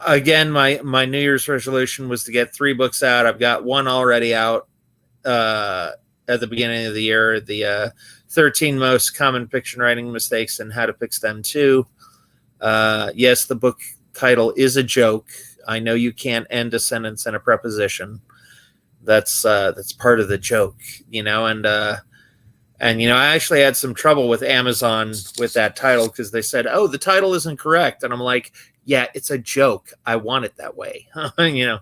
again, my New Year's resolution was to get 3 books out. I've got 1 already out at the beginning of the year, the 13 Most Common Fiction Writing Mistakes and How to Fix Them Too. Yes, the book title is a joke. I know you can't end a sentence in a preposition. That's part of the joke, you know, and you know, I actually had some trouble with Amazon with that title because they said, "Oh, the title isn't correct," and I'm like, "Yeah, it's a joke. I want it that way." You know.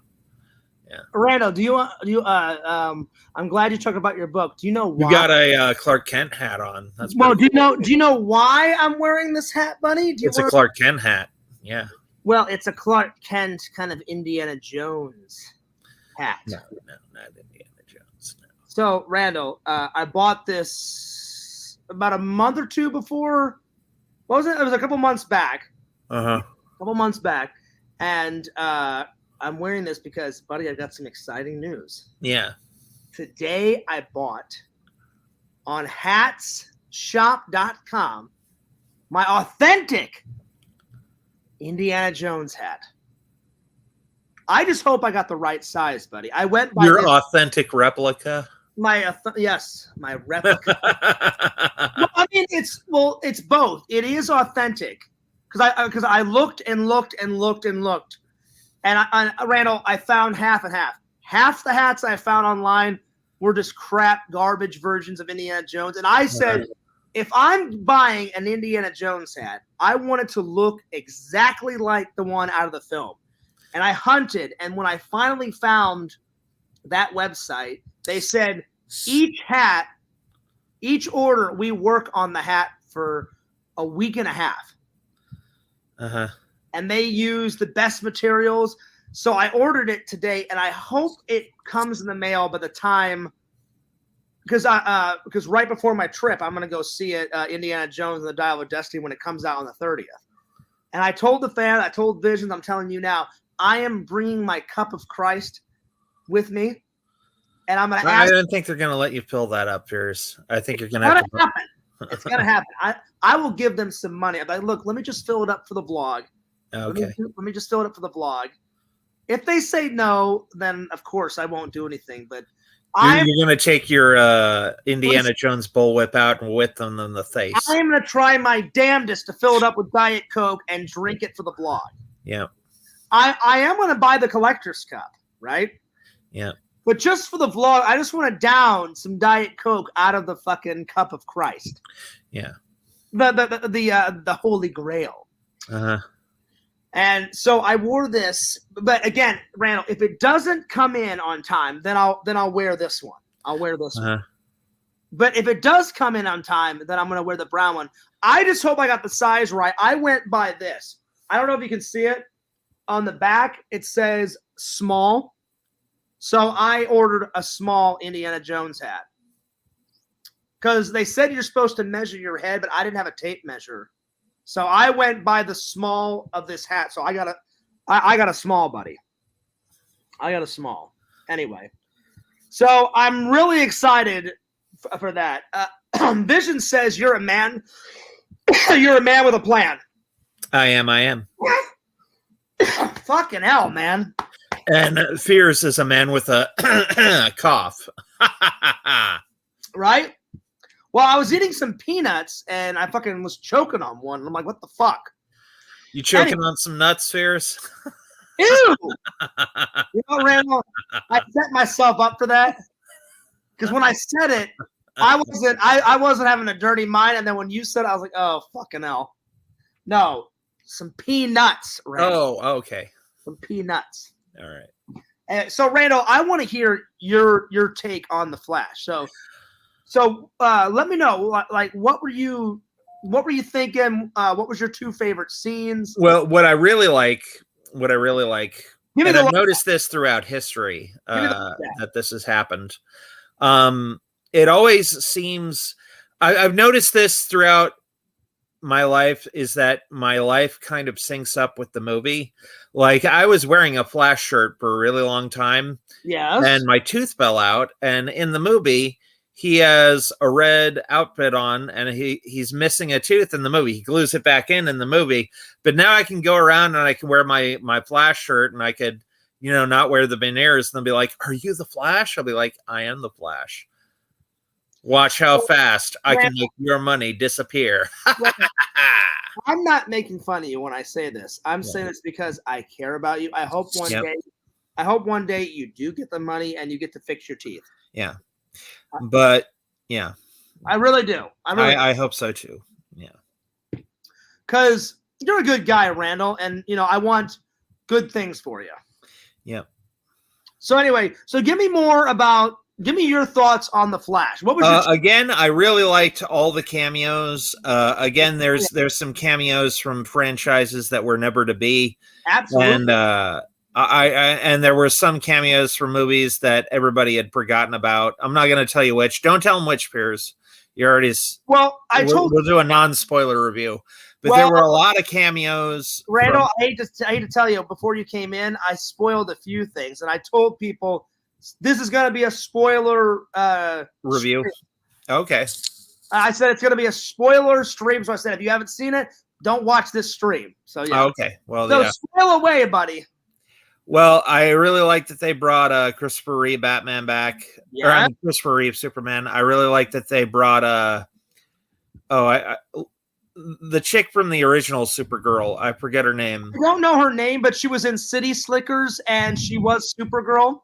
Yeah. Randall, I'm glad you talked about your book. Do you know why? You got a Clark Kent hat on. That's well. Do cool. you know why I'm wearing this hat, buddy? It's a Clark Kent hat. Yeah. Well, it's a Clark Kent kind of Indiana Jones hat. No, not Indiana Jones. No. So, Randall, I bought this about a month or 2 before. What was it? It was a couple months back. Uh-huh. Couple months back, and I'm wearing this because, buddy, I got some exciting news. Yeah. Today I bought on hatsshop.com my authentic Indiana Jones hat. I just hope I got the right size, buddy. I went by your authentic replica. Yes, my replica. Well, I mean, it's both. It is authentic. Because I looked and looked and looked and looked, and Randall, I found half and half. Half the hats I found online were just crap, garbage versions of Indiana Jones, and I said, if I'm buying an Indiana Jones hat, I want it to look exactly like the one out of the film. And I hunted, and when I finally found that website, they said each order, we work on the hat for a week and a half. Uh-huh. And they use the best materials. So I ordered it today, and I hope it comes in the mail by the time, because right before my trip, I'm going to go see it, Indiana Jones and the Dial of Destiny, when it comes out on the 30th. And I told I told Visions, I'm telling you now, I am bringing my cup of Christ with me, and I'm going to ask. I don't think they're going to let you fill that up, Pierce. I think you're going to have to happen. It's going to happen. I will give them some money. I'm like, look, let me just fill it up for the vlog. Okay. Let me just fill it up for the vlog. If they say no, then of course I won't do anything. But You're going to take your Indiana Jones bullwhip out and whip them in the face. I'm going to try my damnedest to fill it up with Diet Coke and drink it for the vlog. Yeah. I am going to buy the collector's cup, right? Yeah. But just for the vlog, I just want to down some Diet Coke out of the fucking cup of Christ. Yeah. The Holy Grail. Uh-huh. And so I wore this, but again, Randall, if it doesn't come in on time, then I'll wear this one. I'll wear this one. But if it does come in on time, then I'm going to wear the brown one. I just hope I got the size right. I went by this. I don't know if you can see it. On the back, it says small. So I ordered a small Indiana Jones hat. Because they said you're supposed to measure your head, but I didn't have a tape measure. So I went by the small of this hat. So I got a small, buddy. I got a small. Anyway. So I'm really excited for that. Vision says you're a man. You're a man with a plan. I am. Fucking hell, man. And Fears is a man with a cough. Right? Well, I was eating some peanuts and I fucking was choking on one. And I'm like, what the fuck? You choking on some nuts, Fears? Ew! You know, Randall, I set myself up for that. Because when I said it, I wasn't having a dirty mind. And then when you said it, I was like, oh, fucking hell. No, some peanuts, Randall. Oh, okay. Some peanuts. All right. So, Randall, I want to hear your take on The Flash. So let me know, like, what were you thinking? What was your two favorite scenes? Well, what I really like, and I've noticed this throughout history, that this has happened. It always seems, I've noticed this throughout my life, is that my life kind of syncs up with the movie. Like, I was wearing a Flash shirt for a really long time. Yes. And my tooth fell out. And in the movie, he has a red outfit on and he's missing a tooth in the movie. He glues it back in the movie. But now I can go around and I can wear my Flash shirt and I could, not wear the veneers. And they'll be like, are you the Flash? I'll be like, I am the Flash. Watch how fast I can make your money disappear. I'm not making fun of you when I say this. I'm saying this because I care about you. I hope one day you do get the money and you get to fix your teeth. Yeah. But yeah. I really do. I hope so too. Yeah. Because you're a good guy, Randall, and I want good things for you. Yeah. So anyway, give me your thoughts on The Flash. What was again? I really liked all the cameos. Again, there's some cameos from franchises that were never to be. Absolutely. And and there were some cameos from movies that everybody had forgotten about. I'm not going to tell you which. Don't tell them which, Piers. You already. Well, we'll do a non-spoiler review. But there were a lot of cameos. Randall, I hate to tell you, before you came in, I spoiled a few things, and I told people this is going to be a spoiler review. Stream. Okay. I said it's going to be a spoiler stream, so I said if you haven't seen it, don't watch this stream. So yeah. Okay. Well, so spoil away, buddy. Well, I really like that they brought Christopher Reeve Batman back. Yeah. Or Christopher Reeve Superman. I really like that they brought the chick from the original Supergirl. I forget her name. I don't know her name, but she was in City Slickers and she was Supergirl.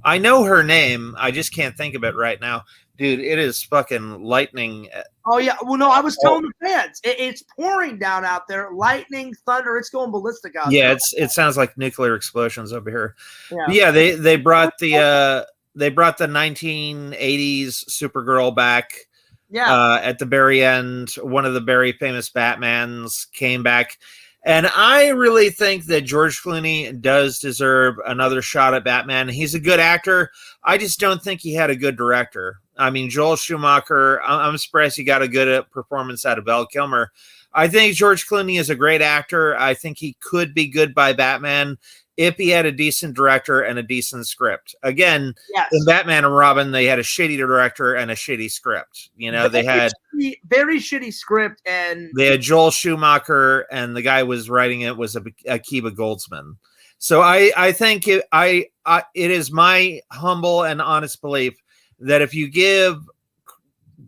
I know her name. I just can't think of it right now. Dude, it is fucking lightning. Oh yeah. Well, no, I was telling the fans, it's pouring down out there. Lightning, thunder, it's going ballistic out there. Yeah, it sounds like nuclear explosions over here. Yeah. Yeah, they brought the 1980s Supergirl back. Yeah. At the very end, one of the very famous Batmans came back. And I really think that George Clooney does deserve another shot at Batman. He's a good actor. I just don't think he had a good director. I mean, Joel Schumacher, I'm surprised he got a good performance out of Val Kilmer. I think George Clooney is a great actor. I think he could be good by Batman if he had a decent director and a decent script. Again, yes. in Batman and Robin, they had a shitty director and a shitty script. You know, they had very shitty script, and they had Joel Schumacher, and the guy was writing it was Akiva Goldsman. So I think it is my humble and honest belief that if you give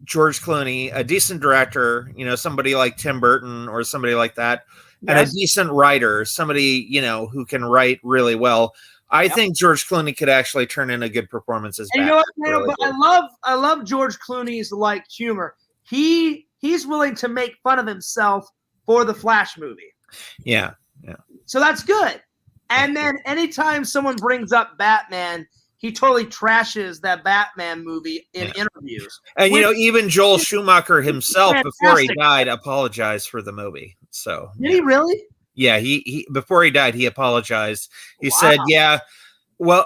George Clooney a decent director, you know, somebody like Tim Burton or somebody like that, and a decent writer, somebody, you know, who can write really well, I think George Clooney could actually turn in a good performance as Batman. You know what, but I love George Clooney's like humor. He's willing to make fun of himself for the Flash movie. Yeah. So that's good. And then anytime someone brings up Batman, he totally trashes that Batman movie in interviews. And you know, even Joel Schumacher himself, before he died, apologized for the movie. So did he really? Yeah, he before he died, he apologized. He said, "Yeah, well,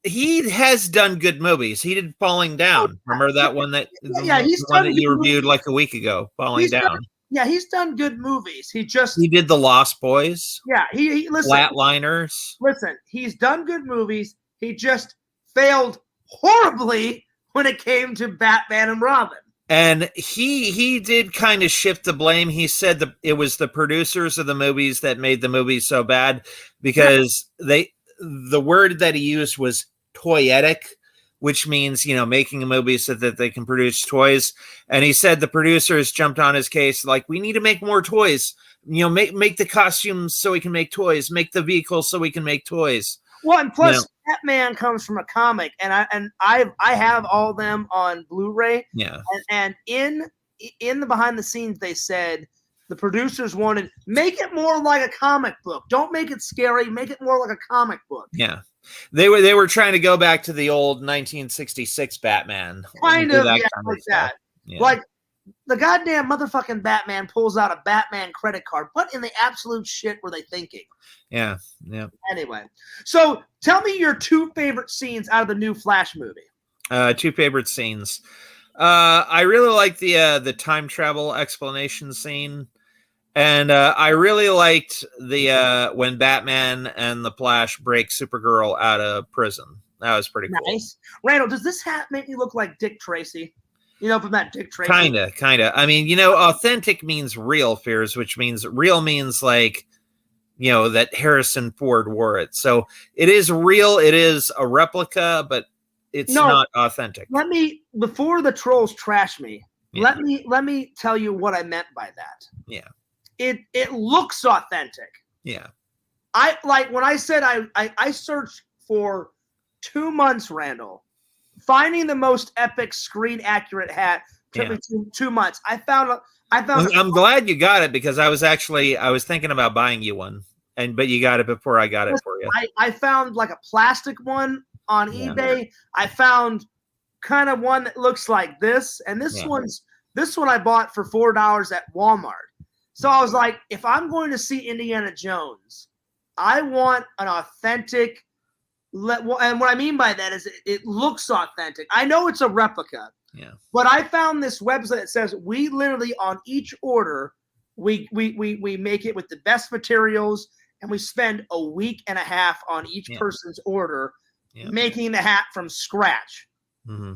he has done good movies. He did Falling Down. Remember that one that he's the one that you reviewed like a week ago, Falling Down. He's done good movies. He did The Lost Boys. Yeah, he listen. Flatliners. Listen, he's done good movies. He just failed horribly when it came to Batman and Robin. And he did kind of shift the blame. He said that it was the producers of the movies that made the movies so bad because the word that he used was toyetic, which means, you know, making a movie so that they can produce toys. And he said the producers jumped on his case like, we need to make more toys. You know, make the costumes so we can make toys, make the vehicles so we can make toys. Well, and plus Batman comes from a comic, and I have all them on Blu-ray. Yeah. And in the behind the scenes, they said the producers wanted make it more like a comic book. Don't make it scary. Make it more like a comic book. Yeah. They were trying to go back to the old 1966 Batman. Kind of, like stuff. that. Yeah. Like the goddamn motherfucking Batman pulls out a Batman credit card. What in the absolute shit were they thinking? Yeah. Anyway, so tell me your two favorite scenes out of the new Flash movie. Two favorite scenes. I really like the time travel explanation scene. And I really liked the when Batman and the Flash break Supergirl out of prison. That was pretty cool. Nice. Randall, does this hat make me look like Dick Tracy? You know, from that Dick Tracy. Kinda. I mean, you know, authentic means real, Fears, which means real means like, you know, that Harrison Ford wore it. So it is real. It is a replica, but it's not authentic. Let me, before the trolls trash me, let me tell you what I meant by that. Yeah. It looks authentic. Yeah. I like when I said I searched for 2 months, Randall, finding the most epic screen accurate hat took me 2 months. I found I'm glad you got it because I was thinking about buying you one, but you got it before I got it for you. I found like a plastic one on eBay. I found kind of one that looks like this, and this one I bought for $4 at Walmart. So I was like, if I'm going to see Indiana Jones, I want an authentic. And what I mean by that is it looks authentic. I know it's a replica. Yeah. But I found this website that says we literally on each order we make it with the best materials, and we spend a week and a half on each person's order making the hat from scratch. Mm-hmm.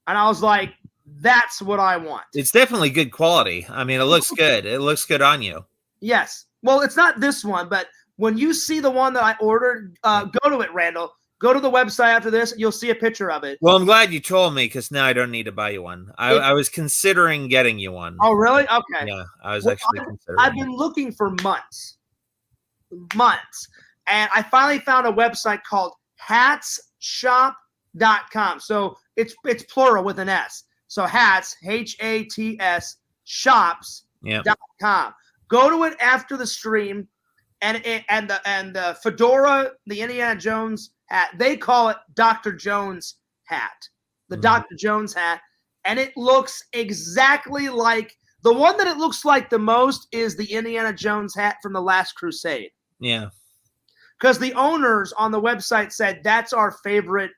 And I was like, that's what I want. It's definitely good quality. I mean, it looks good. It looks good on you. Yes. Well, it's not this one, but when you see the one that I ordered, go to it, Randall. Go to the website after this. You'll see a picture of it. Well, I'm glad you told me because now I don't need to buy you one. I was considering getting you one. Oh, really? Okay. Yeah, I was actually considering. I've been looking for months. And I finally found a website called hatsshop.com. So it's plural with an S. So hats, HATS, shops.com. Go to it after the stream, and the fedora, the Indiana Jones hat, they call it Dr. Jones hat. The Dr. Jones hat. And it looks exactly like the one that it looks like the most is the Indiana Jones hat from The Last Crusade. Yeah. Because the owners on the website said that's our favorite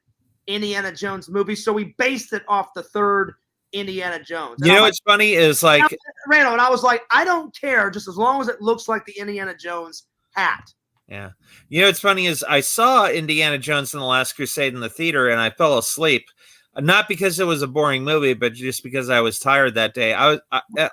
Indiana Jones movie. So we based it off the third Indiana Jones. And You know what's funny is like Randall, and I was like, I don't care just as long as it looks like the Indiana Jones hat. Yeah. You know what's funny is I saw Indiana Jones and the Last Crusade in the theater and I fell asleep. Not because it was a boring movie, but just because I was tired that day. I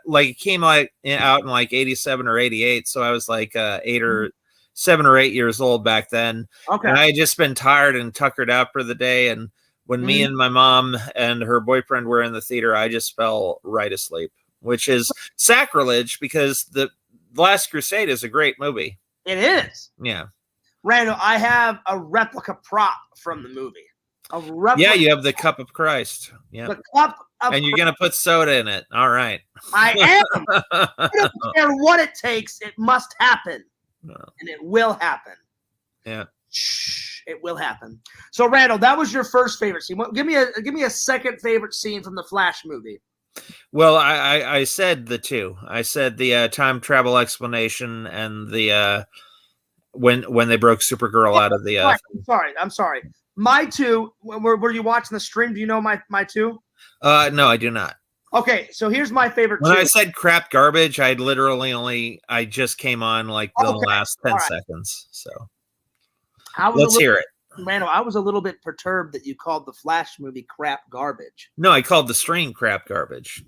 like it came out in like 87 or 88, so I was like 7 or 8 years old back then. Okay. And I had just been tired and tuckered out for the day. And when me and my mom and her boyfriend were in the theater, I just fell right asleep, which is sacrilege because the Last Crusade is a great movie. It is. Yeah. Randall, I have a replica prop from the movie. Yeah, you have the Cup of Christ. Yeah. The cup of And you're going to put soda in it. All right. I am. I don't care what it takes. It must happen. No. And it will happen. Yeah. Shh, it will happen. So, Randall, that was your first favorite scene. Give me a second favorite scene from the Flash movie. Well, I said the two. I said the time travel explanation and the when they broke Supergirl out of the. I'm sorry. My two. Were you watching the stream? Do you know my two? No, I do not. Okay, so here's my favorite. When two. I said crap garbage, I just came on like the last 10 seconds. So let's hear it. Randall, I was a little bit perturbed that you called the Flash movie crap garbage. No, I called the stream crap garbage.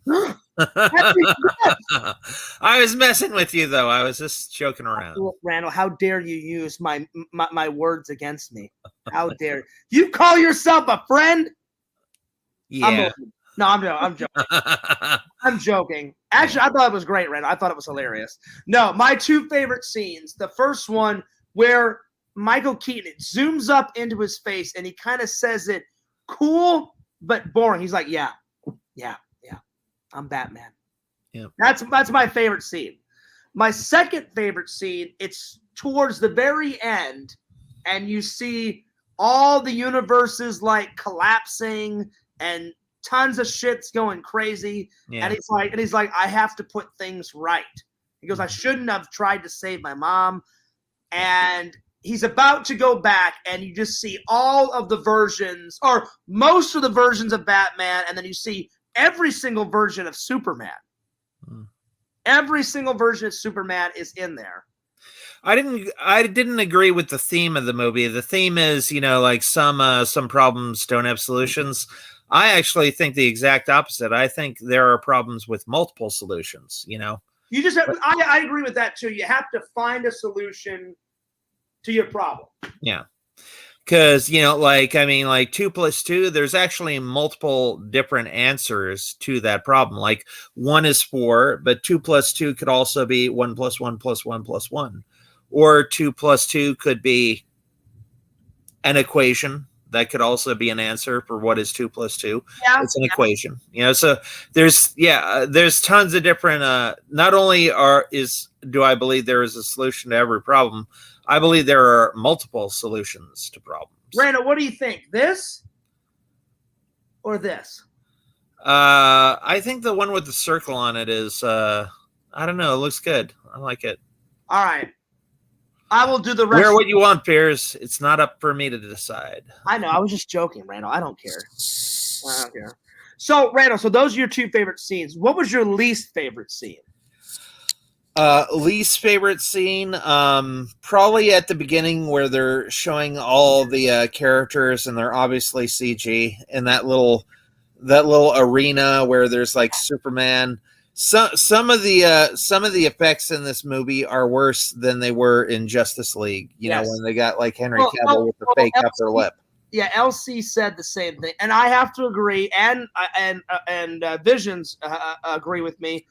I was messing with you, though. I was just joking around. Randall, how dare you use my words against me? How dare you call yourself a friend? Yeah. I'm joking. I'm joking. Actually, I thought it was great, Randall. I thought it was hilarious. No, my two favorite scenes. The first one where Michael Keaton, it zooms up into his face and he kind of says it cool but boring. He's like, yeah, I'm Batman. Yeah. That's my favorite scene. My second favorite scene, it's towards the very end, and you see all the universes like collapsing and tons of shit's going crazy. Yeah. And he's like, I have to put things right. He goes, I shouldn't have tried to save my mom. And he's about to go back, and you just see all of the versions, or most of the versions of Batman, and then you see every single version of Superman. Every single version of Superman is in there. I didn't agree with the theme of the movie. The theme is, like some problems don't have solutions. I actually think the exact opposite. I think there are problems with multiple solutions, You just have, I agree with that too. You have to find a solution to your problem. Yeah. Because, 2 plus 2, there's actually multiple different answers to that problem. Like 1 is 4, but 2 plus 2 could also be 1 plus 1 plus 1 plus 1. Or 2 plus 2 could be an equation. That could also be an answer for what is 2 plus 2. Yeah, it's an equation. So there's tons of different, not only do I believe there is a solution to every problem, I believe there are multiple solutions to problems. Randall, what do you think? This or this? I think the one with the circle on it is, I don't know. It looks good. I like it. All right. I will do the rest. Wear what you want, Piers. It's not up for me to decide. I know. I was just joking, Randall. I don't care. So, Randall, those are your two favorite scenes. What was your least favorite scene? Least favorite scene, probably at the beginning where they're showing all the characters and they're obviously CG in that little arena where there's like Superman. Some of the effects in this movie are worse than they were in Justice League. When they got like Henry Cavill with the fake upper lip. Yeah, LC said the same thing, and I have to agree. And Visions agree with me.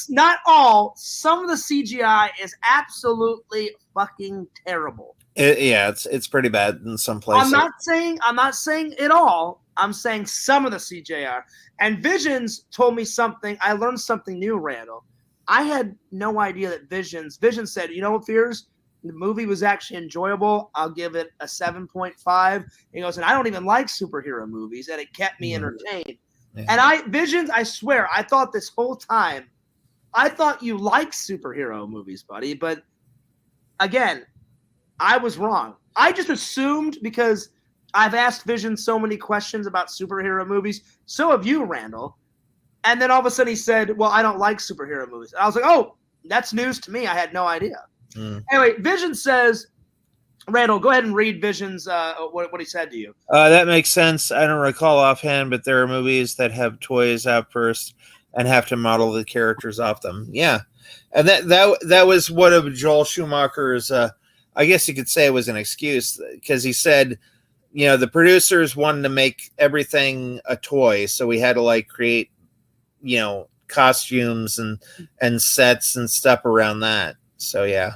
Not all. Some of the CGI is absolutely fucking terrible. Yeah, it's pretty bad in some places. I'm not saying it all. I'm saying some of the CJR. And Visions told me something. I learned something new, Randall. I had no idea that Visions said, you know what, Fears? The movie was actually enjoyable. I'll give it a 7.5. He goes, and I don't even like superhero movies, and it kept me entertained. Yeah. And Visions, I swear, I thought this whole time, I thought you liked superhero movies, buddy. But again, I was wrong. I just assumed, because I've asked Vision so many questions about superhero movies. So have you, Randall. And then all of a sudden he said, well, I don't like superhero movies. And I was like, oh, that's news to me. I had no idea. Anyway, Vision says, Randall, go ahead and read Vision's what he said to you. That makes sense. I don't recall offhand, but there are movies that have toys out first and have to model the characters off them. Yeah. And that was one of Joel Schumacher's, I guess you could say it was an excuse, because he said, you know, the producers wanted to make everything a toy, so we had to like create, you know, costumes and sets and stuff around that. So yeah.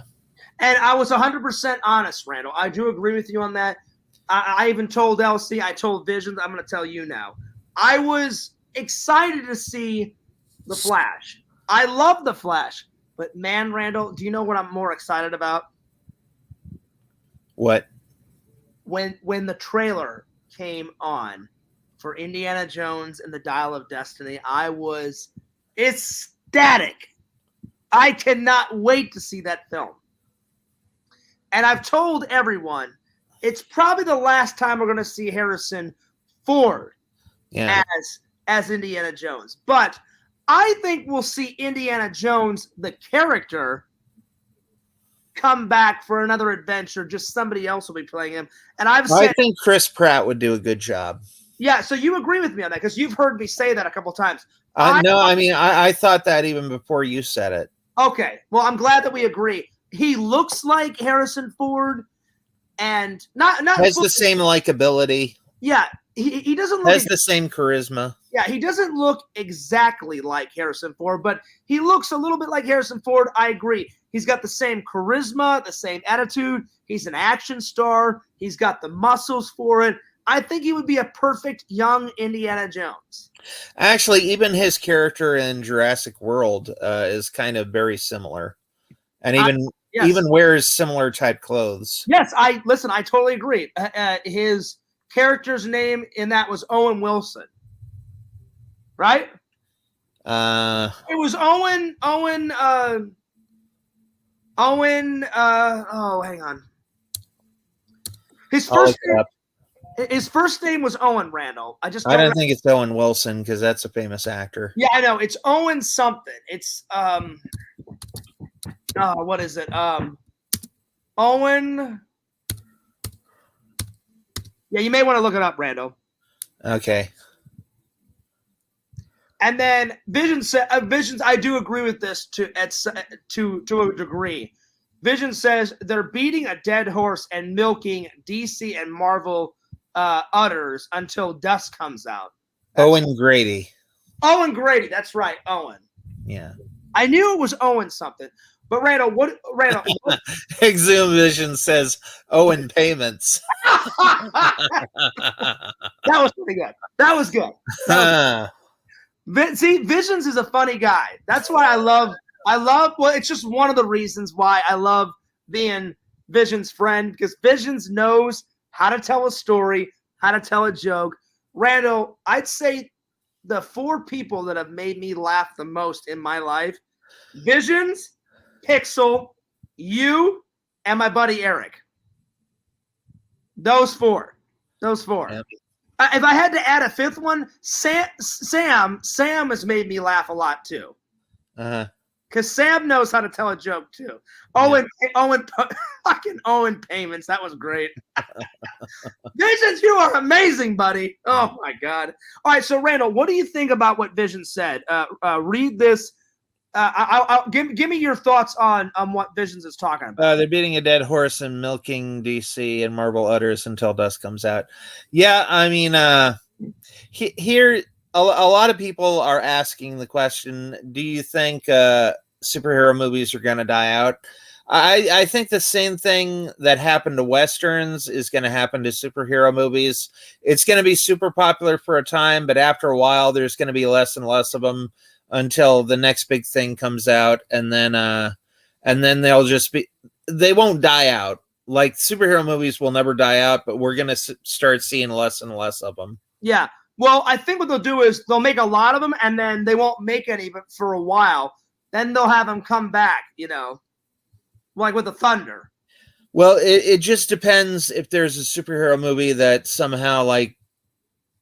And I was 100% honest, Randall. I do agree with you on that. I even told LC, I told Visions, I'm going to tell you now. I was excited to see The Flash. I love The Flash. But man, Randall, do you know what I'm more excited about? What? When the trailer came on for Indiana Jones and the Dial of Destiny, I was ecstatic. I cannot wait to see that film. And I've told everyone, it's probably the last time we're going to see Harrison Ford as Indiana Jones. But I think we'll see Indiana Jones, the character, come back for another adventure. Just somebody else will be playing him. And I think Chris Pratt would do a good job. Yeah, so you agree with me on that, because you've heard me say that a couple times. No, I mean, I thought that even before you said it. Okay, well, I'm glad that we agree. He looks like Harrison Ford, and not has the same likability. Yeah, he doesn't look has the same charisma. Yeah, he doesn't look exactly like Harrison Ford, but he looks a little bit like Harrison Ford. I agree. He's got the same charisma, the same attitude. He's an action star. He's got the muscles for it. I think he would be a perfect young Indiana Jones. Actually, even his character in Jurassic World is kind of very similar, and even wears similar type clothes. Yes, I totally agree. His character's name in that was Owen Wilson, right? It was Owen. Oh, hang on. His first name was Owen Randall. I don't think it's Owen Wilson, because that's a famous actor. Yeah, I know. It's Owen something. It's what is it? Owen. Yeah, you may want to look it up, Randall. Okay. And then Visions, I do agree with this to a degree. Vision says they're beating a dead horse and milking DC and Marvel udders until dust comes out. Owen Grady. Owen Grady, that's right, Owen. Yeah. I knew it was Owen something. But Randall, what Exhum Vision says Owen Payments. That was pretty good. That was good. See, Visions is a funny guy. That's why I love, well, it's just one of the reasons why I love being Vision's friend, because Visions knows how to tell a story, how to tell a joke. Randall, I'd say the 4 people that have made me laugh the most in my life, Visions, Pixel, you, and my buddy Eric. Those 4. Yep. If I had to add a 5th one, Sam has made me laugh a lot too. Because Sam knows how to tell a joke too. Owen Payments, that was great. Visions, you are amazing, buddy. Oh my God. All right, so Randall, what do you think about what Vision said? Read this. Give me your thoughts on what Visions is talking about. They're beating a dead horse and milking DC and Marvel udders until dust comes out. Yeah, I mean, here a lot of people are asking the question: do you think superhero movies are going to die out? I think the same thing that happened to Westerns is going to happen to superhero movies. It's going to be super popular for a time, but after a while, there's going to be less and less of them until the next big thing comes out. And then they'll just be, they won't die out. Like superhero movies will never die out, but we're going to start seeing less and less of them. Yeah. Well, I think what they'll do is they'll make a lot of them and then they won't make any but for a while. Then they'll have them come back, you know, like with the Thunder. Well, it just depends if there's a superhero movie that somehow like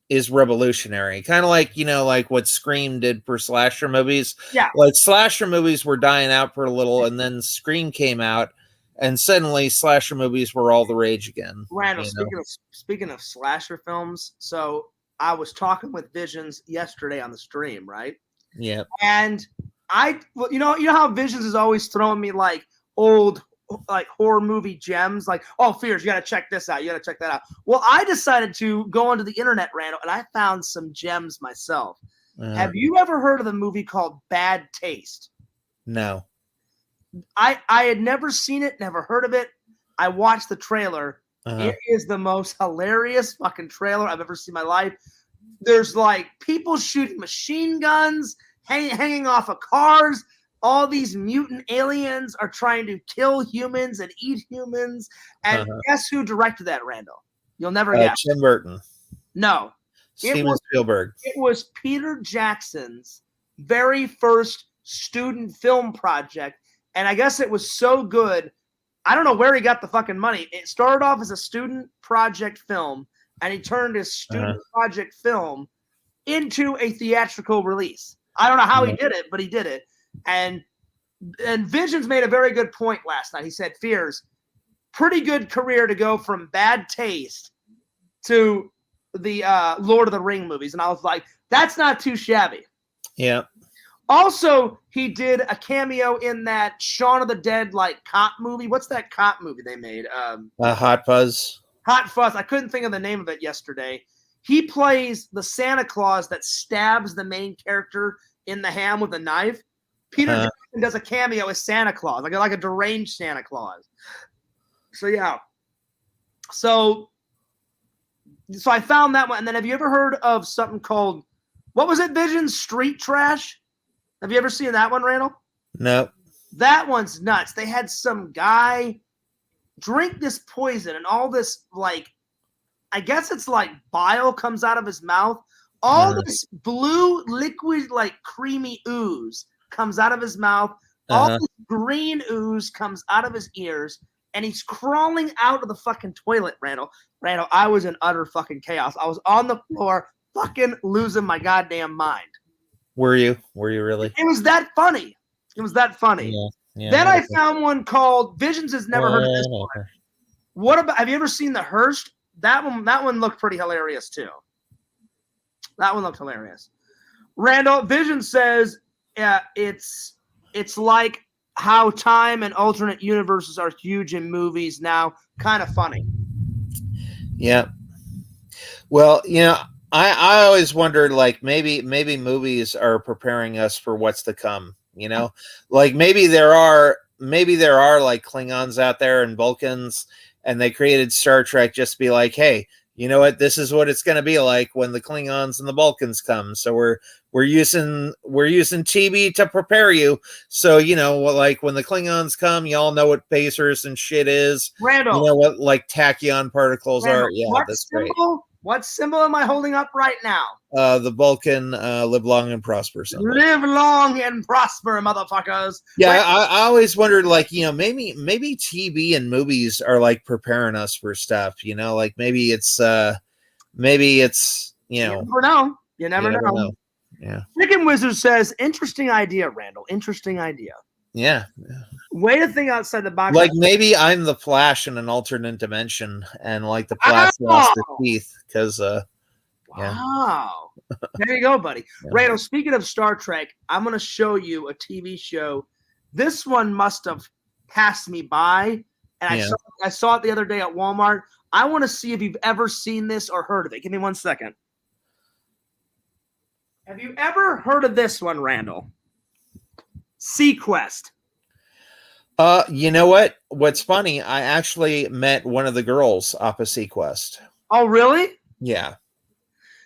is revolutionary. Kind of like, you know, like what Scream did for slasher movies. Yeah. Like slasher movies were dying out for a little and then Scream came out and suddenly slasher movies were all the rage again. Randall, speaking of slasher films, so I was talking with Visions yesterday on the stream, right? Yeah. And you know how Visions is always throwing me like old like horror movie gems, like, oh, Fears, you got to check this out, you got to check that out. Well, I decided to go onto the internet, Randall, and I found some gems myself. Have you ever heard of the movie called Bad Taste? No. I had never seen it, never heard of it. I watched the trailer. It is the most hilarious fucking trailer I've ever seen in my life. There's like people shooting machine guns, hanging off of cars. All these mutant aliens are trying to kill humans and eat humans. And guess who directed that, Randall? You'll never guess. Tim Burton. No. Steven Spielberg. It was Peter Jackson's very first student film project. And I guess it was so good. I don't know where he got the fucking money. It started off as a student project film, and he turned his student project film into a theatrical release. I don't know how he did it, but he did it. And Visions made a very good point last night. He said, Fears, pretty good career to go from Bad Taste to the Lord of the Ring movies. And I was like, that's not too shabby. Yeah. Also, he did a cameo in that Shaun of the Dead like cop movie. What's that cop movie they made? Hot Fuzz. Hot Fuzz. I couldn't think of the name of it yesterday. He plays the Santa Claus that stabs the main character in the ham with a knife. Peter Jackson does a cameo as Santa Claus, like a deranged Santa Claus. So yeah. So I found that one. And then have you ever heard of something called, what was it, Vision? Street Trash? Have you ever seen that one, Randall? No. That one's nuts. They had some guy drink this poison and all this, like, I guess it's like bile comes out of his mouth. All this blue liquid, like creamy ooze comes out of his mouth. All this green ooze comes out of his ears. And he's crawling out of the fucking toilet, Randall. Randall, I was in utter fucking chaos. I was on the floor fucking losing my goddamn mind. Were you really? It was that funny. Yeah, then I found one called Visions has never heard of this one. What about, have you ever seen The Hearst? That one looked pretty hilarious too. That one looked hilarious. Randall, Vision says it's like how time and alternate universes are huge in movies now. Kind of funny. Yeah. Well, you know, I always wondered, like, maybe movies are preparing us for what's to come, you know? Like maybe there are like Klingons out there and Vulcans, and they created Star Trek just to be like, hey, you know what, this is what it's going to be like when the Klingons and the Vulcans come. So we're using TV to prepare you. So, you know, like when the Klingons come, y'all know what phasers and shit is. Randall, you know what like tachyon particles Randall, are. Yeah, that's great. What symbol am I holding up right now? The Vulcan, live long and prosper symbol. Live long and prosper, motherfuckers. Yeah, I always wondered, like, you know, maybe TV and movies are like preparing us for stuff, you know, like maybe it's you know. You never know. Yeah. Chicken Wizard says, interesting idea, Randall. Interesting idea. Yeah. Way to think outside the box. Like maybe I'm the Flash in an alternate dimension, and like the Flash lost his teeth because wow. There you go, buddy. Yeah. Randall, speaking of Star Trek, I'm going to show you a TV show. This one must have passed me by, and I saw it the other day at Walmart. I want to see if you've ever seen this or heard of it. Give me 1 second. Have you ever heard of this one, Randall? SeaQuest. You know what? What's funny? I actually met one of the girls off of Sequest. Oh, really? Yeah.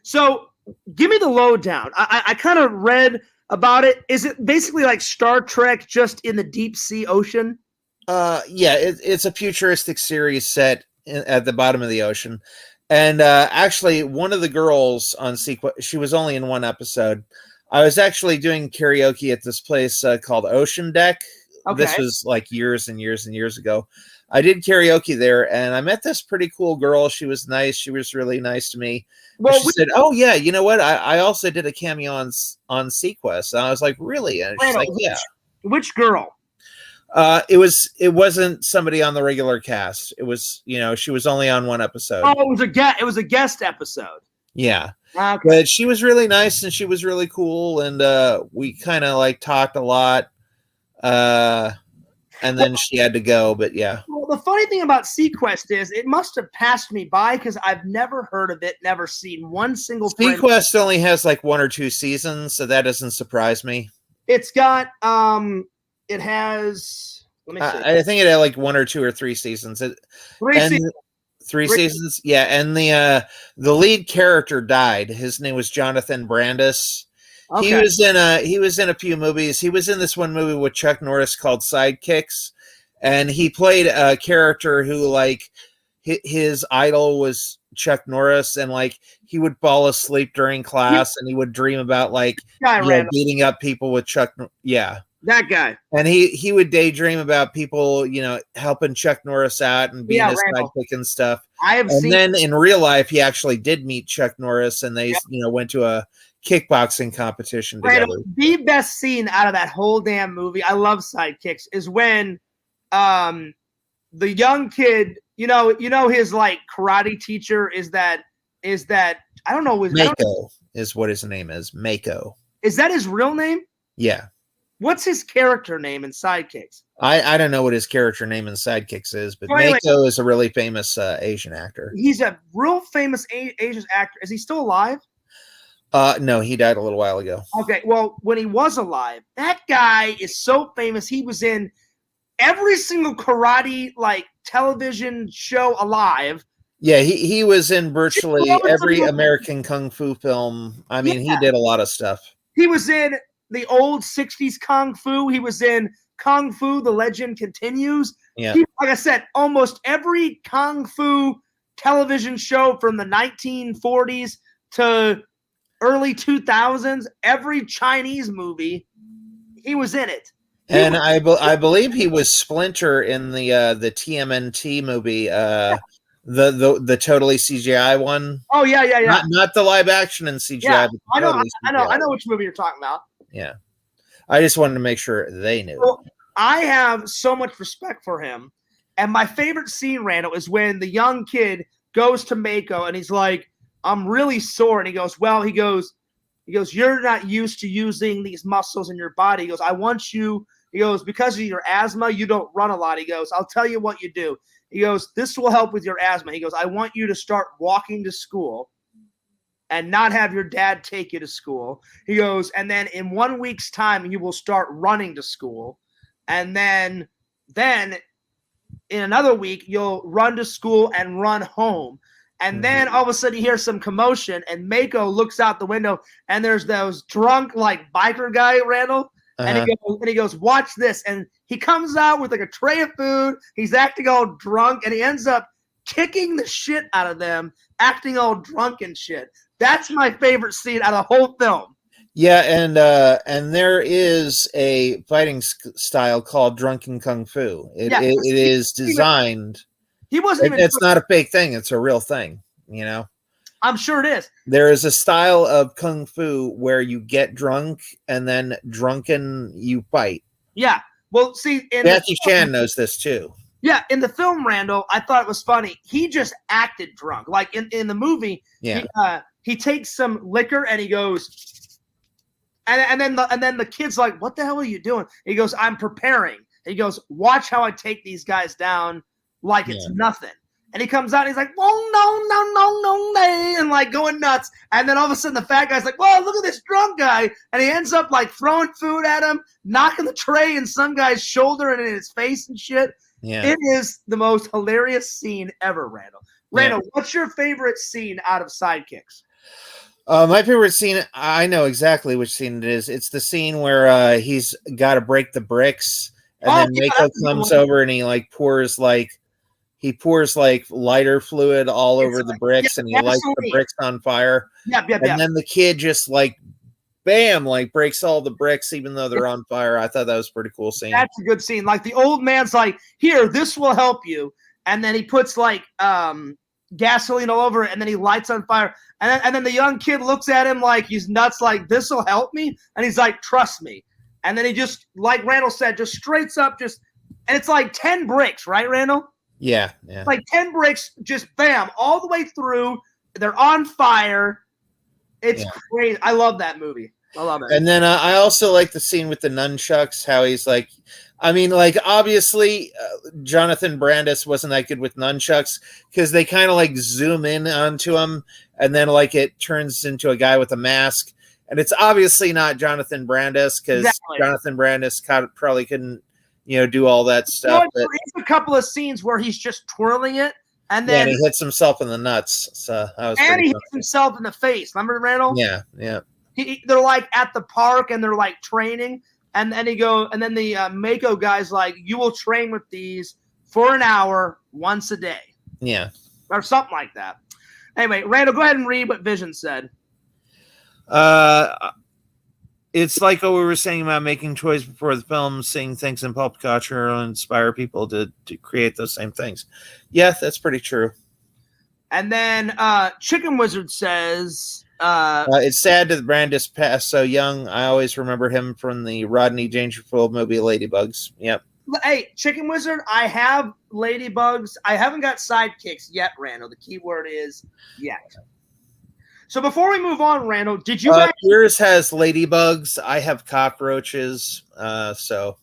So give me the lowdown. I kind of read about it. Is it basically like Star Trek just in the deep sea ocean? Yeah, it's a futuristic series set at the bottom of the ocean. And actually, one of the girls on Sequest, she was only in one episode. I was actually doing karaoke at this place called Ocean Deck. Okay. This was like years and years and years ago. I did karaoke there, and I met this pretty cool girl. She was nice. She was really nice to me. Well, She said, "Oh yeah, you know what? I also did a cameo on Sequest." And I was like, "Really?" And she's like, "Yeah." Which girl? It wasn't somebody on the regular cast. It was, she was only on one episode. Oh, it was a guest episode. Yeah. Okay. But she was really nice and she was really cool, and we kind of like talked a lot. And then she had to go, but yeah. Well, the funny thing about Sequest is it must have passed me by because I've never heard of it, never seen one single Sequest only has like 1 or 2 seasons, so that doesn't surprise me. It's got it has, let me see. I think it had like 1 or 2 or 3 seasons. Three seasons, yeah. And the lead character died. His name was Jonathan Brandis. Okay. He was in a few movies. He was in this one movie with Chuck Norris called Sidekicks, and he played a character who like his idol was Chuck Norris, and like he would fall asleep during class, and he would dream about like beating up people with Chuck. Yeah. That guy. And he would daydream about people, helping Chuck Norris out and being his sidekick and stuff. Then in real life, he actually did meet Chuck Norris, and they, went to a kickboxing competition together. The best scene out of that whole damn movie, I love Sidekicks, is when the young kid, his like karate teacher is that I don't know. Mako is what his name is. Mako. Is that his real name? Yeah. What's his character name in Sidekicks? I don't know what his character name in Sidekicks is, but Mako is a really famous Asian actor. He's a real famous Asian actor. Is he still alive? No, he died a little while ago. Okay, well, when he was alive, that guy is so famous. He was in every single karate like television show alive. Yeah, he was in virtually every American kung fu film. I mean, he did a lot of stuff. He was in the old 60s Kung Fu. He was in Kung Fu, The Legend Continues. Yeah. Like I said, almost every Kung Fu television show from the 1940s to early 2000s, every Chinese movie, he was in it. And I believe he was Splinter in the TMNT movie, the totally CGI one. Oh yeah. Not the live action and CGI. Yeah, I know which movie you're talking about. Yeah, I just wanted to make sure they knew. Well, I have so much respect for him, and my favorite scene, Randall, is when the young kid goes to Mako and he's like, "I'm really sore," and he goes, "You're not used to using these muscles in your body." He goes, "I want you." He goes, "Because of your asthma, you don't run a lot." He goes, "I'll tell you what you do." He goes, "This will help with your asthma." He goes, "I want you to start walking to school and not have your dad take you to school." He goes, "And then in 1 week's time, you will start running to school. And then in another week, you'll run to school and run home." And then all of a sudden you hear some commotion, and Mako looks out the window, and there's those drunk like biker guy, Randall. And he goes, "Watch this." And he comes out with like a tray of food. He's acting all drunk, and he ends up kicking the shit out of them, acting all drunk and shit. That's my favorite scene out of the whole film. Yeah, and there is a fighting style called Drunken Kung Fu. It is designed. He wasn't even. It's not a fake thing. It's a real thing. I'm sure it is. There is a style of Kung Fu where you get drunk and then drunken you fight. Yeah. Well, see, Jackie Chan knows this too. Yeah, in the film, Randall, I thought it was funny. He just acted drunk. Like in the movie, he takes some liquor and he goes, and then the kid's like, "What the hell are you doing?" He goes, "I'm preparing." He goes, "Watch how I take these guys down like it's nothing." And he comes out and he's like, "Whoa, no," and like going nuts. And then all of a sudden the fat guy's like, "Whoa, look at this drunk guy." And he ends up like throwing food at him, knocking the tray in some guy's shoulder and in his face and shit. Yeah. It is the most hilarious scene ever, Randall. Randall, what's your favorite scene out of Sidekicks? My favorite scene, I know exactly which scene it is. It's the scene where he's got to break the bricks, and then Mako comes over and he pours lighter fluid all over the bricks, and he lights the bricks on fire. And then the kid just bam, breaks all the bricks even though they're on fire. I thought that was a pretty cool scene. That's a good scene. Like the old man's like, "Here, this will help you," and then he puts gasoline all over it, and then he lights on fire. And then the young kid looks at him like he's nuts, like, "This will help me," and he's like, "Trust me." And then he just, like Randall said, just straights up, and it's like 10 bricks, right, Randall? Yeah. Like 10 bricks, just bam, all the way through. They're on fire. It's crazy. I love that movie. I love it. And then I also like the scene with the nunchucks, how he's obviously Jonathan Brandis wasn't that good with nunchucks because they kind of zoom in onto him, and then it turns into a guy with a mask, and it's obviously not Jonathan Brandis because Jonathan Brandis probably couldn't do all that stuff. There's a couple of scenes where he's just twirling it, and then he hits himself in the nuts. So that was he hits himself in the face. Remember, Randall? Yeah. They're at the park and they're training, and then the Mako guy's like, "You will train with these for an hour once a day." Yeah. Or something like that. Anyway, Randall, go ahead and read what Vision said. It's like what we were saying about making toys before the film, seeing things in pop culture will inspire people to create those same things. Yeah, that's pretty true. And then Chicken Wizard says, it's sad that Brandis passed so young. I always remember him from the Rodney Dangerfield movie Ladybugs. Yep. Hey, Chicken Wizard, I have Ladybugs. I haven't got Sidekicks yet, Randall. The key word is yet. So before we move on, Randall, did you guys... Yours has Ladybugs. I have cockroaches. So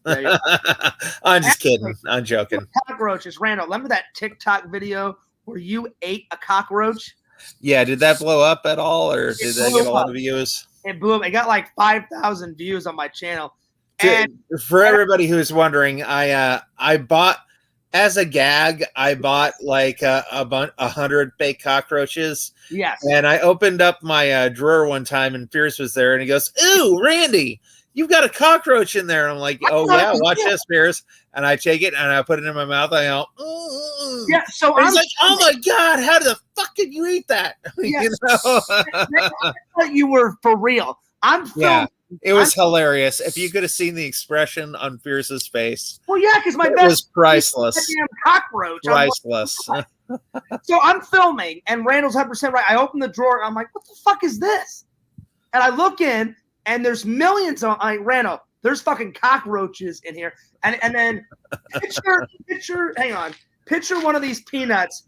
I'm just kidding. I'm joking. Cockroaches. Randall, remember that TikTok video where you ate a cockroach? Yeah, did that blow up at all, or did that get a lot of views? It blew up. It got 5,000 views on my channel. And for everybody who's wondering, I bought, as a gag, I bought 100 fake cockroaches. Yes. And I opened up my drawer one time, and Fierce was there, and he goes, "Ooh, Randy, you've got a cockroach in there." And I'm like, "Oh yeah, watch this, Fierce." And I take it and I put it in my mouth. I go, "Ooh." Yeah. So I was like, "Oh my god, how the fuck did you eat that?" Yeah. I thought you were for real. I'm filming. Yeah. It was hilarious. If you could have seen the expression on Fierce's face. Well, yeah, because my it best was priceless. Cockroach. Priceless. So I'm filming, and Randall's 100% right. I open the drawer, and I'm like, "What the fuck is this?" And I look in, and there's millions of Randall. There's fucking cockroaches in here, and then picture. Hang on, picture one of these peanuts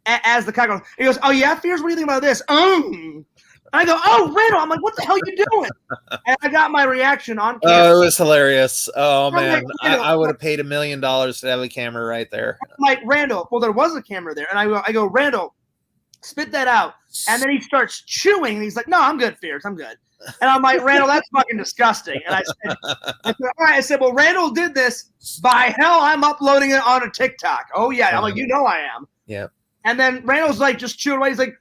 as the cockroach. He goes, "Oh yeah, Fierce, what do you think about this?" I go, "Oh, Randall." I'm like, "What the hell are you doing?" And I got my reaction on camera. Oh, it was hilarious. Oh, man. I would have paid $1 million to have a camera right there. I'm like, "Randall," well, there was a camera there. And I go, "Randall, spit that out." And then he starts chewing. And he's like, "No, I'm good, Fierce. I'm good." And I'm like, "Randall, that's fucking disgusting." And I said, "All right." I said, "Well, Randall did this. By hell, I'm uploading it on a TikTok." "Oh, yeah." I'm like, "You know I am." Yeah. And then Randall's like, just chewing away. He's like,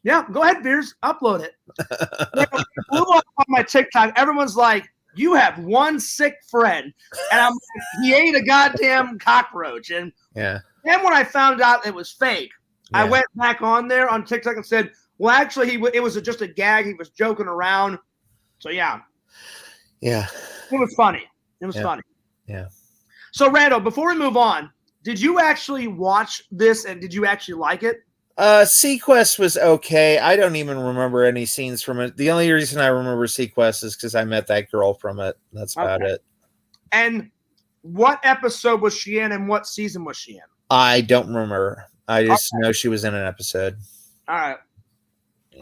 Yeah, go ahead, Fierce. Upload it. It blew up on my TikTok. Everyone's like, "You have one sick friend." And I'm like, he ate a goddamn cockroach. And then when I found out it was fake, I went back on there on TikTok and said, "Well, actually, it was just a gag. He was joking around." So, yeah. Yeah. It was funny. It was funny. Yeah. So, Randall, before we move on, did you actually watch this, and did you actually like it? Sequest was okay. I don't even remember any scenes from it. The only reason I remember Sequest is because I met that girl from it. That's about it. And what episode was she in, and what season was she in? I don't remember. I just know she was in an episode. All right.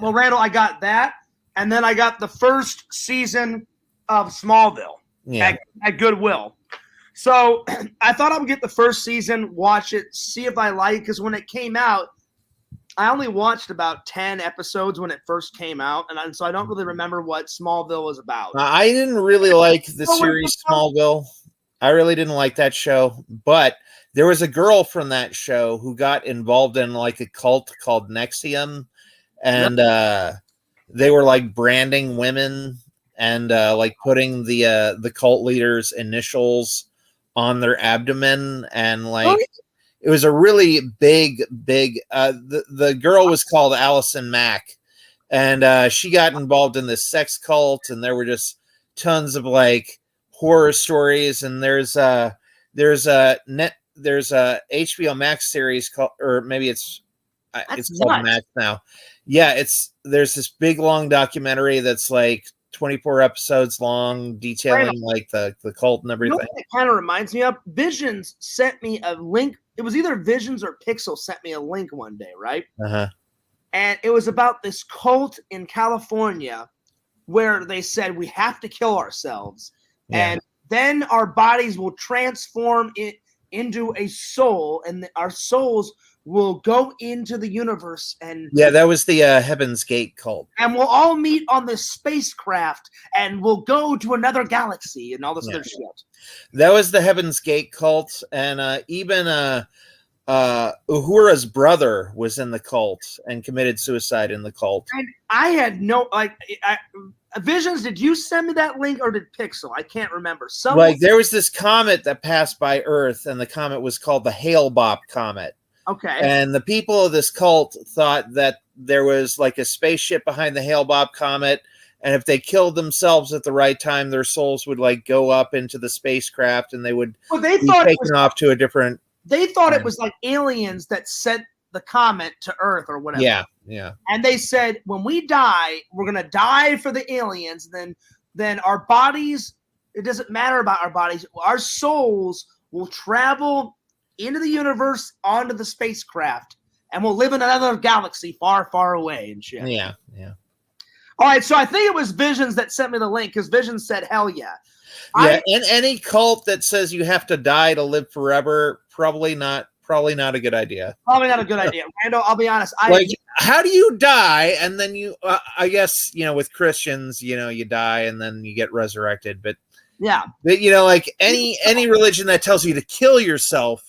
Well, Randall, I got that, and then I got the first season of Smallville at Goodwill. So I thought I would get the first season, watch it, see if I like it. Because when it came out, I only watched about 10 episodes when it first came out, and so I don't really remember what Smallville was about. I didn't really like the Oh, series Smallville. I really didn't like that show, but there was a girl from that show who got involved in like a cult called Nexium, and they were like branding women and like putting the cult leaders' initials on their abdomen, and like it was a really big the girl was called Allison Mack, and she got involved in this sex cult, and there were just tons of like horror stories. And there's a HBO Max series called, or maybe it's called Max now. Yeah, there's this big long documentary that's like 24 episodes long, detailing like the cult and everything. You know what it kind of reminds me of? Visions sent me a link. It was either Visions or Pixel sent me a link one day, right? And it was about this cult in California where they said we have to kill ourselves, and then our bodies will transform it into a soul, and our souls will go into the universe. And that was the Heaven's Gate cult, and we'll all meet on this spacecraft, and we'll go to another galaxy and all this other shit. That was the Heaven's Gate cult, and even Uhura's brother was in the cult and committed suicide in the cult. And I had no Visions. Did you send me that link, or did Pixel? I can't remember. Like there was this comet that passed by Earth, and the comet was called the Hale-Bopp comet. Okay. And the people of this cult thought that there was like a spaceship behind the Hale-Bopp comet, and if they killed themselves at the right time, their souls would like go up into the spacecraft, and they would be taken off to a different. They thought it was like aliens that sent the comet to Earth or whatever. Yeah. And they said, when we die, we're gonna die for the aliens. Then our bodies, it doesn't matter about our bodies. Our souls will travel into the universe onto the spacecraft, and we'll live in another galaxy far, far away and shit. Yeah. All right, so I think it was Visions that sent me the link, because Visions said, "Hell yeah." And any cult that says you have to die to live forever, probably not a good idea. Probably not a good idea. Randall, I'll be honest. How do you die? And then you, I guess, with Christians, you die and then you get resurrected. But like any religion that tells you to kill yourself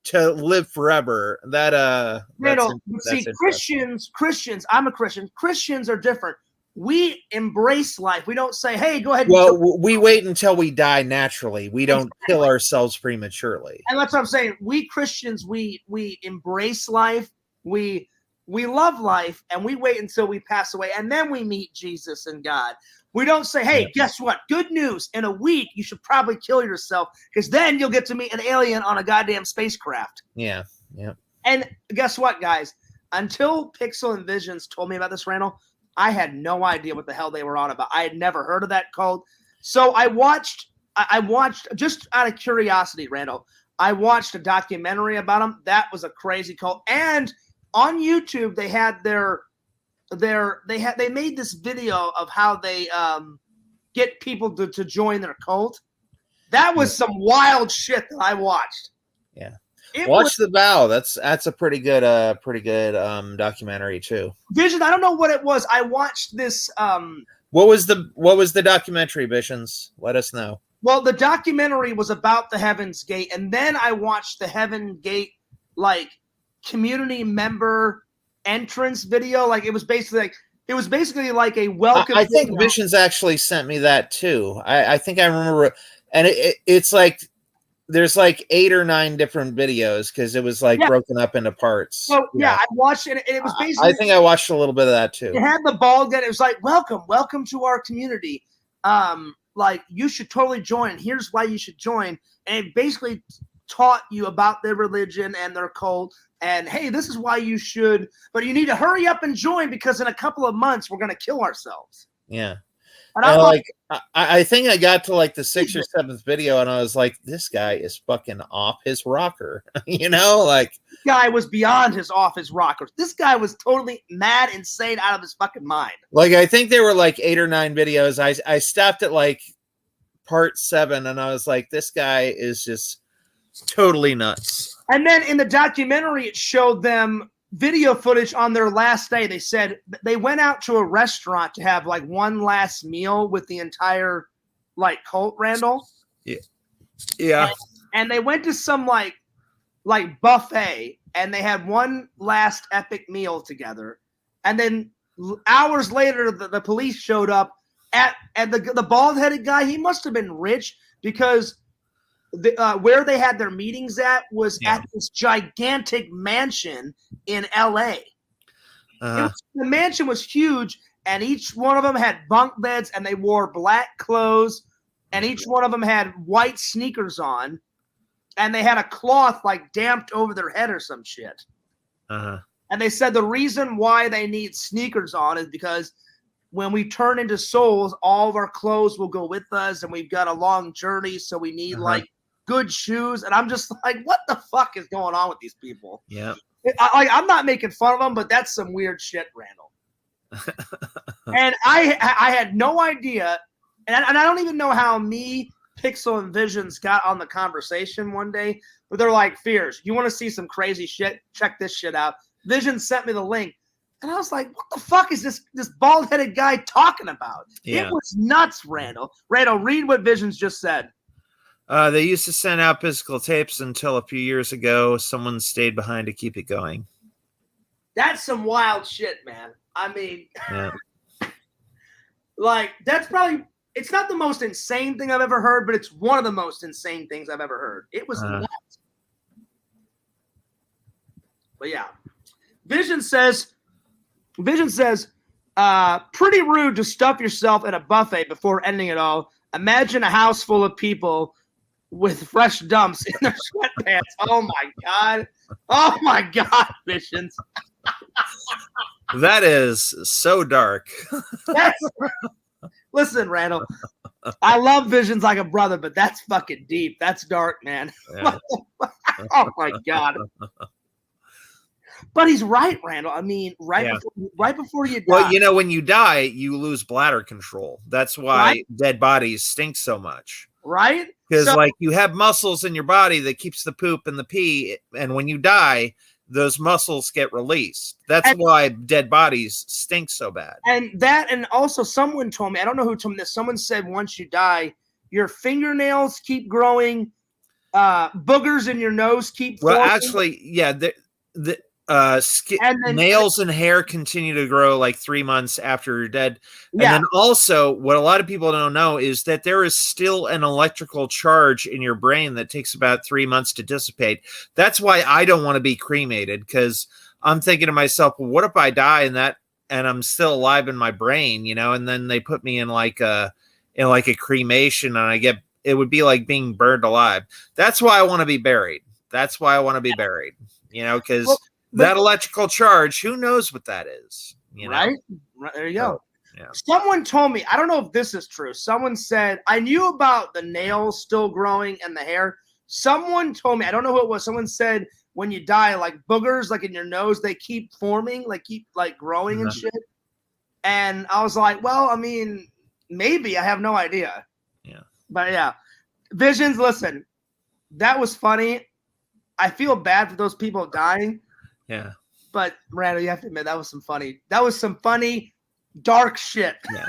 to live forever, that Randall, see, Christians, I'm a Christian. Christians are different. We embrace life. We don't say, "Hey, go ahead." Well, we wait until we die naturally. We don't kill ourselves prematurely. And that's what I'm saying. We Christians, we embrace life. We love life, and we wait until we pass away, and then we meet Jesus and God. We don't say, "Hey, guess what? Good news. In a week, you should probably kill yourself, because then you'll get to meet an alien on a goddamn spacecraft." Yeah. And guess what, guys? Until Pixel and Visions told me about this, Randall, I had no idea what the hell they were on about. I had never heard of that cult. So I watched just out of curiosity, Randall, I watched a documentary about them. That was a crazy cult. And on YouTube, they had they made this video of how they get people to join their cult. That was some wild shit that I watched. Yeah. Watch The Vow. That's a pretty good documentary too. Vision, I don't know what it was. I watched this. What was the documentary, Visions? Let us know. Well, the documentary was about the Heaven's Gate, and then I watched the Heaven Gate like community member entrance video. Like it was basically like a welcome. I think Visions actually sent me that too. I think I remember, and it's like. There's like 8 or 9 different videos, because it was like broken up into parts. So I watched it, and it was basically. I think I watched a little bit of that too. It had the bald guy. It was like, welcome to our community. Like you should totally join. Here's why you should join. And it basically taught you about their religion and their cult. And hey, this is why you should. But you need to hurry up and join, because in a couple of months we're gonna kill ourselves. Yeah. And I think I got to like the 6th or 7th video, and I was like, this guy is fucking off his rocker. Like this guy was beyond off his rocker. This guy was totally mad, insane, out of his fucking mind. Like I think there were like 8 or 9 videos. I stopped at like part 7, and I was like, this guy is just totally nuts. And then in the documentary, it showed them video footage on their last day. They said they went out to a restaurant to have like one last meal with the entire like cult, Randall. Yeah. And they went to some like buffet, and they had one last epic meal together. And then hours later, the police showed up and the bald-headed guy, he must have been rich, because where they had their meetings at was at this gigantic mansion in LA. The mansion was huge, and each one of them had bunk beds, and they wore black clothes, and each one of them had white sneakers on, and they had a cloth like damped over their head or some shit. And they said the reason why they need sneakers on is because when we turn into souls, all of our clothes will go with us, and we've got a long journey, so we need like good shoes. And I'm just like, what the fuck is going on with these people? Yeah. I'm not making fun of them, but that's some weird shit, Randall. And I had no idea, and I don't even know how me, Pixel, and Visions got on the conversation one day, but they're like, Fears, you want to see some crazy shit? Check this shit out. Vision sent me the link. And I was like, what the fuck is this bald-headed guy talking about? Yeah. It was nuts, Randall. Randall, read what Visions just said. They used to send out physical tapes until a few years ago. Someone stayed behind to keep it going. That's some wild shit, man. I mean, Yeah. like, that's probably, it's not the most insane thing I've ever heard, but it's one of the most insane things I've ever heard. It was nuts. But yeah. Vision says, pretty rude to stuff yourself in a buffet before ending it all. Imagine a house full of people with fresh dumps in their sweatpants. Oh my God. Oh my God, Visions. That is so dark. Listen, Randall, I love Visions like a brother, but that's fucking deep. That's dark, man. Yeah. Oh my God. But he's right, Randall. I mean, right before you die. Well, you know, when you die, you lose bladder control. That's why dead bodies stink so much. Right? Because like you have muscles in your body that keeps the poop and the pee, and when you die, those muscles get released. That's why dead bodies stink so bad. And also someone told me, I don't know who told me this, someone said once you die, your fingernails keep growing, boogers in your nose keep Well, forming. actually, yeah, nails and hair continue to grow like 3 months after you're dead. And then also what a lot of people don't know is that there is still an electrical charge in your brain that takes about 3 months to dissipate. That's why I don't want to be cremated, because I'm thinking to myself, well, what if I die and I'm still alive in my brain, you know, and then they put me in like a cremation, and it would be like being burned alive. That's why I want to be buried. You know, because that electrical charge, who knows what that is? You know? Right? There you go. Yeah. Someone told me, I don't know if this is true. Someone said, I knew about the nails still growing and the hair. Someone told me, I don't know who it was. Someone said when you die, like boogers, like in your nose, they keep forming, keep growing and shit. And I was like, well, I mean, maybe. I have no idea. Yeah. But yeah. Visions, listen, that was funny. I feel bad for those people dying. Yeah. But Randall, you have to admit that was some funny dark shit. Yeah.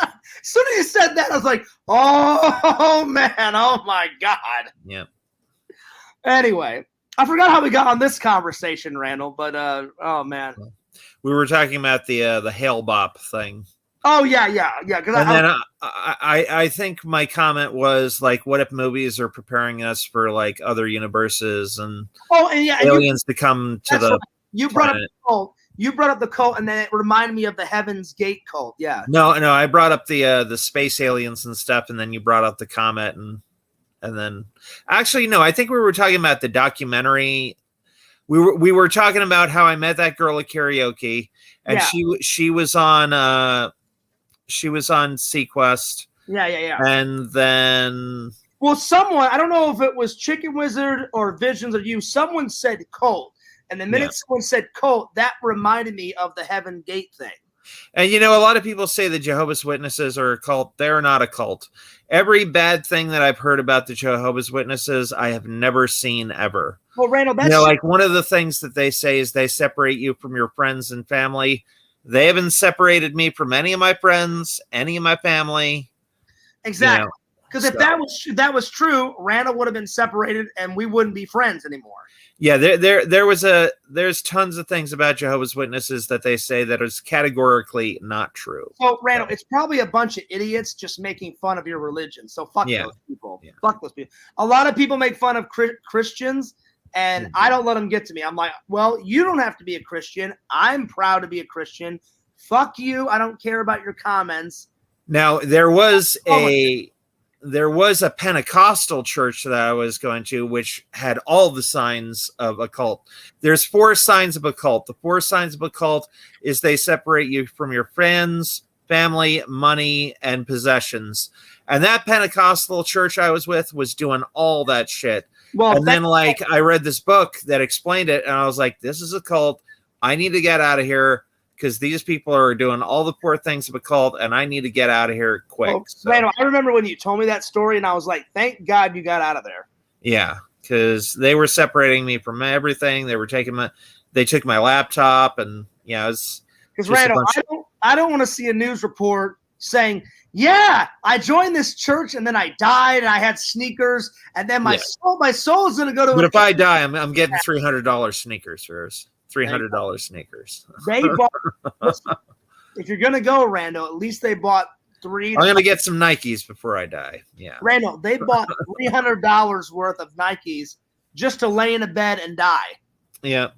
As soon as you said that, I was like, oh man, oh my God. Yeah. Anyway, I forgot how we got on this conversation, Randall, but oh man. We were talking about the Hale Bop thing. Oh yeah. And I think my comment was like, what if movies are preparing us for like other universes and aliens to come to the you brought up the cult. You brought up the cult, and then it reminded me of the Heaven's Gate cult. Yeah. No, I brought up the space aliens and stuff, and then you brought up the comet, and then actually no, I think we were talking about the documentary. We were talking about how I met that girl at karaoke, and she was on Sequest. Yeah. And then someone, I don't know if it was Chicken Wizard or Visions or you, someone said cult. And the minute someone said cult, that reminded me of the Heaven Gate thing. And a lot of people say the Jehovah's Witnesses are a cult. They're not a cult. Every bad thing that I've heard about the Jehovah's Witnesses, I have never seen ever. Well, Randall, that's like one of the things that they say is they separate you from your friends and family. They haven't separated me from any of my friends, any of my family. exactly. Because if that was true, Randall would have been separated, and we wouldn't be friends anymore. Yeah, there's tons of things about Jehovah's Witnesses that they say that is categorically not true. So, Randall, it's probably a bunch of idiots just making fun of your religion. So fuck those people. Yeah. Fuck those people. A lot of people make fun of Christians, and I don't let them get to me. I'm like, well, you don't have to be a Christian. I'm proud to be a Christian. Fuck you. I don't care about your comments. Now, there was a Pentecostal church that I was going to, which had all the signs of a cult. There's 4 signs of a cult. The 4 signs of a cult is they separate you from your friends, family, money, and possessions. And that Pentecostal church I was with was doing all that shit. Well, and then I read this book that explained it, and I was like, this is a cult. I need to get out of here, because these people are doing all the poor things of a cult, and I need to get out of here quick. Well, Randall, I remember when you told me that story, and I was like, thank God you got out of there. Yeah, because they were separating me from everything. They took my laptop, and it's because Randall, I don't want to see a news report saying, yeah, I joined this church, and then I died, and I had sneakers, and then my soul is going to go to. But if I die, I'm getting $300 sneakers first. $300 sneakers. They bought. If you're gonna go, Randall, at least they bought 3. I'm gonna get some Nikes before I die. Yeah, Randall, they bought $300 worth of Nikes just to lay in a bed and die. Yeah.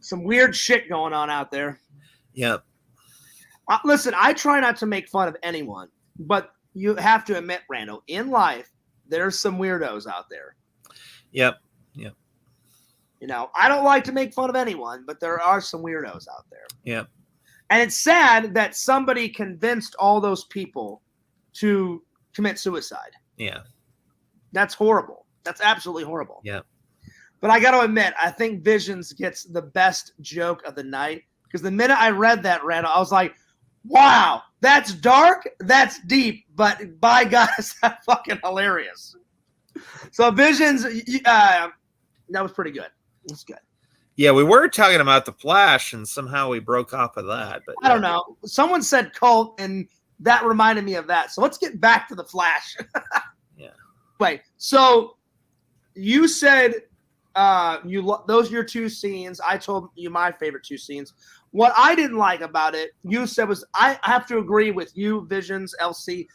Some weird shit going on out there. Yeah. Listen, I try not to make fun of anyone, but you have to admit, Randall, in life, there's some weirdos out there. Yep. I don't like to make fun of anyone, but there are some weirdos out there. Yeah. And it's sad that somebody convinced all those people to commit suicide. Yeah. That's horrible. That's absolutely horrible. Yeah. But I got to admit, I think Visions gets the best joke of the night, because the minute I read that, Randall, I was like, wow, that's dark, that's deep, but by God, is that fucking hilarious. So Visions, that was pretty good. It's good. Yeah, we were talking about the Flash, and somehow we broke off of that. But I don't know. Someone said cult, and that reminded me of that. So let's get back to the Flash. Yeah. Wait. So you said those are your 2 scenes. I told you my favorite 2 scenes. What I didn't like about it, you said, was I have to agree with you, Visions, LC.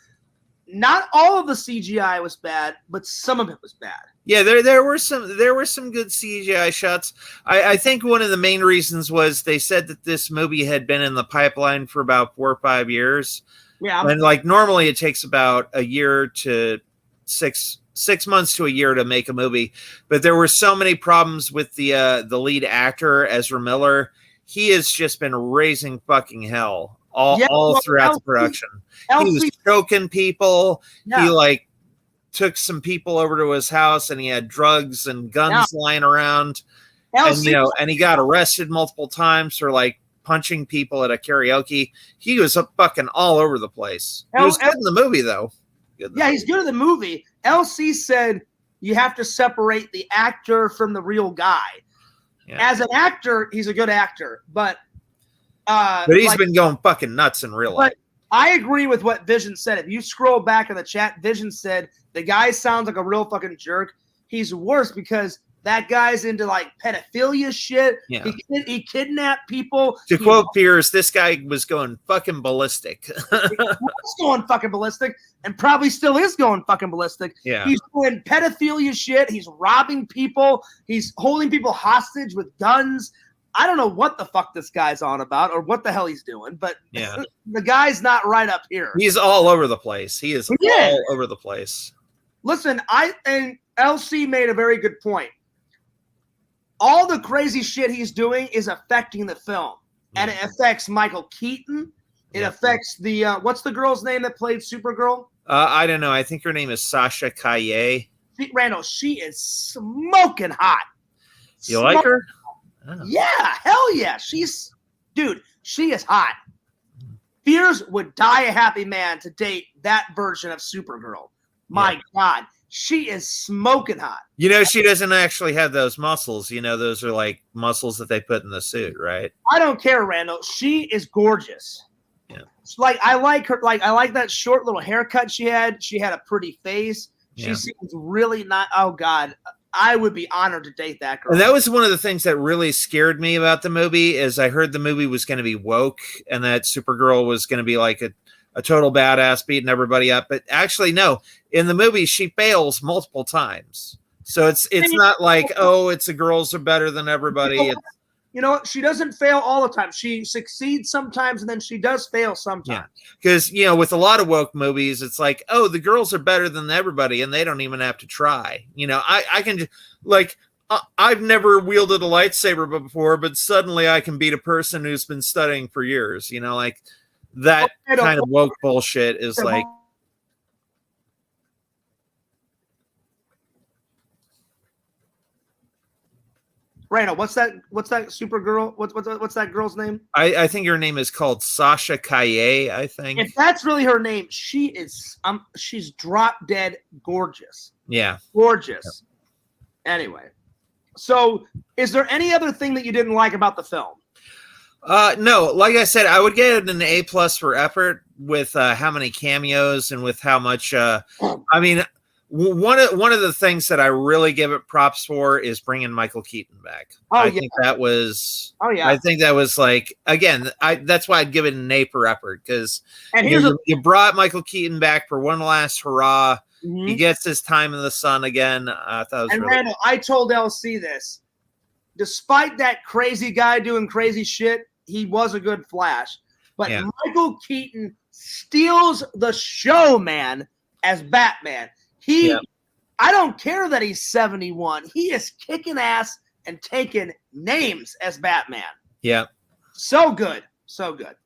Not all of the CGI was bad, but some of it was bad. Yeah, there were some good CGI shots. I think one of the main reasons was they said that this movie had been in the pipeline for about 4 or 5 years. Yeah, and normally it takes about a year to 6 months to a year to make a movie, but there were so many problems with the lead actor, Ezra Miller. He has just been raising fucking hell all throughout the production. He was choking people. Yeah. He took some people over to his house, and he had drugs and guns lying around. And he got arrested multiple times for punching people at a karaoke. He was fucking all over the place. He was good in the movie, though. He's good in the movie. LC said you have to separate the actor from the real guy. Yeah. As an actor, he's a good actor, but he's been going fucking nuts in real life. I agree with what Vision said. If you scroll back in the chat, Vision said the guy sounds like a real fucking jerk. He's worse because that guy's into pedophilia shit. Yeah. He kidnapped people. To quote Pierce, this guy was going fucking ballistic. He was going fucking ballistic, and probably still is going fucking ballistic. Yeah. He's doing pedophilia shit. He's robbing people. He's holding people hostage with guns. I don't know what the fuck this guy's on about or what the hell he's doing, but the guy's not right up here. He's all over the place. He is all over the place. Listen, and LC made a very good point. All the crazy shit he's doing is affecting the film, and it affects Michael Keaton. It affects the what's the girl's name that played Supergirl? I don't know. I think her name is Sasha Calle. Randall, she is smoking hot. You like her? Yeah, hell yeah. She's dude, she is hot. Fears would die a happy man to date that version of Supergirl. My God, she is smoking hot. You know, she doesn't actually have those muscles. You know, those are like muscles that they put in the suit, right? I don't care, Randall. She is gorgeous. Yeah. Like I like her. Like I like that short little haircut she had. She had a pretty face. She Yeah. seems really not. Oh God, I would be honored to date that girl. And that was one of the things that really scared me about the movie is I heard the movie was going to be woke and that Supergirl was going to be like a total badass beating everybody up. But actually, no. In the movie, she fails multiple times. So it's not like, oh, it's the girls are better than everybody. You know what? She doesn't fail all the time. She succeeds sometimes, and then she does fail sometimes. Yeah. Because, you know, with a lot of woke movies, it's like, oh, the girls are better than everybody, and they don't even have to try. You know, I can, like, I've never wielded a lightsaber before, but suddenly I can beat a person who's been studying for years. You know, like that kind of woke bullshit is like. Randall, what's that Supergirl? What's that girl's name? I think her name is called Sasha Kaye, I think. If that's really her name, she's drop dead gorgeous. Yeah. Gorgeous. Yep. Anyway, so is there any other thing that you didn't like about the film? No, like I said, I would get it an A+ for effort with how many cameos and with how much. I mean, one of the things that I really give it props for is bringing Michael Keaton back. I think that was. Oh yeah. I think that was like again. That's why I'd give it an A for effort because you brought Michael Keaton back for one last hurrah. Mm-hmm. He gets his time in the sun again. I thought it was really Randall, I told LC this. Despite that crazy guy doing crazy shit, he was a good Flash. But Michael Keaton steals the show, man, as Batman. I don't care that he's 71. He is kicking ass and taking names as Batman. Yeah. So good. So good.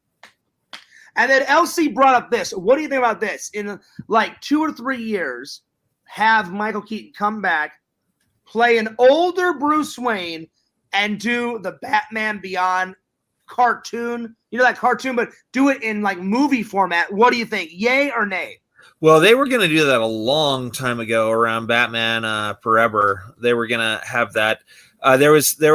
And then LC brought up this. What do you think about this? In like 2 or 3 years, have Michael Keaton come back, play an older Bruce Wayne, and do the Batman Beyond cartoon. You know that cartoon, but do it in like movie format. What do you think? Yay or nay? Well, they were going to do that a long time ago around Batman Forever. They were going to have that. There was a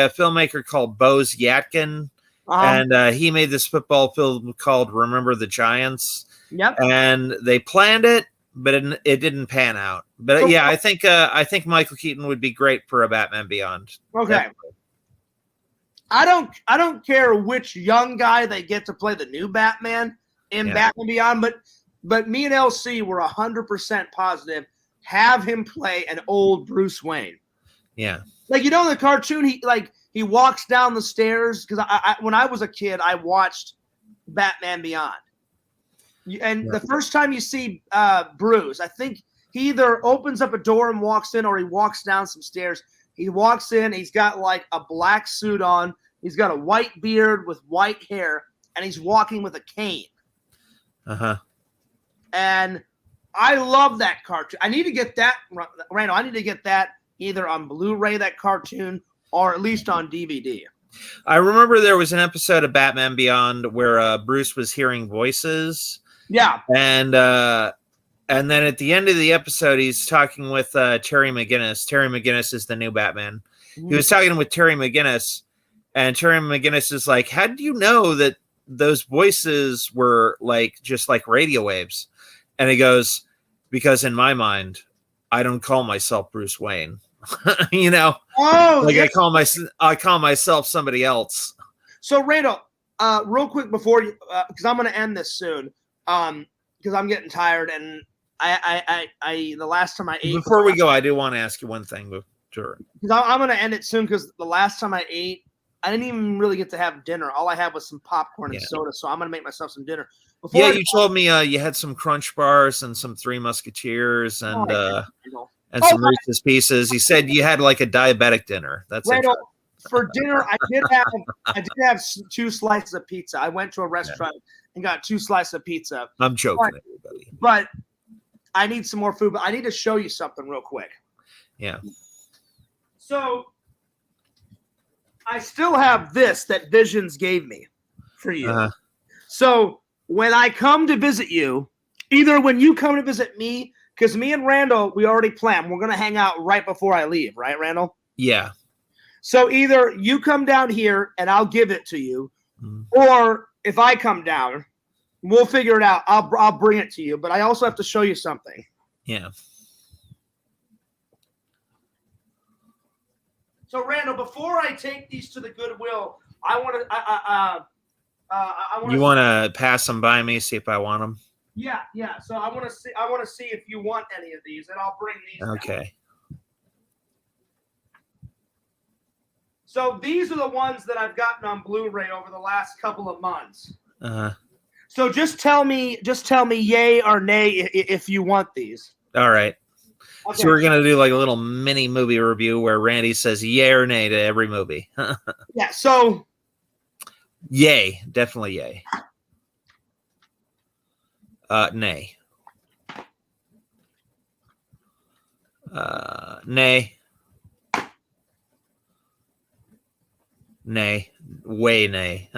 filmmaker called Bose Yatkin, and he made this football film called Remember the Giants. Yep. And they planned it, but it didn't pan out. But I think Michael Keaton would be great for a Batman Beyond. Okay. Definitely. I don't care which young guy they get to play the new Batman in Batman Beyond, but me and LC were 100% positive. Have him play an old Bruce Wayne. Yeah. Like, you know, in the cartoon, he walks down the stairs. Because when I was a kid, I watched Batman Beyond. And the first time you see Bruce, I think he either opens up a door and walks in or he walks down some stairs. He walks in. He's got like a black suit on. He's got a white beard with white hair. And he's walking with a cane. Uh-huh. And I love that cartoon. I need to get that, Randall. I need to get that either on Blu-ray, that cartoon, or at least on DVD. I remember there was an episode of Batman Beyond where Bruce was hearing voices. Yeah. And then at the end of the episode, he's talking with Terry McGinnis. Terry McGinnis is the new Batman. Mm-hmm. He was talking with Terry McGinnis, and Terry McGinnis is like, how did you know that those voices were like just like radio waves? And he goes, because in my mind, I don't call myself Bruce Wayne. You know, I call myself somebody else. So Randall, real quick before you, because I'm going to end this soon, because I'm getting tired, and I the last time I ate. Before we go, I do want to ask you one thing, because I'm going to end it soon. Because the last time I ate, I didn't even really get to have dinner. All I had was some popcorn and soda. So I'm going to make myself some dinner. You told me you had some Crunch Bars and some Three Musketeers and some Reese's Pieces. You said you had like a diabetic dinner. That's Randall, for dinner. I did have 2 slices of pizza. I went to a restaurant and got 2 slices of pizza. I'm joking, everybody. But I need some more food. But I need to show you something real quick. Yeah. So I still have this that Visions gave me for you. Uh-huh. So when I come to visit you, either when you come to visit me, because me and Randall, we already planned, we're going to hang out right before I leave, right, Randall? Yeah. So either you come down here and I'll give it to you, or if I come down, we'll figure it out. I'll bring it to you, but I also have to show you something. Yeah. So Randall, before I take these to the Goodwill, I want to. I You want to pass them by me, see if I want them? Yeah. So I want to see. I want to see if you want any of these, and I'll bring these. Okay. Down. So these are the ones that I've gotten on Blu-ray over the last couple of months. So just tell me yay or nay if you want these. All right. Okay. So we're gonna do like a little mini movie review where Randy says yay or nay to every movie. Yeah. So yay, definitely yay. Nay. Nay. Nay. Way nay.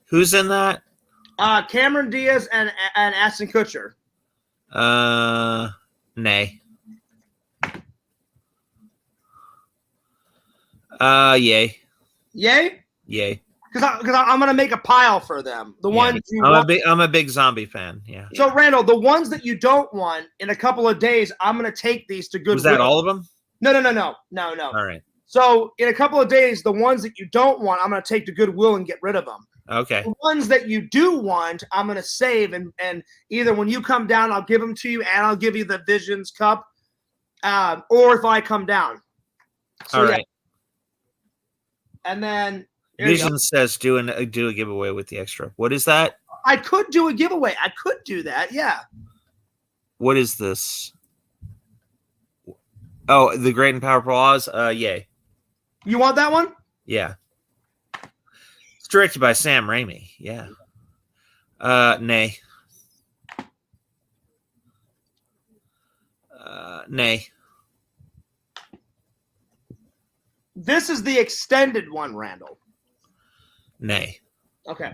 Who's in that? Cameron Diaz and Ashton Kutcher. Nay. Yay. Yay? Yay. Because I'm gonna make a pile for them. The ones you want. I'm a big zombie fan. Yeah. So Randall, the ones that you don't want, in a couple of days, I'm gonna take these to Goodwill. Was that all of them? No. All right. So in a couple of days, the ones that you don't want, I'm gonna take to Goodwill and get rid of them. Okay. The ones that you do want, I'm gonna save and either when you come down, I'll give them to you, and I'll give you the Visions cup, or if I come down. So, all right. Yeah. And then Vision says do a giveaway with the extra. What is that? I could do a giveaway. I could do that. Yeah. What is this? Oh, the Great and Powerful Oz. Yay. You want that one? Yeah. It's directed by Sam Raimi. Yeah. Nay. Nay. This is the extended one, Randall. Nay. Okay.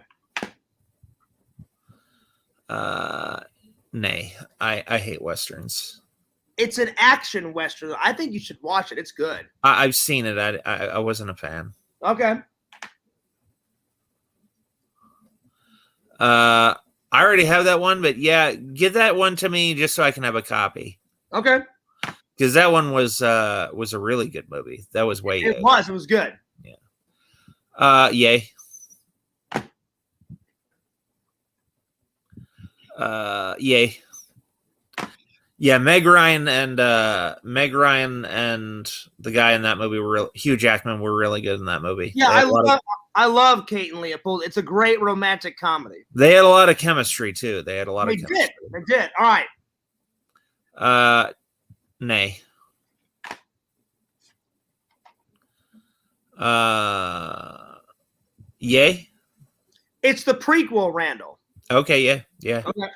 Nay. I hate westerns. It's an action western. I think you should watch it. It's good. I've seen it. I wasn't a fan. Okay. I already have that one, but yeah, give that one to me just so I can have a copy. Okay. Because that one was a really good movie. That was way. It was. It was good. Yeah. Yay. Yay. Yeah, Meg Ryan and the guy in that movie Hugh Jackman were really good in that movie. Yeah, I love Kate and Leopold. It's a great romantic comedy. They had a lot of chemistry too. They had a lot of chemistry. They did. All right. Nay. Yay. It's the prequel, Randall. Okay, yeah. Okay.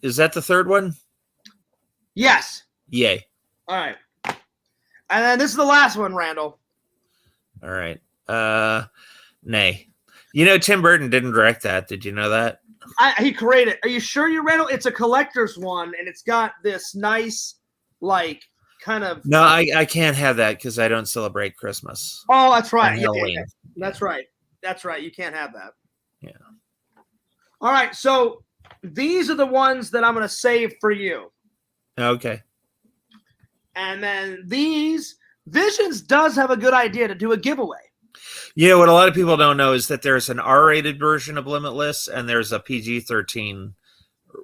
Is that the third one? Yes. Yay. All right. And then this is the last one, Randall. All right. Nay. You know, Tim Burton didn't direct that. Did you know that? He created. Are you sure you, Randall? It's a collector's one, and it's got this nice, like, kind of. No, I can't have that because I don't celebrate Christmas. Oh, that's right. And Yeah, Halloween. that's right. That's right. You can't have that. Yeah. All right. So these are the ones that I'm going to save for you. Okay. And then these, Visions does have a good idea to do a giveaway. You know, what a lot of people don't know is that there's an R-rated version of Limitless and there's a PG-13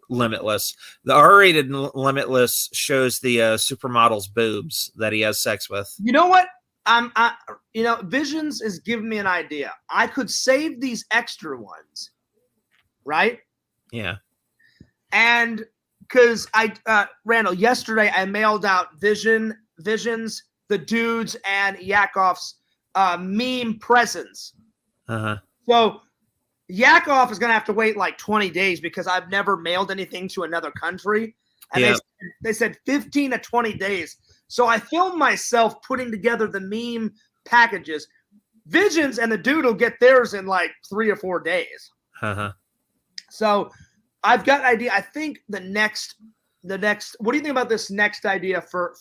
Limitless. The R-rated Limitless shows the supermodel's boobs that he has sex with. You know what? Visions is giving me an idea. I could save these extra ones, right? Yeah. And because Randall, yesterday I mailed out Visions, the Dudes, and Yakov's meme presents. Uh-huh. So Yakov is going to have to wait like 20 days because I've never mailed anything to another country. And Yeah. they said 15 to 20 days. So I filmed myself putting together the meme packages. Visions and the Doodle get theirs in like 3 or 4 days. Uh-huh. So I've got an idea. I think the next, what do you think about this next idea for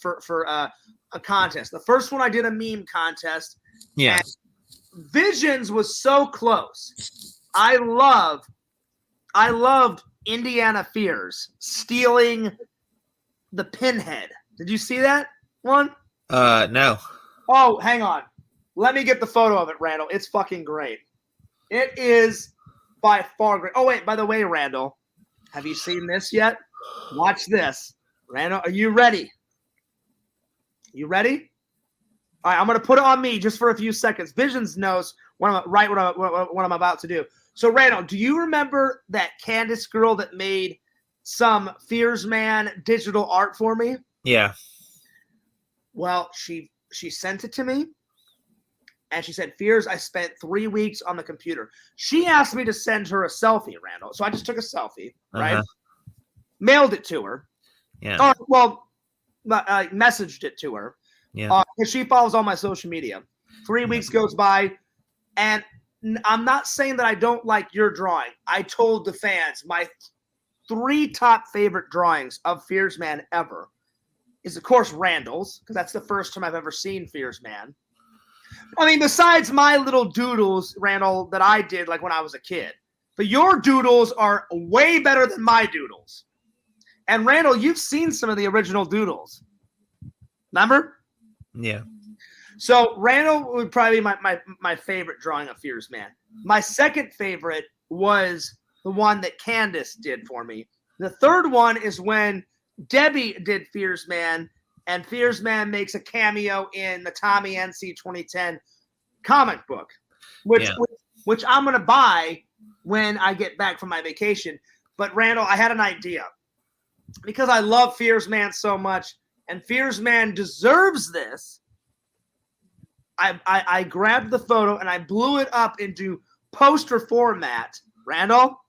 a contest? The first one I did a meme contest. Yeah. And Visions was so close. I loved Indiana Fears stealing the pinhead. Did you see that one? No. Oh, hang on. Let me get the photo of it, Randall. It's fucking great. It is by far great. Oh, wait, by the way, Randall, have you seen this yet? Watch this. Randall, are you ready? You ready? All right, I'm going to put it on me just for a few seconds. Visions knows what I'm about to do. So, Randall, do you remember that Candace girl that made some Fears Man digital art for me? Yeah. Well, she sent it to me, and she said, Fears, I spent 3 weeks on the computer. She asked me to send her a selfie, Randall. So I just took a selfie, right? Uh-huh. Mailed it to her. Yeah. Oh, well, I messaged it to her. Yeah. Because she follows all my social media. 3 weeks goes by, and I'm not saying that I don't like your drawing. I told the fans my 3 top favorite drawings of Fears Man ever is, of course, Randall's, because that's the first time I've ever seen Fears Man. I mean, besides my little doodles, Randall, that I did like when I was a kid. But your doodles are way better than my doodles. And Randall, you've seen some of the original doodles. Remember? Yeah. So Randall would probably be my favorite drawing of Fears Man. My second favorite was the one that Candace did for me. The third one is when Debbie did Fears Man, and Fears Man makes a cameo in the Tommy NC 2010 comic book, which I'm going to buy when I get back from my vacation. But Randall, I had an idea. Because I love Fears Man so much, and Fears Man deserves this, I grabbed the photo and I blew it up into poster format. Randall,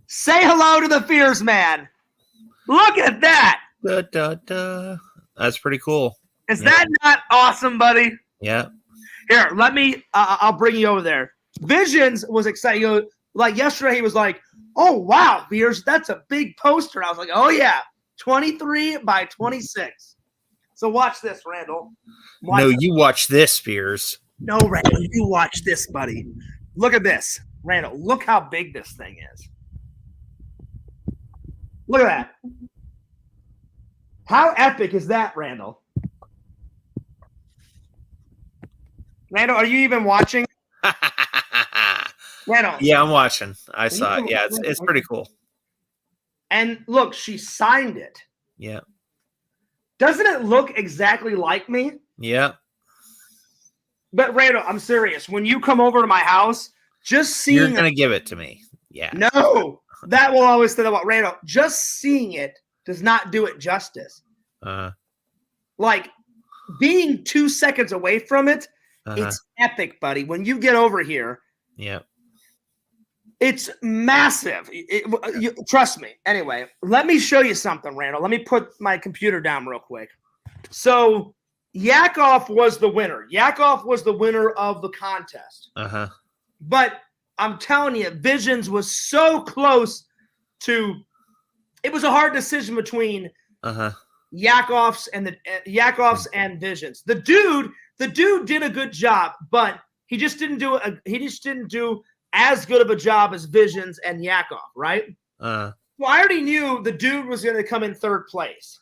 say hello to the Fears Man. Look at that. Da, da, da. That's pretty cool. Is that not awesome, buddy? Yeah. Here, let me, I'll bring you over there. Visions was excited. You know, like yesterday, he was like, oh, wow, Fears, that's a big poster. I was like, oh, yeah, 23 by 26. So watch this, Randall. You watch this, Fears. No, Randall, you watch this, buddy. Look at this. Randall, look how big this thing is. Look at that. How epic is that, Randall? Randall, are you even watching? Randall. Yeah, I'm watching. I saw it. Yeah, it's pretty cool. And look, she signed it. Yeah. Doesn't it look exactly like me? Yeah. But Randall, I'm serious. When you come over to my house, just seeing You're gonna give it to me. Yeah. No, that will always say about Randall. Just seeing it does not do it justice. Like being 2 seconds away from it, it's epic, buddy. When you get over here, yeah, it's massive. Trust me. Anyway, let me show you something, Randall. Let me put my computer down real quick. So Yakov was the winner. Yakov was the winner of the contest. But I'm telling you, Visions was so close to. It was a hard decision between Yakov's and Visions. The dude did a good job, but he just didn't do as good of a job as Visions and Yakov, right? Well, I already knew the dude was going to come in third place.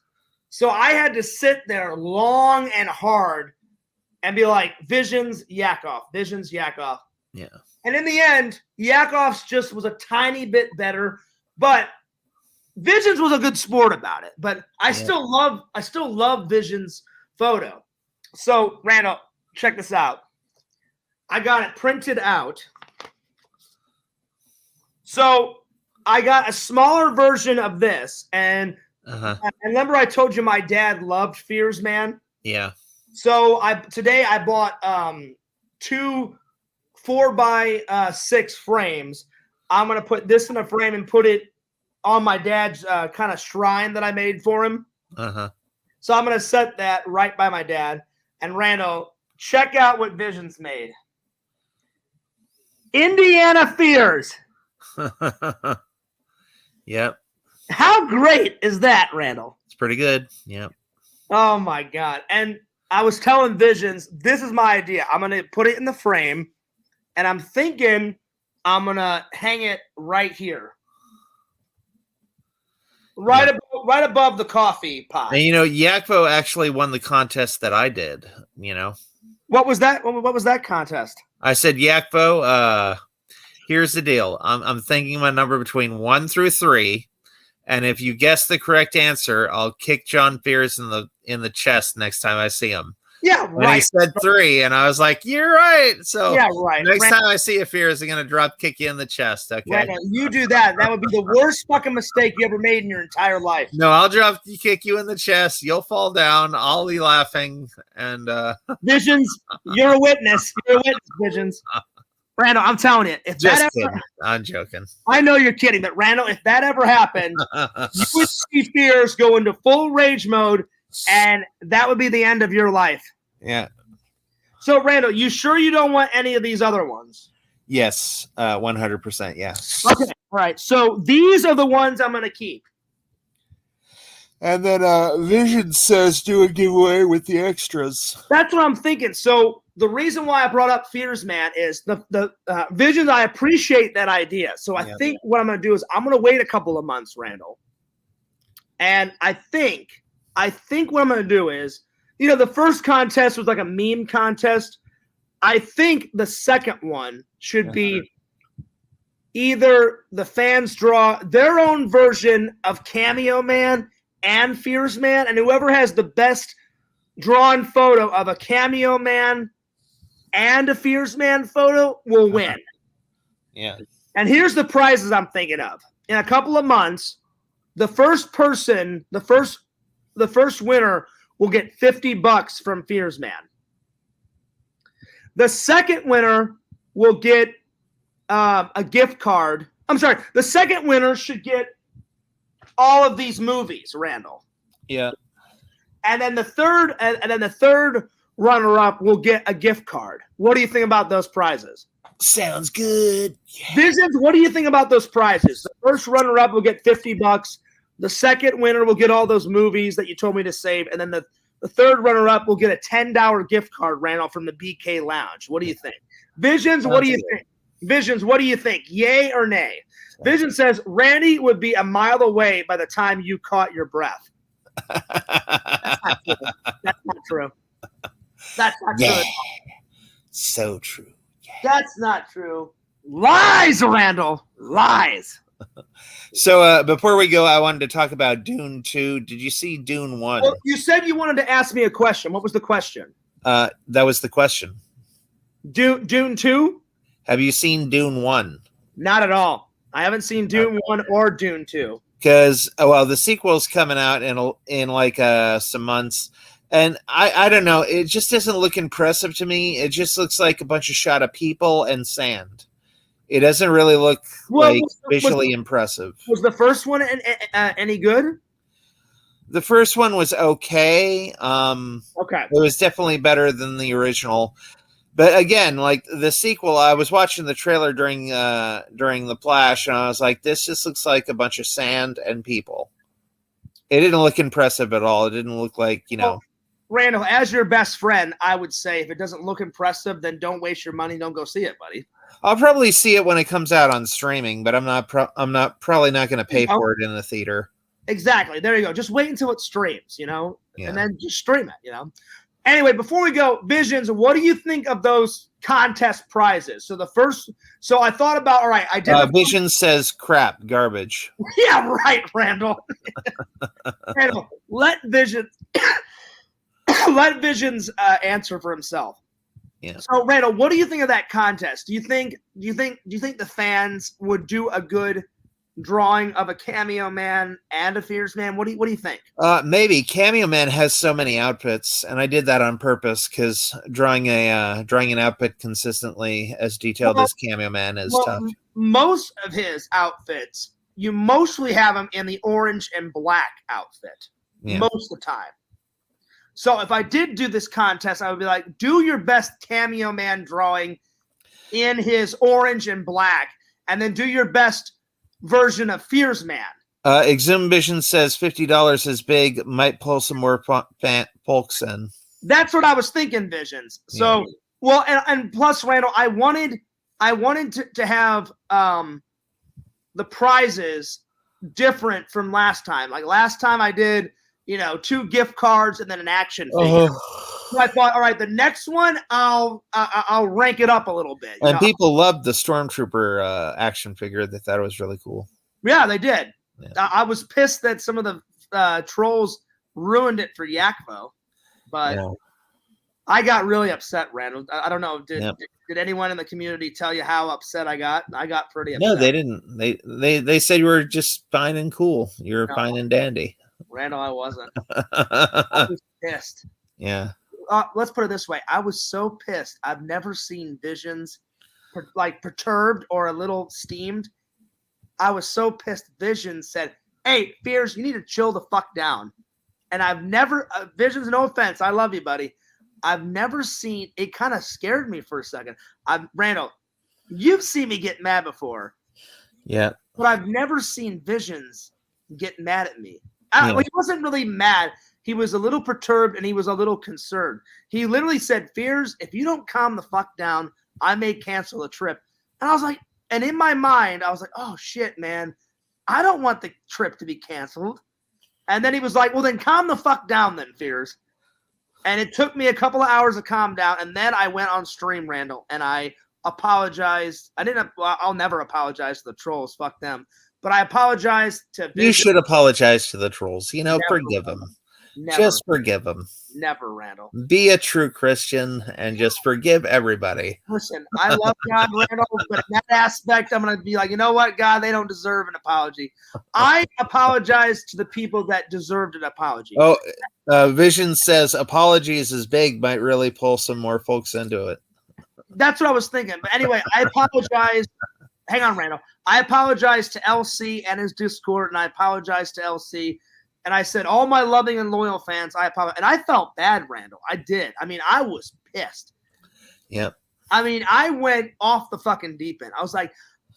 So I had to sit there long and hard and be like, Visions, Yakov, Visions, Yakov. Yeah. And in the end, Yakov's just was a tiny bit better, but Visions was a good sport about it. But I still love Visions' photo. So, Randall, check this out. I got it printed out. So I got a smaller version of this, and remember I told you my dad loved Fears Man? Yeah. So today I bought 2 4x6 frames I'm going to put this in a frame and put it on my dad's kind of shrine that I made for him. Uh-huh. So I'm going to set that right by my dad. And Randall, check out what Visions made. Indiana Fears. Yep. How great is that, Randall? It's pretty good. Yep. Oh, my God. And I was telling Visions, this is my idea. I'm going to put it in the frame, and I'm thinking I'm going to hang it right here. Right above the coffee pot. And Yakvo actually won the contest that I did, What was that? What was that contest? I said, Yakvo, here's the deal. I'm thinking my number between 1 through 3. And if you guess the correct answer, I'll kick John Fears in the chest next time I see him. Yeah, And right. he said 3, and I was like, "You're right." So yeah, right. next time I see a Fears, I'm gonna drop kick you in the chest. Okay. Randall, you do that. That would be the worst fucking mistake you ever made in your entire life. No, I'll drop kick you in the chest. You'll fall down. I'll be laughing. And Visions, you're a witness. You're a witness, Visions. Randall, I'm telling you, if just that ever, kidding. I'm joking. I know you're kidding, but Randall, if that ever happened, you would see Fears go into full rage mode, and that would be the end of your life. Yeah. So, Randall, you sure you don't want any of these other ones? Yes. 100%. Yeah. Okay. All right. So these are the ones I'm going to keep. And then Vision says do a giveaway with the extras. That's what I'm thinking. So the reason why I brought up Fears, man, is the Visions. I appreciate that idea. So I think what I'm going to do is I'm going to wait a couple of months, Randall. And I think what I'm going to do is, the first contest was like a meme contest. I think the second one should be either the fans draw their own version of Cameo Man and Fears Man, and whoever has the best drawn photo of a Cameo Man and a Fears Man photo will win. Yeah. And here's the prizes I'm thinking of. In a couple of months, the first winner will get $50 from Fears Man. The second winner will get a gift card. I'm sorry. The second winner should get all of these movies, Randall. Yeah. And then the third runner-up will get a gift card. What do you think about those prizes? Sounds good. Yeah. Visions, what do you think about those prizes? The first runner-up will get $50. The second winner will get all those movies that you told me to save. And then the third runner-up will get a $10 gift card, Randall, from the BK Lounge. What do you think? Visions, what do you think? Visions, what do you think? Yay or nay? Vision says Randy would be a mile away by the time you caught your breath. That's not true. That's not true. So true. Yeah. That's not true. Lies, Randall. Lies. So before we go, I wanted to talk about Dune 2. Did you see Dune 1? Well, you said you wanted to ask me a question. What was the question? That was the question. Dune 2? Have you seen Dune 1? Not at all. I haven't seen Dune 1 or Dune 2. Because, the sequel's coming out in like some months. And I don't know. It just doesn't look impressive to me. It just looks like a bunch of shot of people and sand. It doesn't really look visually impressive. Was the first one any good? The first one was okay. Okay. It was definitely better than the original. But again, like the sequel, I was watching the trailer during the Flash, and I was like, this just looks like a bunch of sand and people. It didn't look impressive at all. It didn't look like, Well, Randall, as your best friend, I would say if it doesn't look impressive, then don't waste your money. Don't go see it, buddy. I'll probably see it when it comes out on streaming, but I'm probably not going to pay for it in the theater. Exactly. There you go. Just wait until it streams, Yeah. and then just stream it, Anyway, before we go, Visions, what do you think of those contest prizes? So I thought about, all right, I did. Vision says crap, garbage. Yeah, right, Randall. Randall, let Visions answer for himself. Yeah. So, Randall, what do you think of that contest? Do you think the fans would do a good drawing of a Cameo Man and a Fierce Man? What do you think? Maybe Cameo Man has so many outfits, and I did that on purpose because drawing an outfit consistently as detailed as Cameo Man is tough. Most of his outfits, you mostly have him in the orange and black outfit most of the time. So if I did do this contest, I would be like, do your best Cameo Man drawing in his orange and black, and then do your best version of Fierce Man. Exum Vision says $50 is big, might pull some more folks in. That's what I was thinking, Visions. So, well, and plus, Randall, I wanted to have the prizes different from last time. Like last time I did, 2 gift cards and then an action figure. So I thought, all right, the next one I'll rank it up a little bit. And people loved the Stormtrooper action figure. They thought it was really cool. Yeah, they did. Yeah. I was pissed that some of the trolls ruined it for Yakvo, but I got really upset, Randall. I don't know. Did anyone in the community tell you how upset I got? I got pretty upset. No, they didn't. They said you were just fine and cool. You were fine and dandy. Randall, I wasn't. I was pissed. Yeah. Let's put it this way. I was so pissed. I've never seen Visions perturbed or a little steamed. I was so pissed. Visions said, "Hey, Fears, you need to chill the fuck down." And I've never, Visions, no offense, I love you, buddy. I've never seen, it kind of scared me for a second. Randall, you've seen me get mad before. Yeah. But I've never seen Visions get mad at me. He wasn't really mad. He was a little perturbed and he was a little concerned. He literally said, "Fears, if you don't calm the fuck down, I may cancel the trip." And I was like, and in my mind, I was like, oh shit, man, I don't want the trip to be canceled. And then he was like, well, then calm the fuck down then, Fears. And it took me a couple of hours to calm down. And then I went on stream, Randall, and I apologized. I'll never apologize to the trolls. Fuck them. But I apologized to Visions. You should apologize to the trolls. Forgive them. Never. Just forgive them. Never, Randall. Be a true Christian and just forgive everybody. Listen, I love God, Randall, but in that aspect, I'm going to be like, you know what, God, they don't deserve an apology. I apologize to the people that deserved an apology. Oh, Vision says apologies is big, might really pull some more folks into it. That's what I was thinking. But anyway, I apologize. Hang on, Randall. I apologize to LC and his Discord, and I apologize to LC. And I said, all my loving and loyal fans, I apologize. And I felt bad, Randall. I did. I mean, I was pissed. Yep. I mean, I went off the fucking deep end. I was like,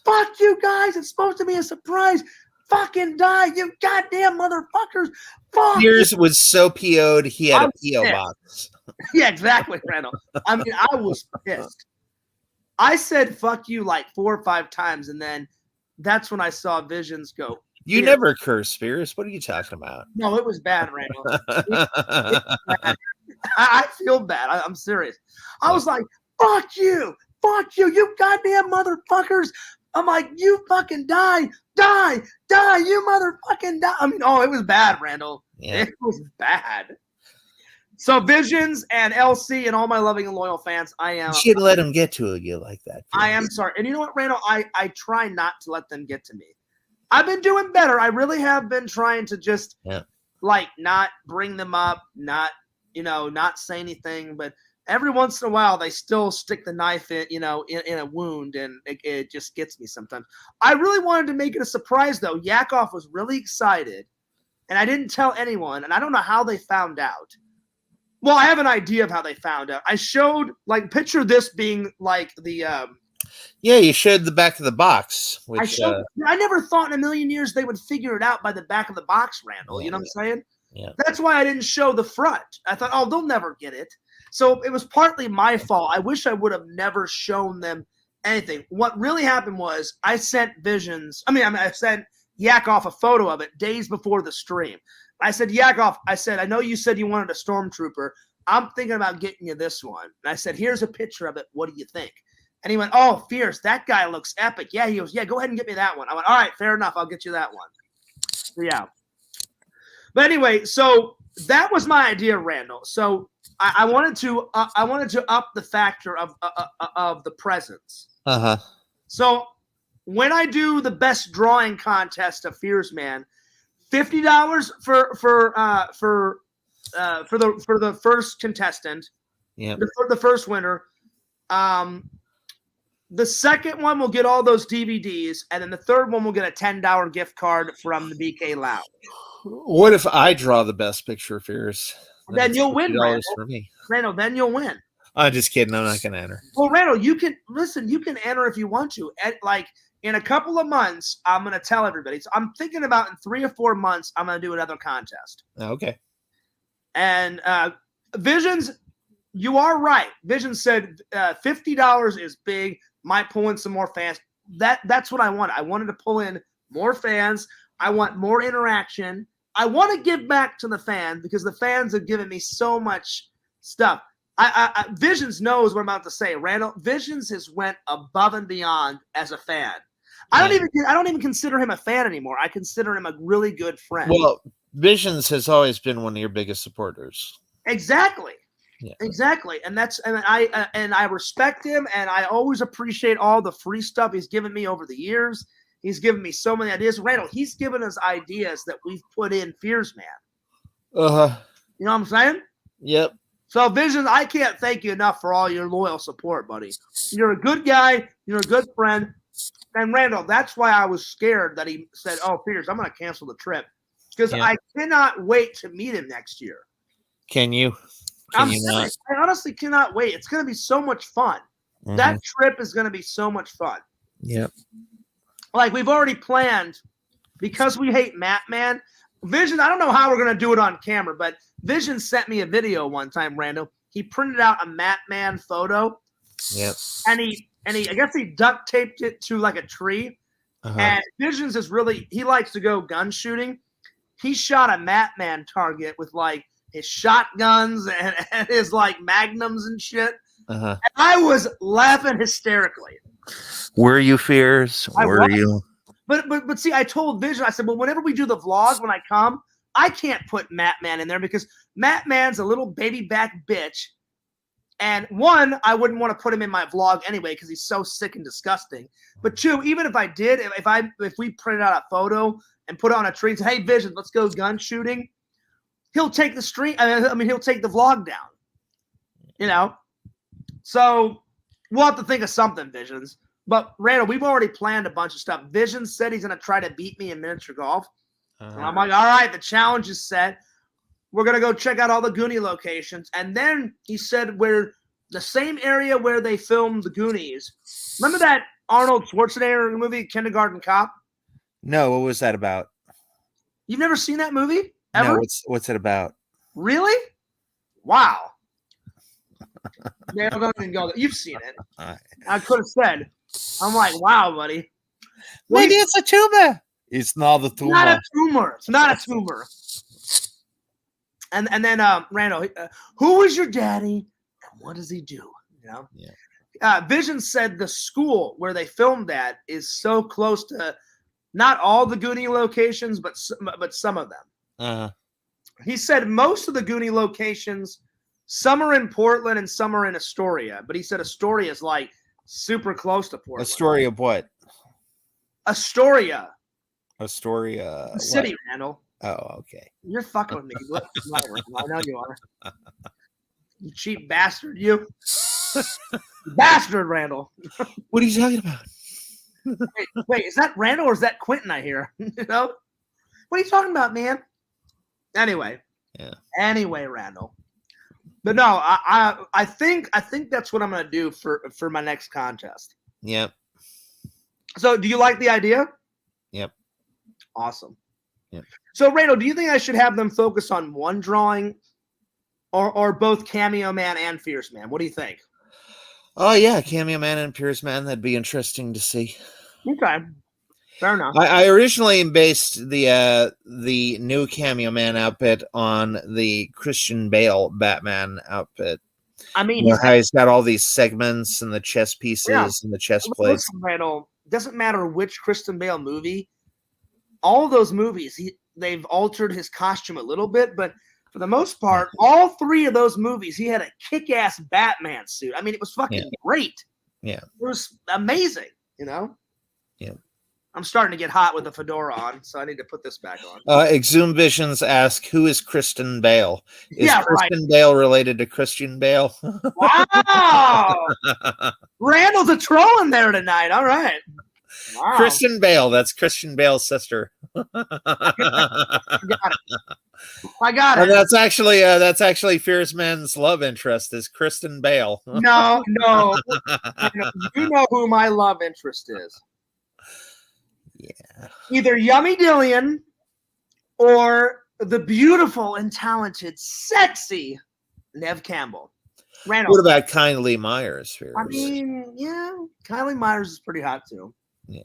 fuck you guys. It's supposed to be a surprise. Fucking die, you goddamn motherfuckers. Fuck. Piers was so PO'd, he had a PO box. Yeah, exactly, Randall. I mean, I was pissed. I said fuck you like 4 or 5 times, and then that's when I saw Visions go. You never curse, Spears. What are you talking about? No, it was bad, Randall. It was bad. I feel bad. I'm serious. I was like, fuck you, you goddamn motherfuckers. I'm like, you fucking die, you motherfucking die. I mean, it was bad, Randall. Yeah. It was bad. So Visions and LC and all my loving and loyal fans, I am. You should let them get to you like that. I am sorry. And you know what, Randall? I try not to let them get to me. I've been doing better. I really have been trying to just not bring them up, not say anything. But every once in a while, they still stick the knife in a wound, and it just gets me sometimes. I really wanted to make it a surprise, though. Yakov was really excited, and I didn't tell anyone, and I don't know how they found out. Well, I have an idea of how they found out. I showed, picture this being like the. Yeah, you showed the back of the box. Which, I never thought in a million years they would figure it out by the back of the box, Randall. You know what I'm saying? Yeah. That's why I didn't show the front. I thought, they'll never get it. So it was partly my fault. I wish I would have never shown them anything. What really happened was I sent Visions. I sent Yakov a photo of it days before the stream. I said, Yakov, I know you said you wanted a Stormtrooper. I'm thinking about getting you this one. And I said, here's a picture of it. What do you think? And he went, oh, Fierce, that guy looks epic. Yeah, he goes, yeah, go ahead and get me that one. I went, all right, fair enough. I'll get you that one. So, yeah. But anyway, so that was my idea, Randall. So I wanted to up the factor of the presents. Uh-huh. So when I do the best drawing contest of Fears Man, $50 for the first contestant. Yeah. The first winner. The second one will get all those DVDs, and then the third one will get a $10 gift card from the BK Lounge. What if I draw the best picture of Fears? Then you'll win, $50 Randall. for me. Randall, then you'll win. I'm just kidding. I'm not going to enter. Well, Randall, you can enter if you want to. In a couple of months, I'm going to tell everybody. So I'm thinking about in 3 or 4 months, I'm going to do another contest. Okay. And Visions, you are right. Visions said $50 is big. Might pull in some more fans. That's what I want. I wanted to pull in more fans. I want more interaction. I want to give back to the fans because the fans have given me so much stuff. Visions knows what I'm about to say. Randall, Visions has went above and beyond as a fan. I don't even consider him a fan anymore. I consider him a really good friend. Well, Visions has always been one of your biggest supporters. Exactly. Yeah. Exactly. And I respect him, and I always appreciate all the free stuff he's given me over the years. He's given me so many ideas. Randall, he's given us ideas that we've put in Fears Man. Uh-huh. You know what I'm saying? Yep. So, Visions, I can't thank you enough for all your loyal support, buddy. You're a good guy. You're a good friend. And, Randall, that's why I was scared that he said, oh, Fears, I'm going to cancel the trip. Because I cannot wait to meet him next year. Can you? I honestly cannot wait. It's going to be so much fun. Mm-hmm. That trip is going to be so much fun. Yep. Like, we've already planned, because we hate Matman. Vision, I don't know how we're going to do it on camera, but Vision sent me a video one time, Randall. He printed out a Matman photo. Yep. And I guess he duct taped it to like a tree. Uh-huh. And Visions is he likes to go gun shooting. He shot a Matman target with like his shotguns and his like magnums and shit. Uh-huh. And I was laughing hysterically. Were you, Fears? Were you? But see, I told Vision, I said, well, whenever we do the vlog, when I come, I can't put Matman in there because Matman's a little baby back bitch. And one, I wouldn't want to put him in my vlog anyway because he's so sick and disgusting. But two, even if I did, if we printed out a photo and put it on a tree and say, hey, Vision, let's go gun shooting, he'll take the stream. He'll take the vlog down. You know? So we'll have to think of something, Visions. But, Randall, we've already planned a bunch of stuff. Vision said he's going to try to beat me in miniature golf. And I'm like, all right, the challenge is set. We're going to go check out all the Goonie locations. And then he said where the same area where they filmed the Goonies. Remember that Arnold Schwarzenegger movie, Kindergarten Cop? No, what was that about? You've never seen that movie? Ever? No, what's it about? Really? Wow. Yeah, don't even go there. You've seen it. I could have said. I'm like, wow, buddy. Maybe it's a tumor. It's not a tumor. Not a tumor. It's not a tumor. And then Randall, who is your daddy and what does he do? You know? Yeah. Vision said the school where they filmed that is so close to not all the Goonie locations, but some of them. Uh-huh. He said most of the Goonie locations, some are in Portland and some are in Astoria. But he said Astoria is like super close to Portland. Astoria of what? Astoria. Astoria. The city, what? Randall. Oh, okay. You're fucking with me. I know you are. You cheap bastard, you. Bastard, Randall. What are you talking about? Wait, is that Randall or is that Quentin I hear? You know? What are you talking about, man? Anyway. Yeah. Anyway, Randall. But no, I think that's what I'm gonna do for my next contest. Yep. So do you like the idea? Yep. Awesome. Yep. So Randall, do you think I should have them focus on one drawing or both Cameo Man and Fierce Man? What do you think? Oh yeah, Cameo Man and Fierce Man, that'd be interesting to see. Okay. Fair enough. I originally based the new Cameo Man outfit on the Christian Bale Batman outfit. I mean, you know, how he's got all these segments and the chess pieces and the chess plates. Listen, Randall, doesn't matter which Christian Bale movie, all those movies, they've altered his costume a little bit, but for the most part, all three of those movies, he had a kick-ass Batman suit. I mean, it was fucking great. Yeah. It was amazing, you know? Yeah. I'm starting to get hot with the fedora on, so I need to put this back on. Exhume Visions ask, who is Kristen Bale? Is Yeah, Kristen Bale related to Christian Bale? Wow! Randall's a troll in there tonight. All right. Wow. Kristen Bale, that's Christian Bale's sister. I got And it. that's actually Fierce Man's love interest is Kristen Bale. No. You know who my love interest is. Yeah. Either Yummy Dillion or the beautiful and talented, sexy Nev Campbell. Randall. What about Kindly Myers? Fierce? I mean, yeah, Kylie Myers is pretty hot too. Yeah.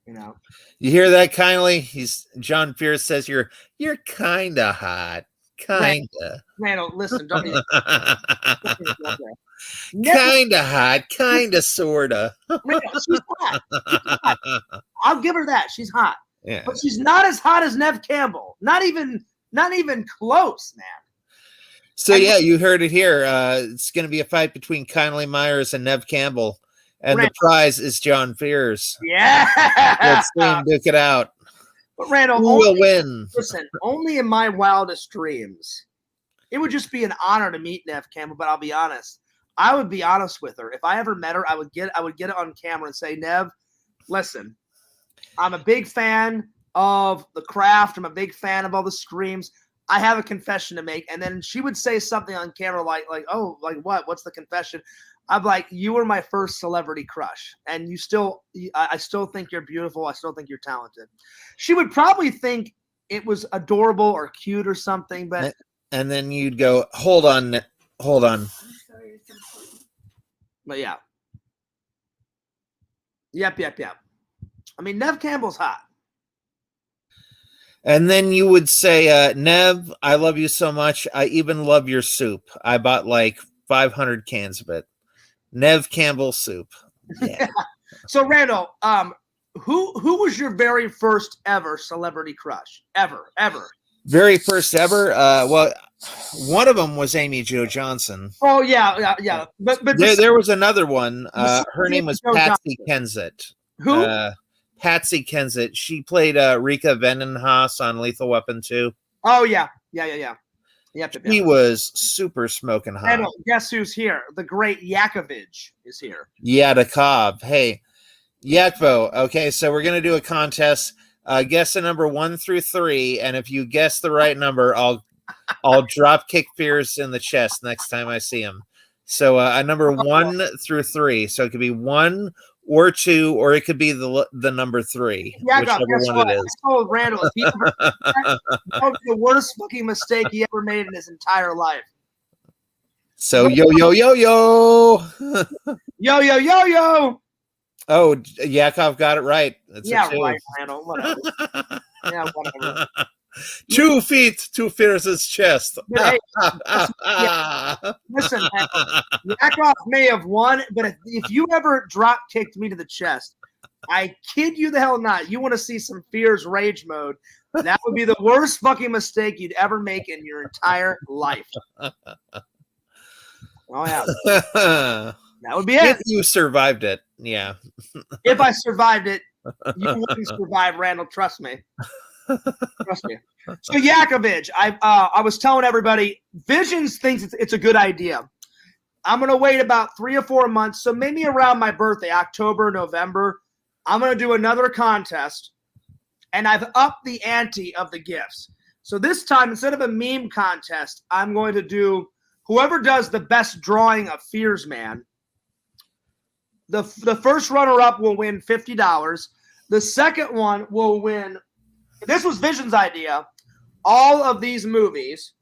You know. You hear that, Kindly? John Fierce says you're kinda hot. Kinda. Randall, listen, don't even. Kinda hot, kinda sorta. Randall, she's hot. She's hot. I'll give her that. She's hot. Yeah. But she's not as hot as Nev Campbell. Not even close, man. So yeah, you heard it here. It's gonna be a fight between Kindly Myers and Nev Campbell. And Randall. the prize is John Fierce. Yeah. Let's see him duke it out. But Randall, Who will win? Listen, only in my wildest dreams. It would just be an honor to meet Nev Campbell, but I'll be honest. I would be honest with her. If I ever met her, I would get it on camera and say, Nev, listen, I'm a big fan of the craft. I'm a big fan of all the streams. I have a confession to make. And then she would say something on camera like, oh, like what? What's the confession? I'm like, you were my first celebrity crush, and I still think you're beautiful. I still think you're talented. She would probably think it was adorable or cute or something, but and then you'd go, hold on. But yeah, yep. I mean, Nev Campbell's hot. And then you would say, Nev, I love you so much. I even love your soup. I bought like 500 cans of it. Nev Campbell soup. Yeah. So Randall, who was your very first ever celebrity crush? Ever. Very first ever? Well, one of them was Amy Jo Johnson. Oh yeah. But there was another one. Her name was Patsy Kensit. Who? Patsy Kensit. She played Rika Vandenhaas on Lethal Weapon 2. Oh yeah. Yep. He was super smoking hot. Randall, guess who's here? The great Yakovich is here. Yadakov. Hey, Yakvo. Okay, so we're gonna do a contest. Guess a number 1 through 3, and if you guess the right number, I'll drop kick Fierce in the chest next time I see him. So a number 1 through 3. So it could be 1 or 2, or it could be the number 3. Yeah, whichever one it is. I told Randall that was the worst fucking mistake he ever made in his entire life. So yo. Yo. Oh, Yakov got it right. That's yeah, right, Randall. Whatever. Yeah, whatever. 2 feet to Fierce's chest. Hey, listen, Yakov may have won, but if you ever drop kicked me to the chest, I kid you the hell not. You want to see some Fierce rage mode? That would be the worst fucking mistake you'd ever make in your entire life. Oh yeah, that would be it. If you survived it, yeah. If I survived it, you wouldn't survive, Randall. Trust me. Trust me. So Yakovich, I was telling everybody, Visions thinks it's a good idea. I'm gonna wait about 3 or 4 months, so maybe around my birthday, October, November, I'm gonna do another contest, and I've upped the ante of the gifts. So this time, instead of a meme contest, I'm going to do whoever does the best drawing of Fierce Man. The first runner-up will win $50. The second one will win. This was Vision's idea. All of these movies,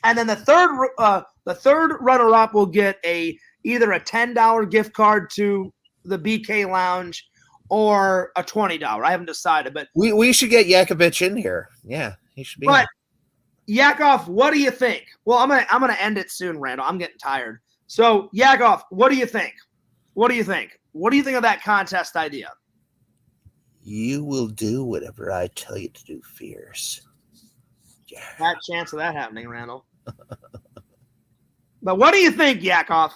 and then the third runner-up will get either a $10 gift card to the BK Lounge or a $20. I haven't decided, but we should get Yakovich in here. Yeah, he should be. But Yakov, what do you think? Well, I'm gonna end it soon, Randall. I'm getting tired. So Yakov, what do you think? What do you think? What do you think of that contest idea? You will do whatever I tell you to do, Fierce. Yeah. That chance of that happening, Randall. But what do you think, Yakov?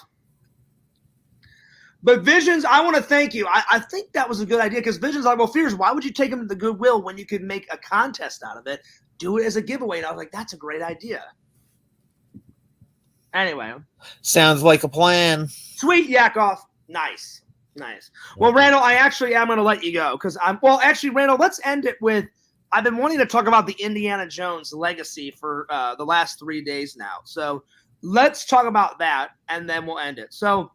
But Visions, I want to thank you. I think that was a good idea because Visions like, well, Fears, why would you take him to the Goodwill when you could make a contest out of it? Do it as a giveaway. And I was like, that's a great idea. Anyway. Sounds like a plan. Sweet, Yakov. Nice. Well, Randall, I actually am going to let you go because actually, Randall, let's end it with, I've been wanting to talk about the Indiana Jones legacy for the last 3 days now. So let's talk about that and then we'll end it. So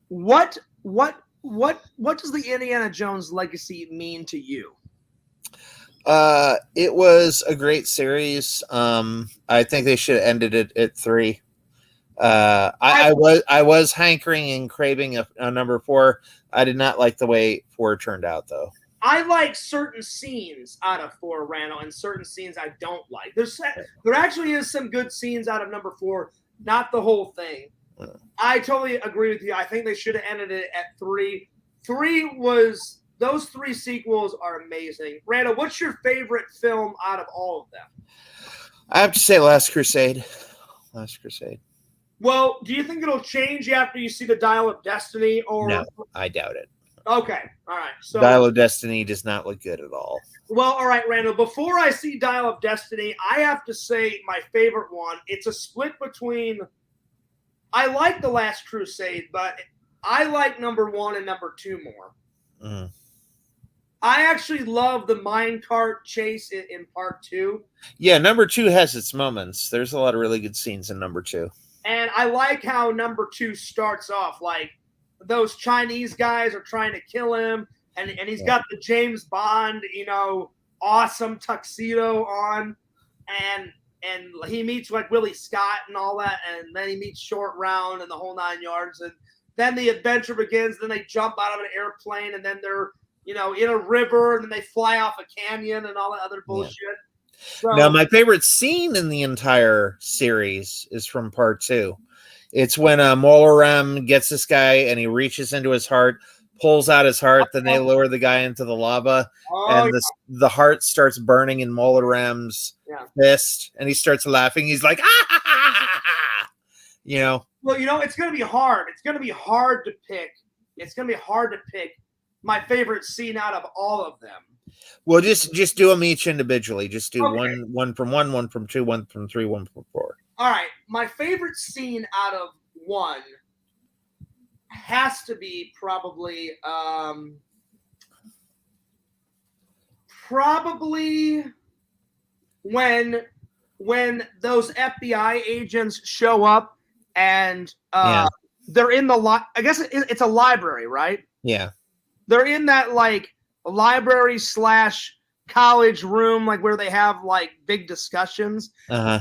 what does the Indiana Jones legacy mean to you? It was a great series. I think they should have ended it at 3. I was hankering and craving a number 4. I did not like the way 4 turned out, though. I like certain scenes out of 4, Randall, and certain scenes I don't like. There actually is some good scenes out of number 4, not the whole thing. I totally agree with you. I think they should have ended it at 3. Those 3 sequels are amazing. Randall, what's your favorite film out of all of them? I have to say Last Crusade. Well, do you think it'll change after you see the Dial of Destiny? Or No, I doubt it. Okay, all right. So Dial of Destiny does not look good at all. Well, all right, Randall. Before I see Dial of Destiny, I have to say my favorite one. It's a split between. I like The Last Crusade, but I like number 1 and number 2 more. Mm. I actually love the minecart chase in part 2. Yeah, number 2 has its moments. There's a lot of really good scenes in number 2. And I like how number 2 starts off. Like, those Chinese guys are trying to kill him, and he's got the James Bond, awesome tuxedo on, and he meets like Willie Scott and all that, and then he meets Short Round and the whole 9 yards, and then the adventure begins. Then they jump out of an airplane, and then they're in a river, and then they fly off a canyon and all that other bullshit. Yeah. So, now, my favorite scene in the entire series is from part 2. It's when Molarem gets this guy, and he reaches into his heart, pulls out his heart, then they lower the guy into the lava, and the heart starts burning in Molarem's fist, and he starts laughing. He's like, ah! Well, it's going to be hard. It's going to be hard to pick. It's going to be hard to pick my favorite scene out of all of them. Well, just do them each individually. Just do one from 1, 1 from 2, 1 from 3, 1 from 4. All right. My favorite scene out of 1 has to be probably when those FBI agents show up and they're in the I guess it's a library, right? Yeah. They're in that like library / college room, like where they have like big discussions. Uh-huh.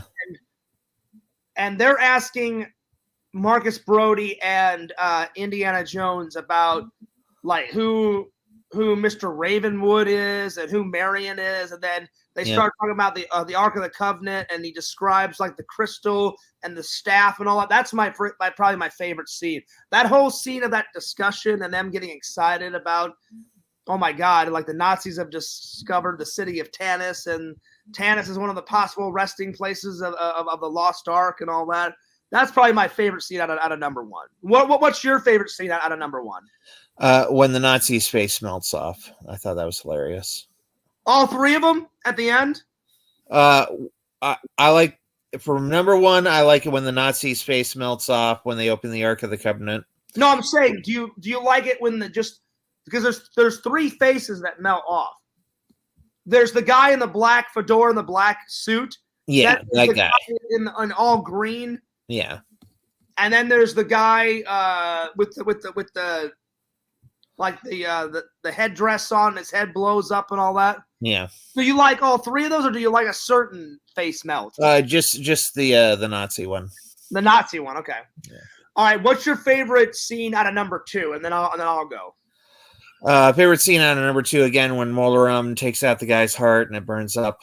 And they're asking Marcus Brody and Indiana Jones about like who Mr. Ravenwood is and who Marion is, and then they start talking about the Ark of the Covenant, and he describes like the crystal and the staff and all that. That's probably my favorite scene. That whole scene of that discussion and them getting excited about, oh my God, like the Nazis have discovered the city of Tanis, and Tanis is one of the possible resting places of the Lost Ark and all that. That's probably my favorite scene out of number 1. What's your favorite scene out of number 1? When the Nazi's face melts off. I thought that was hilarious. All 3 of them at the end? I like, from number 1, I like it when the Nazi's face melts off when they open the Ark of the Covenant. No, I'm saying, do you like it when because there's 3 faces that melt off. There's the guy in the black fedora and the black suit. Yeah, that guy in all green. Yeah. And then there's the guy with the headdress on, his head blows up and all that. Yeah. Do you like all 3 of those, or do you like a certain face melt? Just the Nazi one. The Nazi one, okay. Yeah. All right, what's your favorite scene out of number 2? And then I'll go. Favorite scene out of number 2, again, when Molarem takes out the guy's heart and it burns up.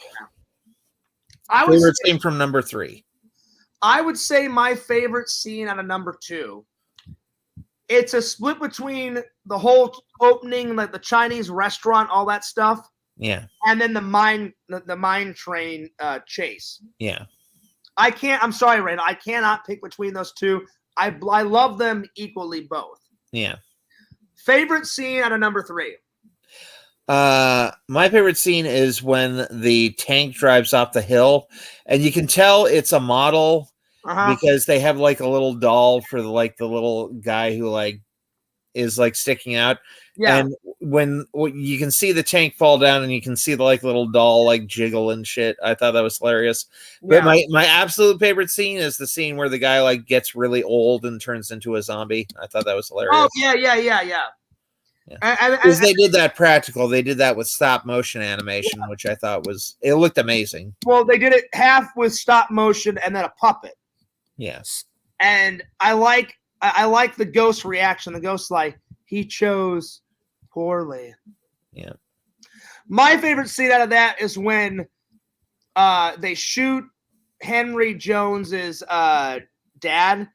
Favorite scene from number 3. I would say my favorite scene out of number 2. It's a split between the whole opening, like the Chinese restaurant, all that stuff. Yeah. And then the mine train chase. Yeah. I'm sorry, Randall. I cannot pick between those two. I love them equally both. Yeah. Favorite scene out of number 3. My favorite scene is when the tank drives off the hill, and you can tell it's a model because they have like a little doll for the little guy who like is like sticking out. Yeah. And when you can see the tank fall down and you can see the like little doll like jiggle and shit, I thought that was hilarious. But my absolute favorite scene is the scene where the guy like gets really old and turns into a zombie. I thought that was hilarious. Oh yeah. Because they did that practical. They did that with stop motion animation, which I thought it looked amazing. Well, they did it half with stop motion and then a puppet. Yes. And I like the ghost reaction. The ghost like, he chose poorly. Yeah. My favorite scene out of that is when they shoot Henry Jones's dad,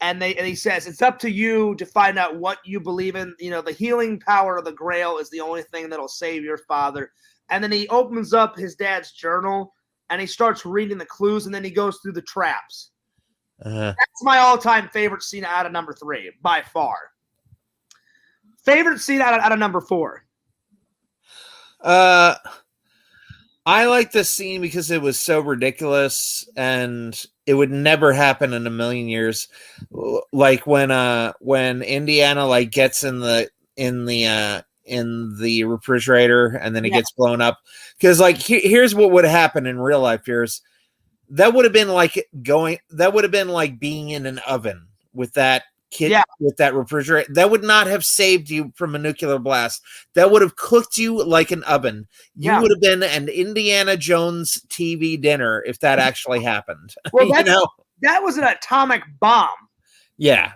and he says, it's up to you to find out what you believe in. You know, the healing power of the Grail is the only thing that'll save your father. And then he opens up his dad's journal, and he starts reading the clues, and then he goes through the traps. That's my all-time favorite scene out of number 3, by far. Favorite scene out of number 4? I like this scene because it was so ridiculous and it would never happen in a million years. Like when Indiana like gets in the refrigerator and then it gets blown up. Because like here's what would happen in real life. That would have been like being in an oven with that with that refrigerator. That would not have saved you from a nuclear blast. That would have cooked you like an oven. You would have been an Indiana Jones TV dinner if that actually happened. Well, that was an atomic bomb. Yeah.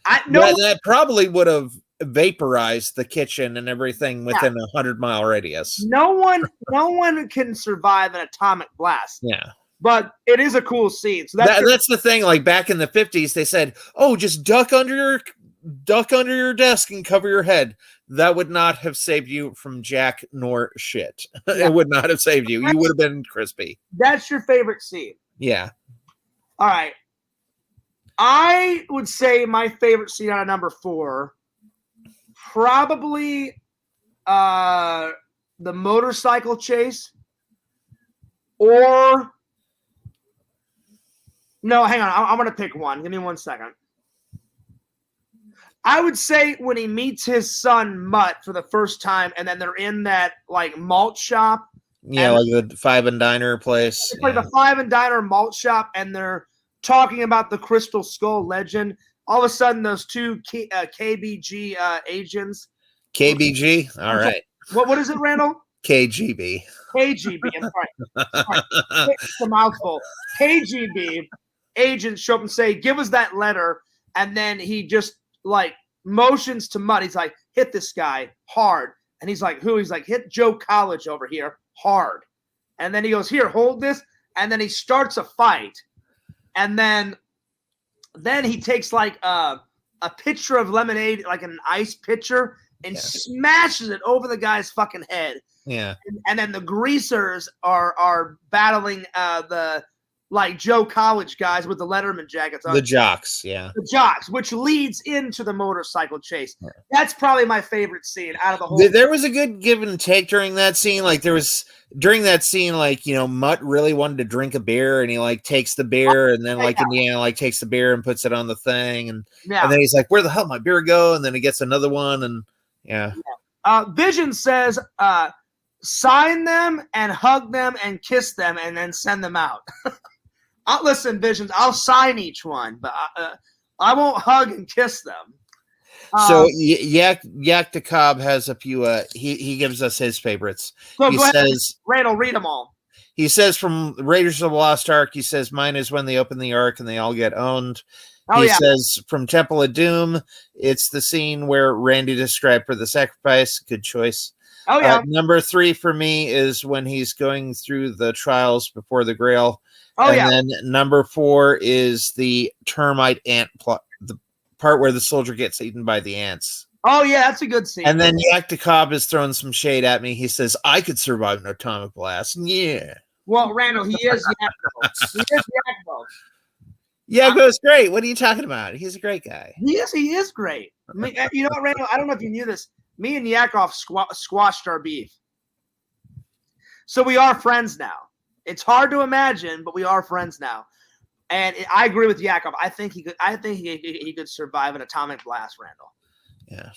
That probably would have vaporized the kitchen and everything within 100-mile radius. No one can survive an atomic blast. Yeah. But it is a cool scene. So that's the thing. Like back in the 50s, they said, "Oh, just duck under your desk and cover your head." That would not have saved you from jack nor shit. Yeah. It would not have saved you. You would have been crispy. That's your favorite scene. Yeah. All right. I would say my favorite scene out of number 4, probably the motorcycle chase, or no, hang on. I'm going to pick one. Give me 1 second. I would say when he meets his son Mutt for the first time, and then they're in that like malt shop. Yeah, like the Five and Diner place. It's like the Five and Diner malt shop, and they're talking about the Crystal Skull legend. All of a sudden, those two KBG agents. KBG? All right. What is it, Randall? KGB. KGB. I'm sorry. It's a mouthful. KGB agents show up and say, "Give us that letter," and then he just like motions to Mutt. He's like, "Hit this guy hard," and he's like, "Who?" He's like, "Hit Joe College over here hard," and then he goes, "Here, hold this," and then he starts a fight, and then he takes like a pitcher of lemonade, like an ice pitcher, and smashes it over the guy's fucking head. Yeah, and then the greasers are battling the like Joe College guys with the Letterman jackets on. The jocks, yeah. The jocks, which leads into the motorcycle chase. Yeah. That's probably my favorite scene out of the whole. There was a good give and take during that scene. Like during that scene, like, you know, Mutt really wanted to drink a beer and he like takes the beer and then like Indiana like takes the beer and puts it on the thing and then he's like, "Where the hell did my beer go?" And then he gets another one and Vision says, sign them and hug them and kiss them and then send them out. Listen, Visions, I'll sign each one, but I won't hug and kiss them. So Yak the Cobb has a few. He gives us his favorites. So he says, Randall, read them all. He says from Raiders of the Lost Ark. He says mine is when they open the Ark and they all get owned. He says from Temple of Doom, it's the scene where Randy described for the sacrifice. Good choice. Oh yeah. Number 3 for me is when he's going through the trials before the Grail. Oh, and then number 4 is the termite ant plot, the part where the soldier gets eaten by the ants. Oh, yeah, that's a good scene. And then Yak the Cobb is throwing some shade at me. He says, "I could survive an atomic blast." Yeah. Well, Randall, he is Yakbo. He is Yakbo. Yeah, goes great. What are you talking about? He's a great guy. He is great. You know what, Randall? I don't know if you knew this. Me and Yakov squashed our beef. So we are friends now. It's hard to imagine, but we are friends now. And I agree with Yakov. I think he could survive an atomic blast, Randall. Yeah.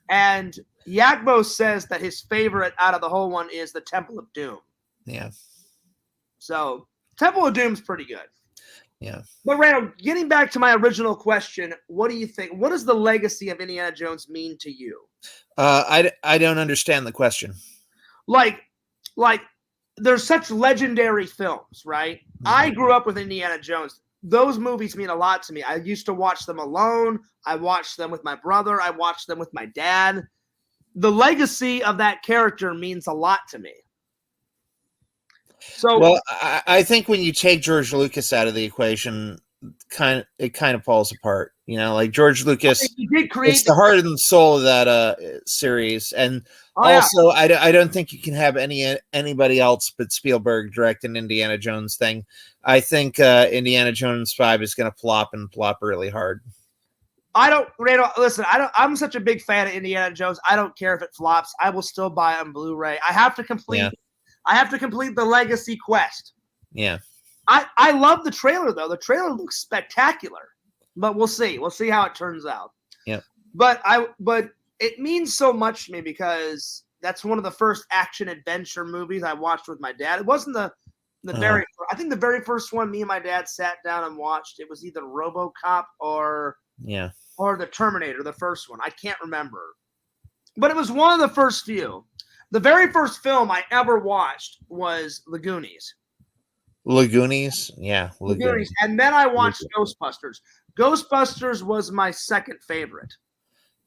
And Yakbo says that his favorite out of the whole one is the Temple of Doom. Yeah. So Temple of Doom's pretty good. Yeah. But Randall, getting back to my original question, what do you think? What does the legacy of Indiana Jones mean to you? I don't understand the question. Like there's such legendary films, right? Mm-hmm. I grew up with Indiana Jones. Those movies mean a lot to me. I used to watch them alone. I watched them with my brother. I watched them with my dad. The legacy of that character means a lot to me. So, well, I think when you take George Lucas out of the equation, it kind of falls apart. You know, like George Lucas, he did create it's the heart and soul of that series, and also I don't think you can have anybody else but Spielberg direct an Indiana Jones thing. I think Indiana Jones 5 is going to flop really hard. Randall, listen, I'm such a big fan of Indiana Jones. I don't care if it flops. I will still buy it on Blu-ray. I have to complete. Yeah. I have to complete the Legacy quest. Yeah. I love the trailer though. The trailer looks spectacular, but we'll see. We'll see how it turns out. Yeah. But it means so much to me because that's one of the first action adventure movies I watched with my dad. It wasn't the very. I think the very first one me and my dad sat down and watched. It was either RoboCop or the Terminator, the first one. I can't remember, but it was one of the first few. The very first film I ever watched was The Goonies. Lagoonies? Yeah. Lagoonies. And then I watched Ghostbusters. Ghostbusters was my second favorite.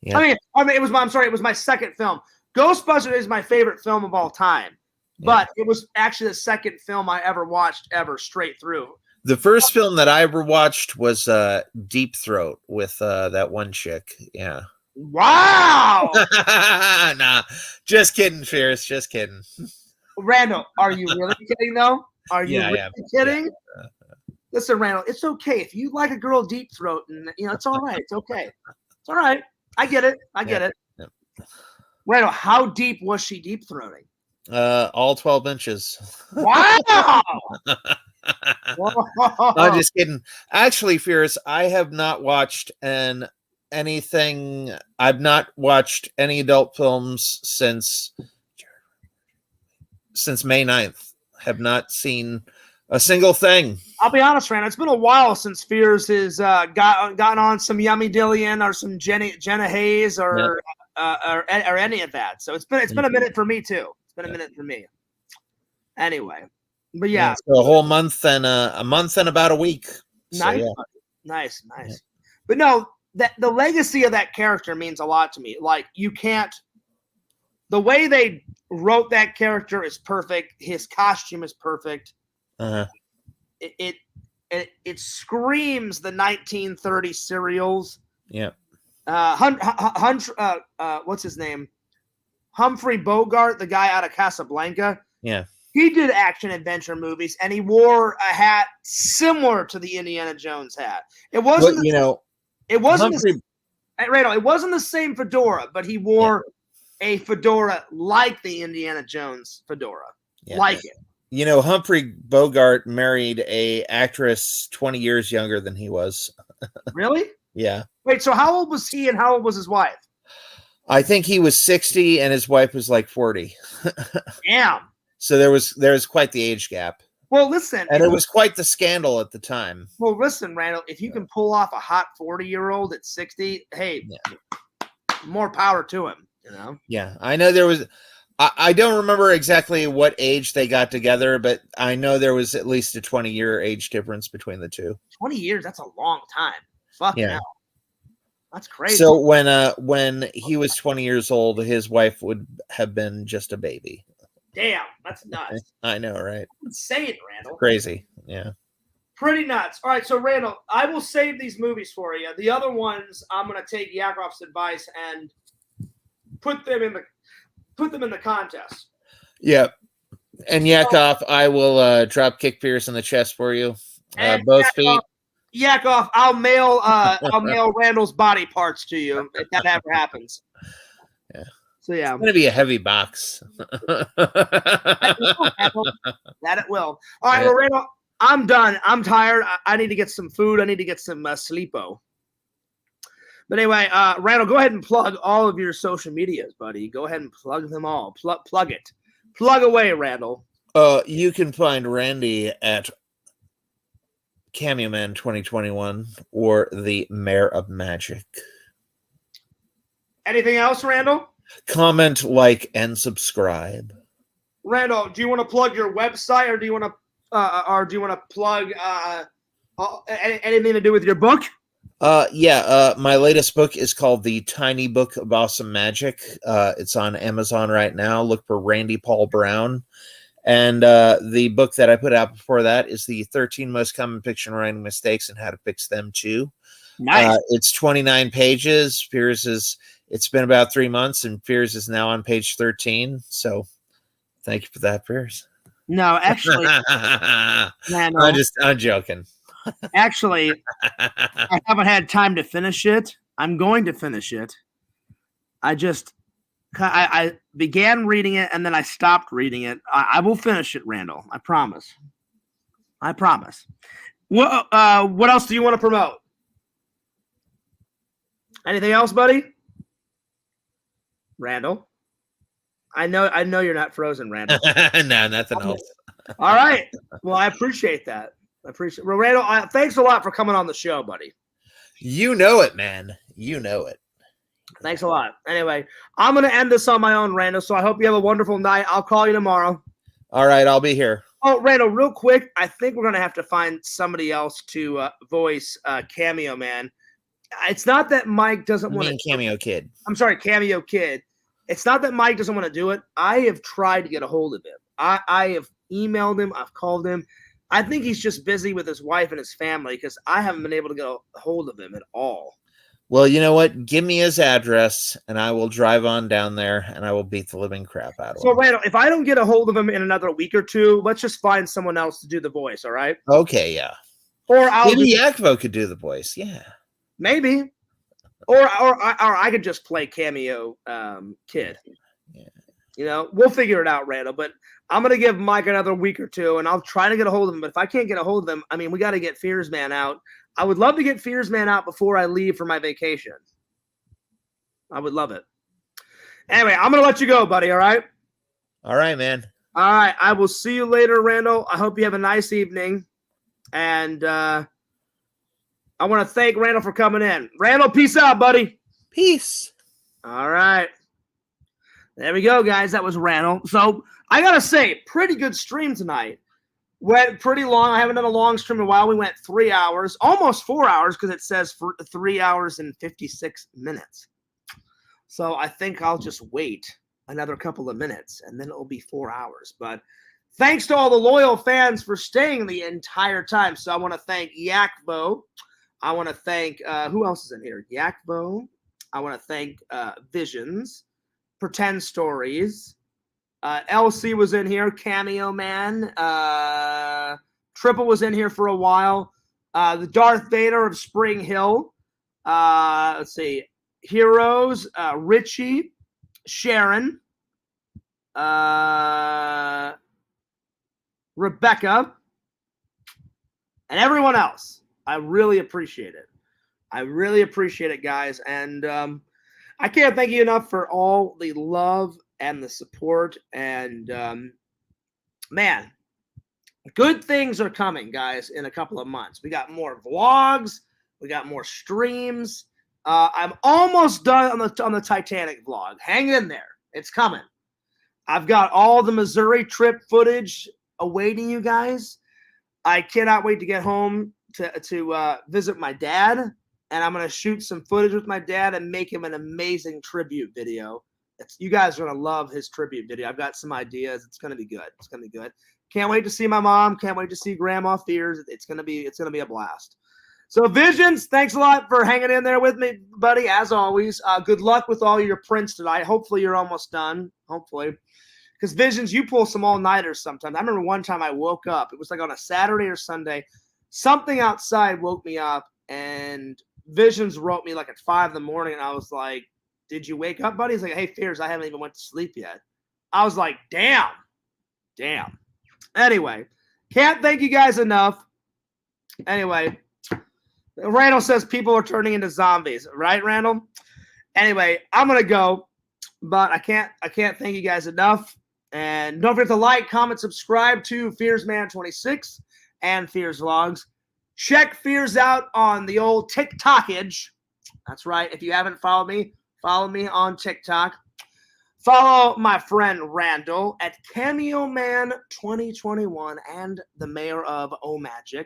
Yeah. I mean, it was my second film. Ghostbusters is my favorite film of all time. But it was actually the second film I ever watched straight through. The first film that I ever watched was Deep Throat with that one chick. Yeah. Wow. Nah, just kidding, Fierce. Just kidding. Randall, are you really kidding though? Are you really kidding? Yeah. Listen, Randall, it's okay if you like a girl deep throat, and it's all right. It's okay. It's all right. I get it. I get it. Yeah. Randall, how deep was she deep throating? All 12 inches. Wow. I'm just kidding. Actually, Fierce, I have not watched anything. I've not watched any adult films since May 9th. Have not seen a single thing. I'll be honest, Randall. It's been a while since Fears has gotten on some Yummy Dillion or some Jenna Hayes or any of that. So it's been a minute for me too. It's been a minute for me. Anyway, but so a whole month and a month and about a week. Nice, so, nice. Yeah. But no, that the legacy of that character means a lot to me. Like the way they wrote that character is perfect. His costume is perfect. It screams the 1930s serials. Yeah. What's his name? Humphrey Bogart, the guy out of Casablanca. Yeah. He did action adventure movies, and he wore a hat similar to the Indiana Jones hat. It wasn't. It wasn't. Randall, it wasn't the same fedora, but he wore a fedora like the Indiana Jones fedora, like it. Humphrey Bogart married a actress 20 years younger than he was. Really? Yeah. Wait, so how old was he and how old was his wife? I think he was 60 and his wife was like 40. Damn. So there was quite the age gap. Well, listen. And it was quite the scandal at the time. Well, listen, Randall, if you can pull off a hot 40-year-old at 60, hey, more power to him, Yeah, I know there was I don't remember exactly what age they got together, but I know there was at least a 20-year age difference between the two. 20 years, that's a long time. Fuck hell. That's crazy. So when he was 20 years old, his wife would have been just a baby. Damn, that's nuts. I know, right? Insane, Randall. Crazy, yeah. Pretty nuts. All right, so Randall, I will save these movies for you. The other ones, I'm going to take Yakov's advice and put them in the contest. Yeah. And Yakov, I will drop kick Pierce in the chest for you. And Both feet. Yakov, I'll mail Randall's body parts to you if that ever happens. Yeah. So yeah, It's gonna be a heavy box. that it will. All right, well, Randall, I'm done. I'm tired. I need to get some food. I need to get some sleepo. But anyway, Randall, go ahead and plug all of your social medias, buddy. Go ahead and plug them all. Plug it. Plug away, Randall. You can find Randy at Cameo Man 2021 or the Mayor of Magic. Anything else, Randall? Comment, like, and subscribe. Randall, do you want to plug your website, or do you want to plug anything to do with your book? My latest book is called The Tiny Book of Awesome Magic. It's on Amazon right now. Look for Randy Paul Brown. And the book that I put out before that is the 13 Most Common Fiction Writing Mistakes and How to Fix Them Too. Nice. It's 29 pages. It's been about 3 months, and Piers is now on page 13. So thank you for that, Piers. No, actually, I'm joking. Actually, I haven't had time to finish it. I'm going to finish it. I began reading it and then I stopped reading it. I will finish it, Randall. I promise. What else do you want to promote? Anything else, buddy? Randall? I know you're not frozen, Randall. No, nothing else. All right. Well, I appreciate that. Well, Randall, thanks a lot for coming on the show, buddy. You know it, man. You know it. Thanks a lot. Anyway, I'm going to end this on my own, Randall, so I hope you have a wonderful night. I'll call you tomorrow. All right, I'll be here. Oh, Randall, real quick, I think we're going to have to find somebody else to voice Cameo Man. It's not that Mike doesn't want to. Cameo Kid. I'm sorry, Cameo Kid. It's not that Mike doesn't want to do it. I have tried to get a hold of him. I have emailed him. I've called him. I think he's just busy with his wife and his family because I haven't been able to get a hold of him at all. Well, you know what? Give me his address, and I will drive on down there, and I will beat the living crap out of him. So, Randall, if I don't get a hold of him in another week or two, let's just find someone else to do the voice, all right? Okay, yeah. Or maybe Yakvo could do the voice, yeah. Maybe. Or I could just play Cameo Kid. Yeah. You know, we'll figure it out, Randall, but I'm going to give Mike another week or two, and I'll try to get a hold of him. But if I can't get a hold of him, I mean, we got to get Fears Man out. I would love to get Fears Man out before I leave for my vacation. I would love it. Anyway, I'm going to let you go, buddy, all right? All right, man. All right, I will see you later, Randall. I hope you have a nice evening. And I want to thank Randall for coming in. Randall, peace out, buddy. Peace. All right. There we go, guys. That was Randall. So I got to say, pretty good stream tonight. Went pretty long. I haven't done a long stream in a while. We went 3 hours, almost 4 hours, because it says for 3 hours and 56 minutes. So I think I'll just wait another couple of minutes, and then it'll be 4 hours. But thanks to all the loyal fans for staying the entire time. So I want to thank Yakvo. I want to thank, who else is in here? Yakvo. I want to thank Visions, Pretend Stories. LC was in here, Cameo Man. Triple was in here for a while. The Darth Vader of Spring Hill. Let's see. Heroes, Richie, Sharon, Rebecca, and everyone else. I really appreciate it. I really appreciate it, guys. And I can't thank you enough for all the love and the support. And man, good things are coming, guys, in a couple of months. We got more vlogs. We got more streams. I'm almost done on the Titanic vlog. Hang in there. It's coming. I've got all the Missouri trip footage awaiting you guys. I cannot wait to get home to visit my dad. And I'm going to shoot some footage with my dad and make him an amazing tribute video. You guys are going to love his tribute video. I've got some ideas. It's going to be good. It's going to be good. Can't wait to see my mom. Can't wait to see Grandma Fears. It's going to be a blast. So Visions, thanks a lot for hanging in there with me, buddy, as always. Good luck with all your prints tonight. Hopefully you're almost done. Hopefully. Because Visions, you pull some all-nighters sometimes. I remember one time I woke up. It was like on a Saturday or Sunday. Something outside woke me up, and Visions wrote me like at 5 a.m, and I was like, did you wake up, buddy? He's like, hey, Fears, I haven't even went to sleep yet. I was like, damn. Anyway, can't thank you guys enough. Anyway, Randall says people are turning into zombies, right, Randall? Anyway, I'm gonna go, but I can't thank you guys enough. And don't forget to like, comment, subscribe to FearsMan26 and Fears Vlogs. Check Fears out on the old TikTokage. That's right. If you haven't followed me, follow me on TikTok. Follow my friend Randall at CameoMan2021 and the mayor of O'Magic.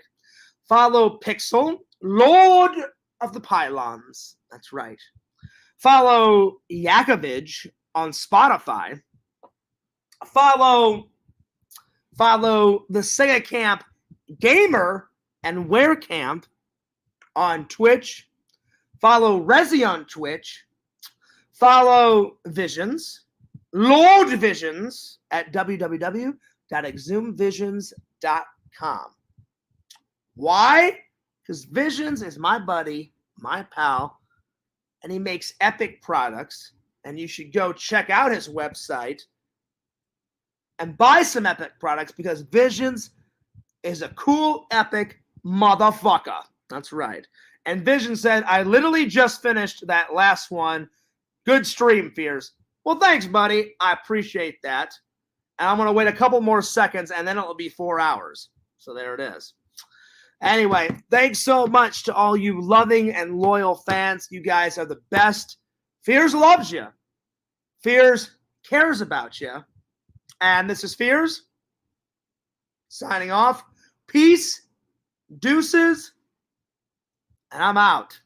Follow Pixel, Lord of the Pylons. That's right. Follow Yakovich on Spotify. Follow the Sega Camp Gamer and Werecamp on Twitch. Follow Rezi on Twitch. Follow Visions, Lord Visions at www.exhumvisions.com. Why? Because Visions is my buddy, my pal, and he makes epic products, and you should go check out his website and buy some epic products because Visions is a cool, epic motherfucker. That's right. And Vision said, I literally just finished that last one. Good stream, Fears. Well, thanks, buddy. I appreciate that. And I'm going to wait a couple more seconds, and then it'll be 4 hours. So there it is. Anyway, thanks so much to all you loving and loyal fans. You guys are the best. Fears loves you. Fears cares about you. And this is Fears signing off. Peace, deuces, and I'm out.